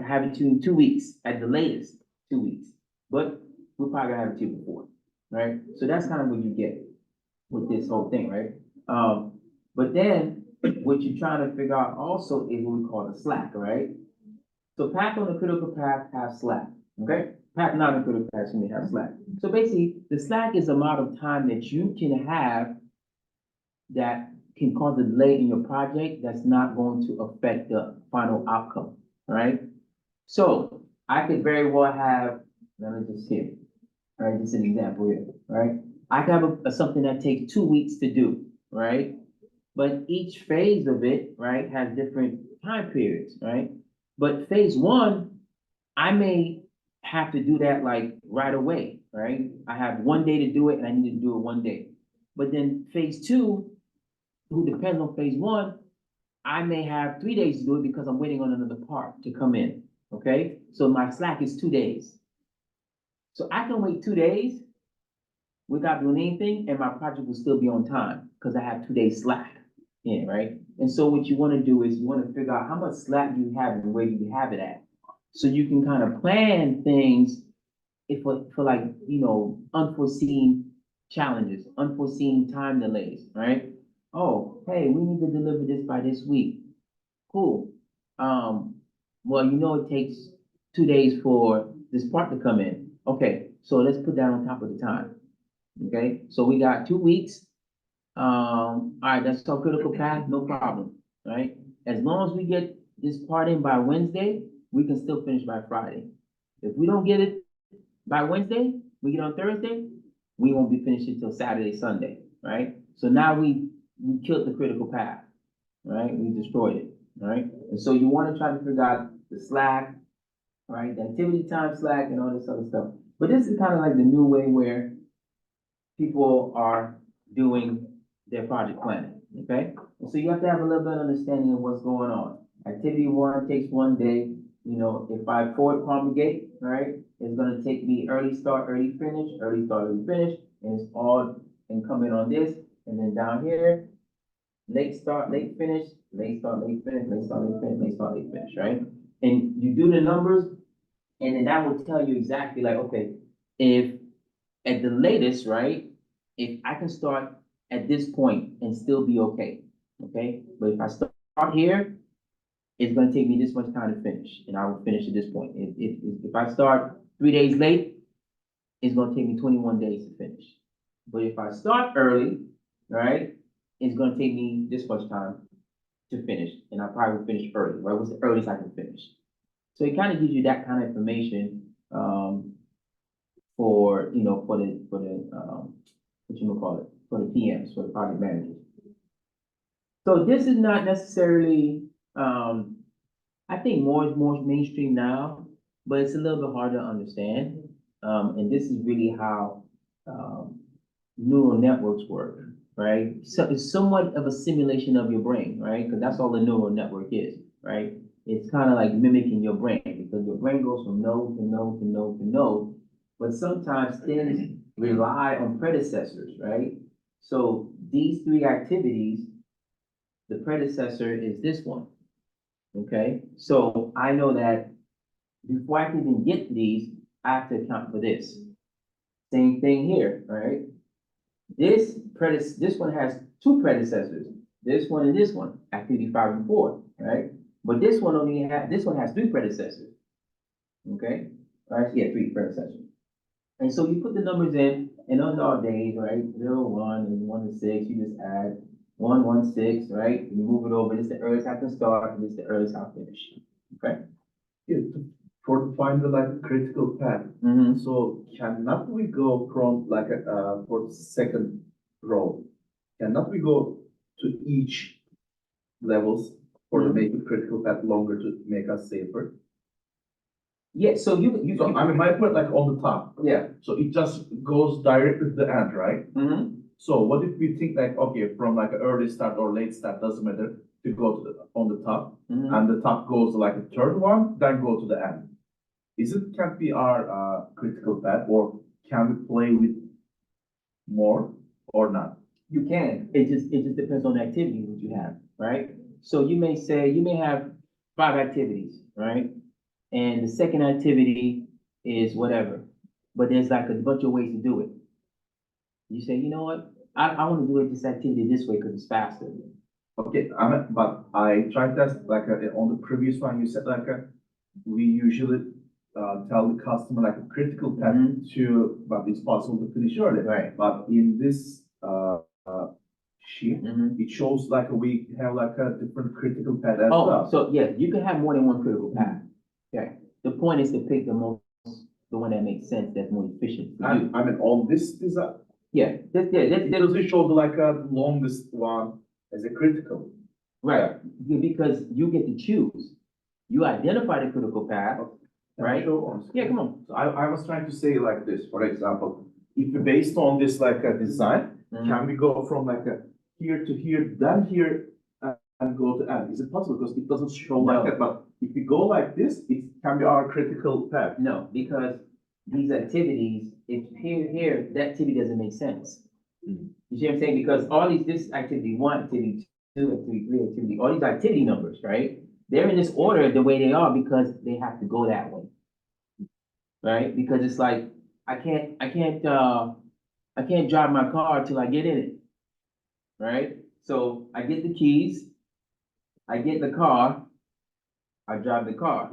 have it to you in 2 weeks at the latest, 2 weeks. But we're probably gonna have it to you before, right? So that's kind of what you get with this whole thing, right? But then what you're trying to figure out also is what we call the slack, right? So path on the critical path have slack, okay? Path not on the critical path may have slack. So basically, the slack is the amount of time that you can have that can cause a delay in your project that's not going to affect the final outcome, right? So I could very well have, let me just here, all right, this is an example here, right? I could have something that takes 2 weeks to do, right? But each phase of it, right, has different time periods, right? But phase one, I may have to do that like right away, right? I have 1 day to do it and I need to do it 1 day. But then phase two, who depends on phase one, I may have 3 days to do it because I'm waiting on another part to come in, okay? So my slack is 2 days. So I can wait 2 days without doing anything and my project will still be on time because I have 2 days slack in, right? And so what you want to do is you want to figure out how much slack you have and where you have it at. So you can kind of plan things if for like, you know, unforeseen challenges, unforeseen time delays, right? Oh, hey, we need to deliver this by this week. Cool. Well, you know, it takes 2 days for this part to come in. Okay, so let's put that on top of the time. Okay, so we got 2 weeks. All right, that's our critical path, no problem, right? As long as we get this part in by Wednesday, we can still finish by Friday. If we don't get it by Wednesday, we get on Thursday, we won't be finished until Saturday, Sunday, right? So now we killed the critical path, right? We destroyed it, right? And so you want to try to figure out the slack, right? The activity time slack and all this other stuff. But this is kind of like the new way where people are doing their project planning, okay? And so you have to have a little bit of understanding of what's going on. Activity one takes 1 day. You know, if I forward promulgate, right, it's gonna take me early start, early finish, early start, early finish, and it's all incumbent on this. And then down here, late start, late finish, late start, late finish, late start, late finish, late start, late finish, right? And you do the numbers, and then that will tell you exactly like, okay, if at the latest, right, if I can start at this point and still be okay, okay? But if I start here, it's gonna take me this much time to finish, and I will finish at this point. If I start 3 days late, it's gonna take me 21 days to finish. But if I start early, right, it's gonna take me this much time to finish, and I probably will finish early, right? What's the earliest I can finish? So it kind of gives you that kind of information, for, you know, for the, what you call it, for the PMs, for the project managers. So this is not necessarily, I think more is more mainstream now, but it's a little bit hard to understand. And this is really how, neural networks work, right? So it's somewhat of a simulation of your brain, right? Because that's all a neural network is, right? It's kind of like mimicking your brain because your brain goes from node to node to node to node, but sometimes things rely on predecessors, right? So these three activities, the predecessor is this one, okay? So I know that before I can even get to these, I have to account for this. Same thing here, right? This one has two predecessors, this one and this one, activity 5 and 4, right? But this one has 3 predecessors, okay? Or actually, yeah, 3 predecessors. And so you put the numbers in, and those are days, right? 0, 1, and 1 to 6, you just add 1, 1, 6, right? You move it over, this is the earliest I can start, and this is the earliest I'll finish, okay? Yeah, for to find the like critical path. Mm-hmm. So cannot we go from like for the second row? Cannot we go to each levels or to make the critical path longer to make us safer? Yeah, so So I mean, my point like on the top. yeah. So it just goes directly to the end, right? Mm-hmm. So what if we think like, okay, from like an early start or late start, doesn't matter. to go to on the top, Mhm. and the top goes like a third one, then go to the end. Is it can be our critical path, or can we play with more or not? You can, it just depends on the activity that you have, right? So you may say, you may have 5 activities, right? And the second activity is whatever, but there's like a bunch of ways to do it. You say, you know what, I wanna do it this activity this way because it's faster. Okay, but I tried that like on the previous one, you said like we usually tell the customer like a critical path to, but it's possible to finish early. Right. But in this sheet, Mhm. it shows like we have like a different critical path as Oh, well. so yeah, you can have more than one critical path. Okay, the point is to pick the one that makes sense, that's more efficient for you. And I mean, on this design, Yeah, it doesn't show the like a longest one as a critical. right, yeah, because you get to choose. You identify the critical path, right? Show on screen. Yeah, come on. So I was trying to say like this, for example, if based on this like a design, can we go from like a here to here, then here, and go to end? Is it possible? Because it doesn't show like No. that, but if we go like this, it can be our critical path. No, because these activities, if here, that activity doesn't make sense. Mhm. You see what I'm saying? Because all this activity 1, activity 2, activity 3, activity, all these activity numbers, right? They're in this order the way they are because they have to go that way. Right? Because it's like, I can't drive my car till I get in it. Right? So I get the keys, I get the car, I drive the car.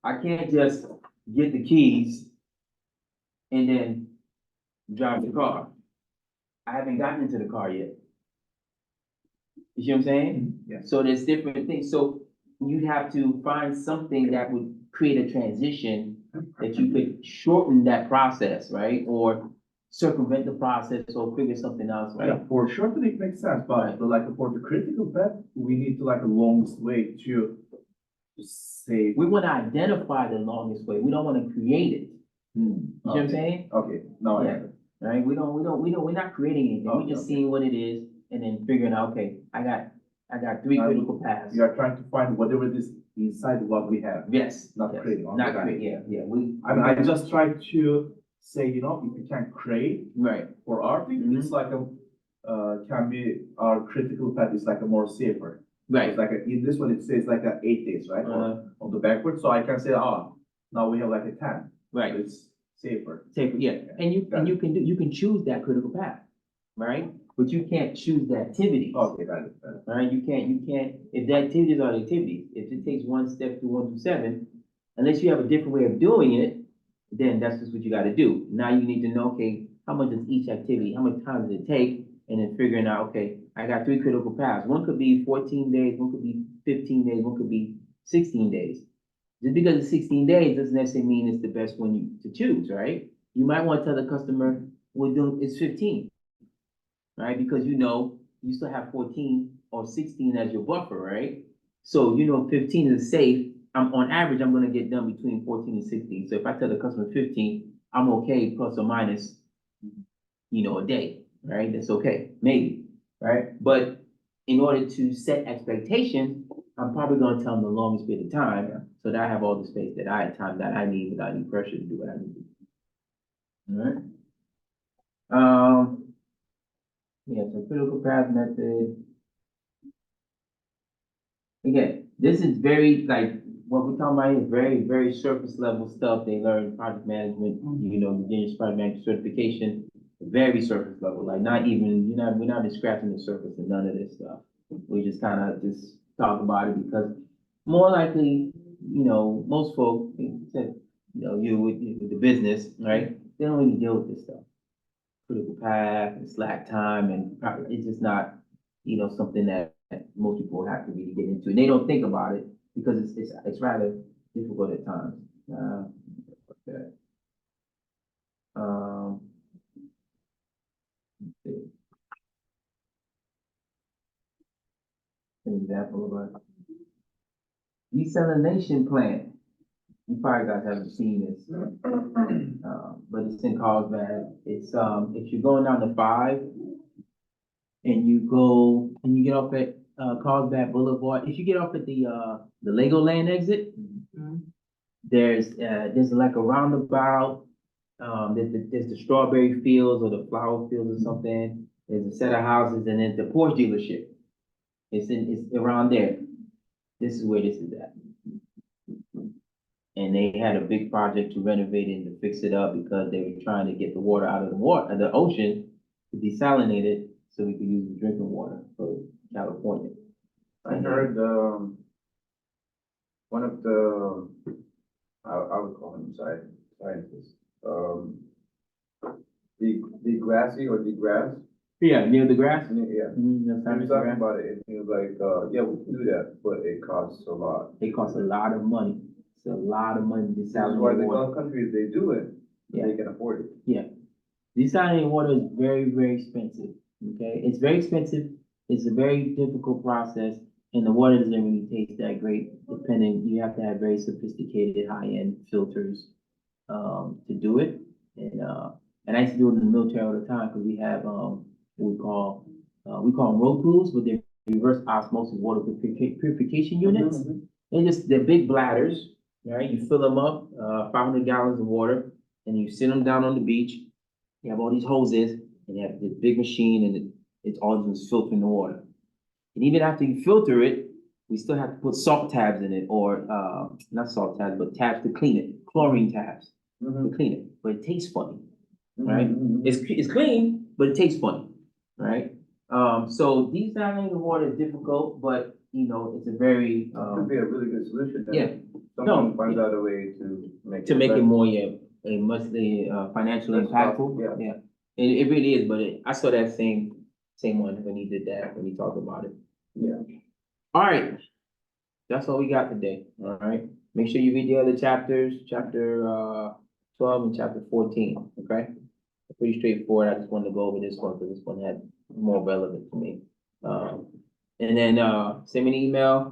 I can't just get the keys and then drive the car. I haven't gotten into the car yet. You see what I'm saying? Yes. So there's different things. So you'd have to find something that would create a transition that you could shorten that process, right? Or circumvent the process or figure something else, Yeah, right? for sure that it makes sense, Right. but like for the critical path, we need to like a longest way to save. We want to identify the longest way. We don't want to create it. You see what I'm Okay. saying? Okay, now I Yeah. get it. Right? We're not creating anything. We're just Okay. seeing what it is and then figuring out, okay, I got 3 critical paths. We are trying to find whatever this inside what we have. Yes. Not yes. creating, Not okay. creating, yeah, we. I just try to say, you know, if we can create Right, for our thing, it's like a, can be, our critical path is like a more safer. right. It's like in this one, it says like a 8 days, right? Uh, On the backward, so I can say, now we have like a 10. right. It's safer. Safer, yeah, and you can choose that critical path, right? But you can't choose the activities. Okay, got it. Right, you can't, if the activities are the activities, if it takes 1 step through 1 through 7, unless you have a different way of doing it, then that's just what you gotta do. Now you need to know, okay, how much is each activity, how much time does it take? And then figuring out, okay, I got 3 critical paths. One could be 14 days, one could be 15 days, one could be 16 days. Just because it's 16 days doesn't necessarily mean it's the best one to choose, right? You might want to tell the customer, it's 15. Right, because you still have 14 or 16 as your buffer, right? So 15 is safe. On average, I'm gonna get done between 14 and 16. So if I tell the customer 15, I'm okay, plus or minus, a day, right? That's okay, maybe, right? But in order to set expectations, I'm probably gonna tell them the longest bit of time, so that I have all the space that I need without any pressure to do what I need to do. All right. Yeah, so critical path method. Again, this is very, like, what we're talking about here is very, very surface level stuff. They learn project management, beginner's project management certification, very surface level, like not even, we're not even scratching the surface of none of this stuff. We just kind of just talk about it because more likely, most folks, you with the business, right? They don't really deal with this stuff. Critical path and slack time, and it's just not, something that most people have to really get into. And they don't think about it because it's rather difficult at times. Okay. Let's see. An example of a desalination plant. You probably guys haven't seen this, but it's in Carlsbad. It's if you're going down to 5 and you get off at Carlsbad Boulevard. If you get off at the Legoland exit, there's like a roundabout. There's the strawberry fields or the flower fields or something. There's a set of houses and then the Porsche dealership. It's around there. This is where this is at. And they had a big project to renovate it and to fix it up because they were trying to get the water out of the ocean to desalinate it so we could use the drinking water for California. I heard, one of the, I would call him scientist, Degrassi or DeGrasse? Yeah, near the grass. Yeah. Mhm, He was talking about it, and he was like, yeah, we can do that, but it costs a lot. It costs a lot of money. It's a lot of money to This is why desalinate the water. Gulf countries, they do it, Yeah. they can afford it. Desalinating water is very, very expensive, okay? It's very expensive, it's a very difficult process, and the water doesn't really taste that great, depending, you have to have very sophisticated, high-end filters, to do it. And I used to do it in the military all the time, because we have, what we call them Roku's, but they're reverse osmosis water purification units. They're big bladders, right? You fill them up, 500 gallons of water, and you sit them down on the beach. You have all these hoses, and you have this big machine, and it's all just filtering the water. And even after you filter it, we still have to put salt tabs in it, or, not salt tabs, but tabs to clean it, chlorine tabs to clean it, but it tastes funny, right? It's clean, but it tastes funny, right? So desalinating the water is difficult, but, you know, it's a very, Could be a really good solution. then. yeah. Someone No, finds out a way to make. to make it better. more, mostly, financially Less impactful, cost, yeah. It really is, but I saw that same one when he did that, when he talked about it. Yeah. All right, that's all we got today, all right? Make sure you read the other chapters, chapter, 12 and chapter 14, okay? Pretty straightforward, I just wanted to go over this one, because this one had more relevant to me. And then, send me an email,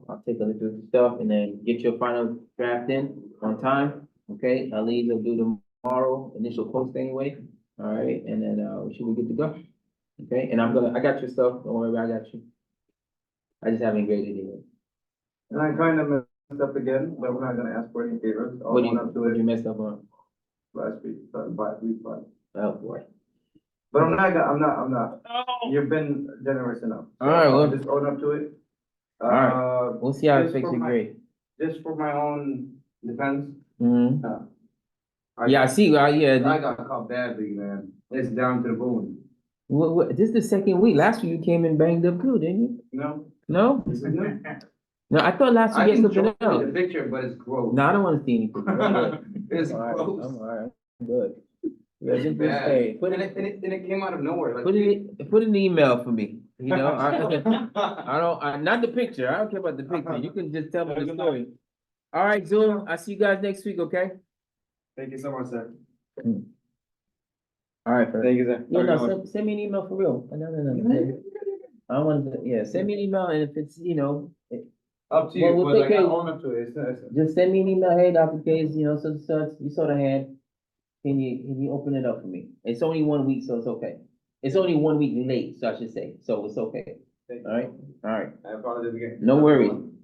I'll take a look at the stuff, and then get your final draft in on time, okay? I'll leave will do tomorrow, initial post anyway, all right? And then, we should be good to go, okay? And I got your stuff, don't worry about it, I got you. I just haven't graded it yet. And I kind of messed up again, but we're not gonna ask for any favors. I'll What own up to you it messed up on? last week, week 5. Oh, boy. But I'm not, you've been generous enough. So All right, I'll well- just own up to it. All We'll see how it just affects for your my- grade. Just for my own defense. Mm-hmm. Yeah, I got- see, yeah, I got caught badly, man. It's down to the bone. this is the second week, last week you came in banged up too, didn't you? No? No? This is new. No, I thought last I week you can had something show you else. the picture, but it's gross. No, I don't wanna see anything. I'm good. It's I'm all right, gross. I'm all right, I'm good. Yeah, It's just, bad. hey, put And it, it came out of nowhere, like. put it in the email for me, you know? Not the picture, I don't care about the picture, you can just tell me the story. All right, Zoom, I'll see you guys next week, okay? Thank you so much, sir. All right, Fred. Thank you, sir. No, Have a good one. send me an email for real. No. I don't want to, yeah, send me an email, and if it's, you know, Up to Well, you, we'll but take like, I care- own up to it. It's- just send me an email, hey, Dr. Case, you know, such, you saw the hand. Can you open it up for me? It's only 1 week, so it's okay. It's only 1 week late, so I should say, so it's okay. Thank you. All right, all right. I apologize again. No Have a good worries. one.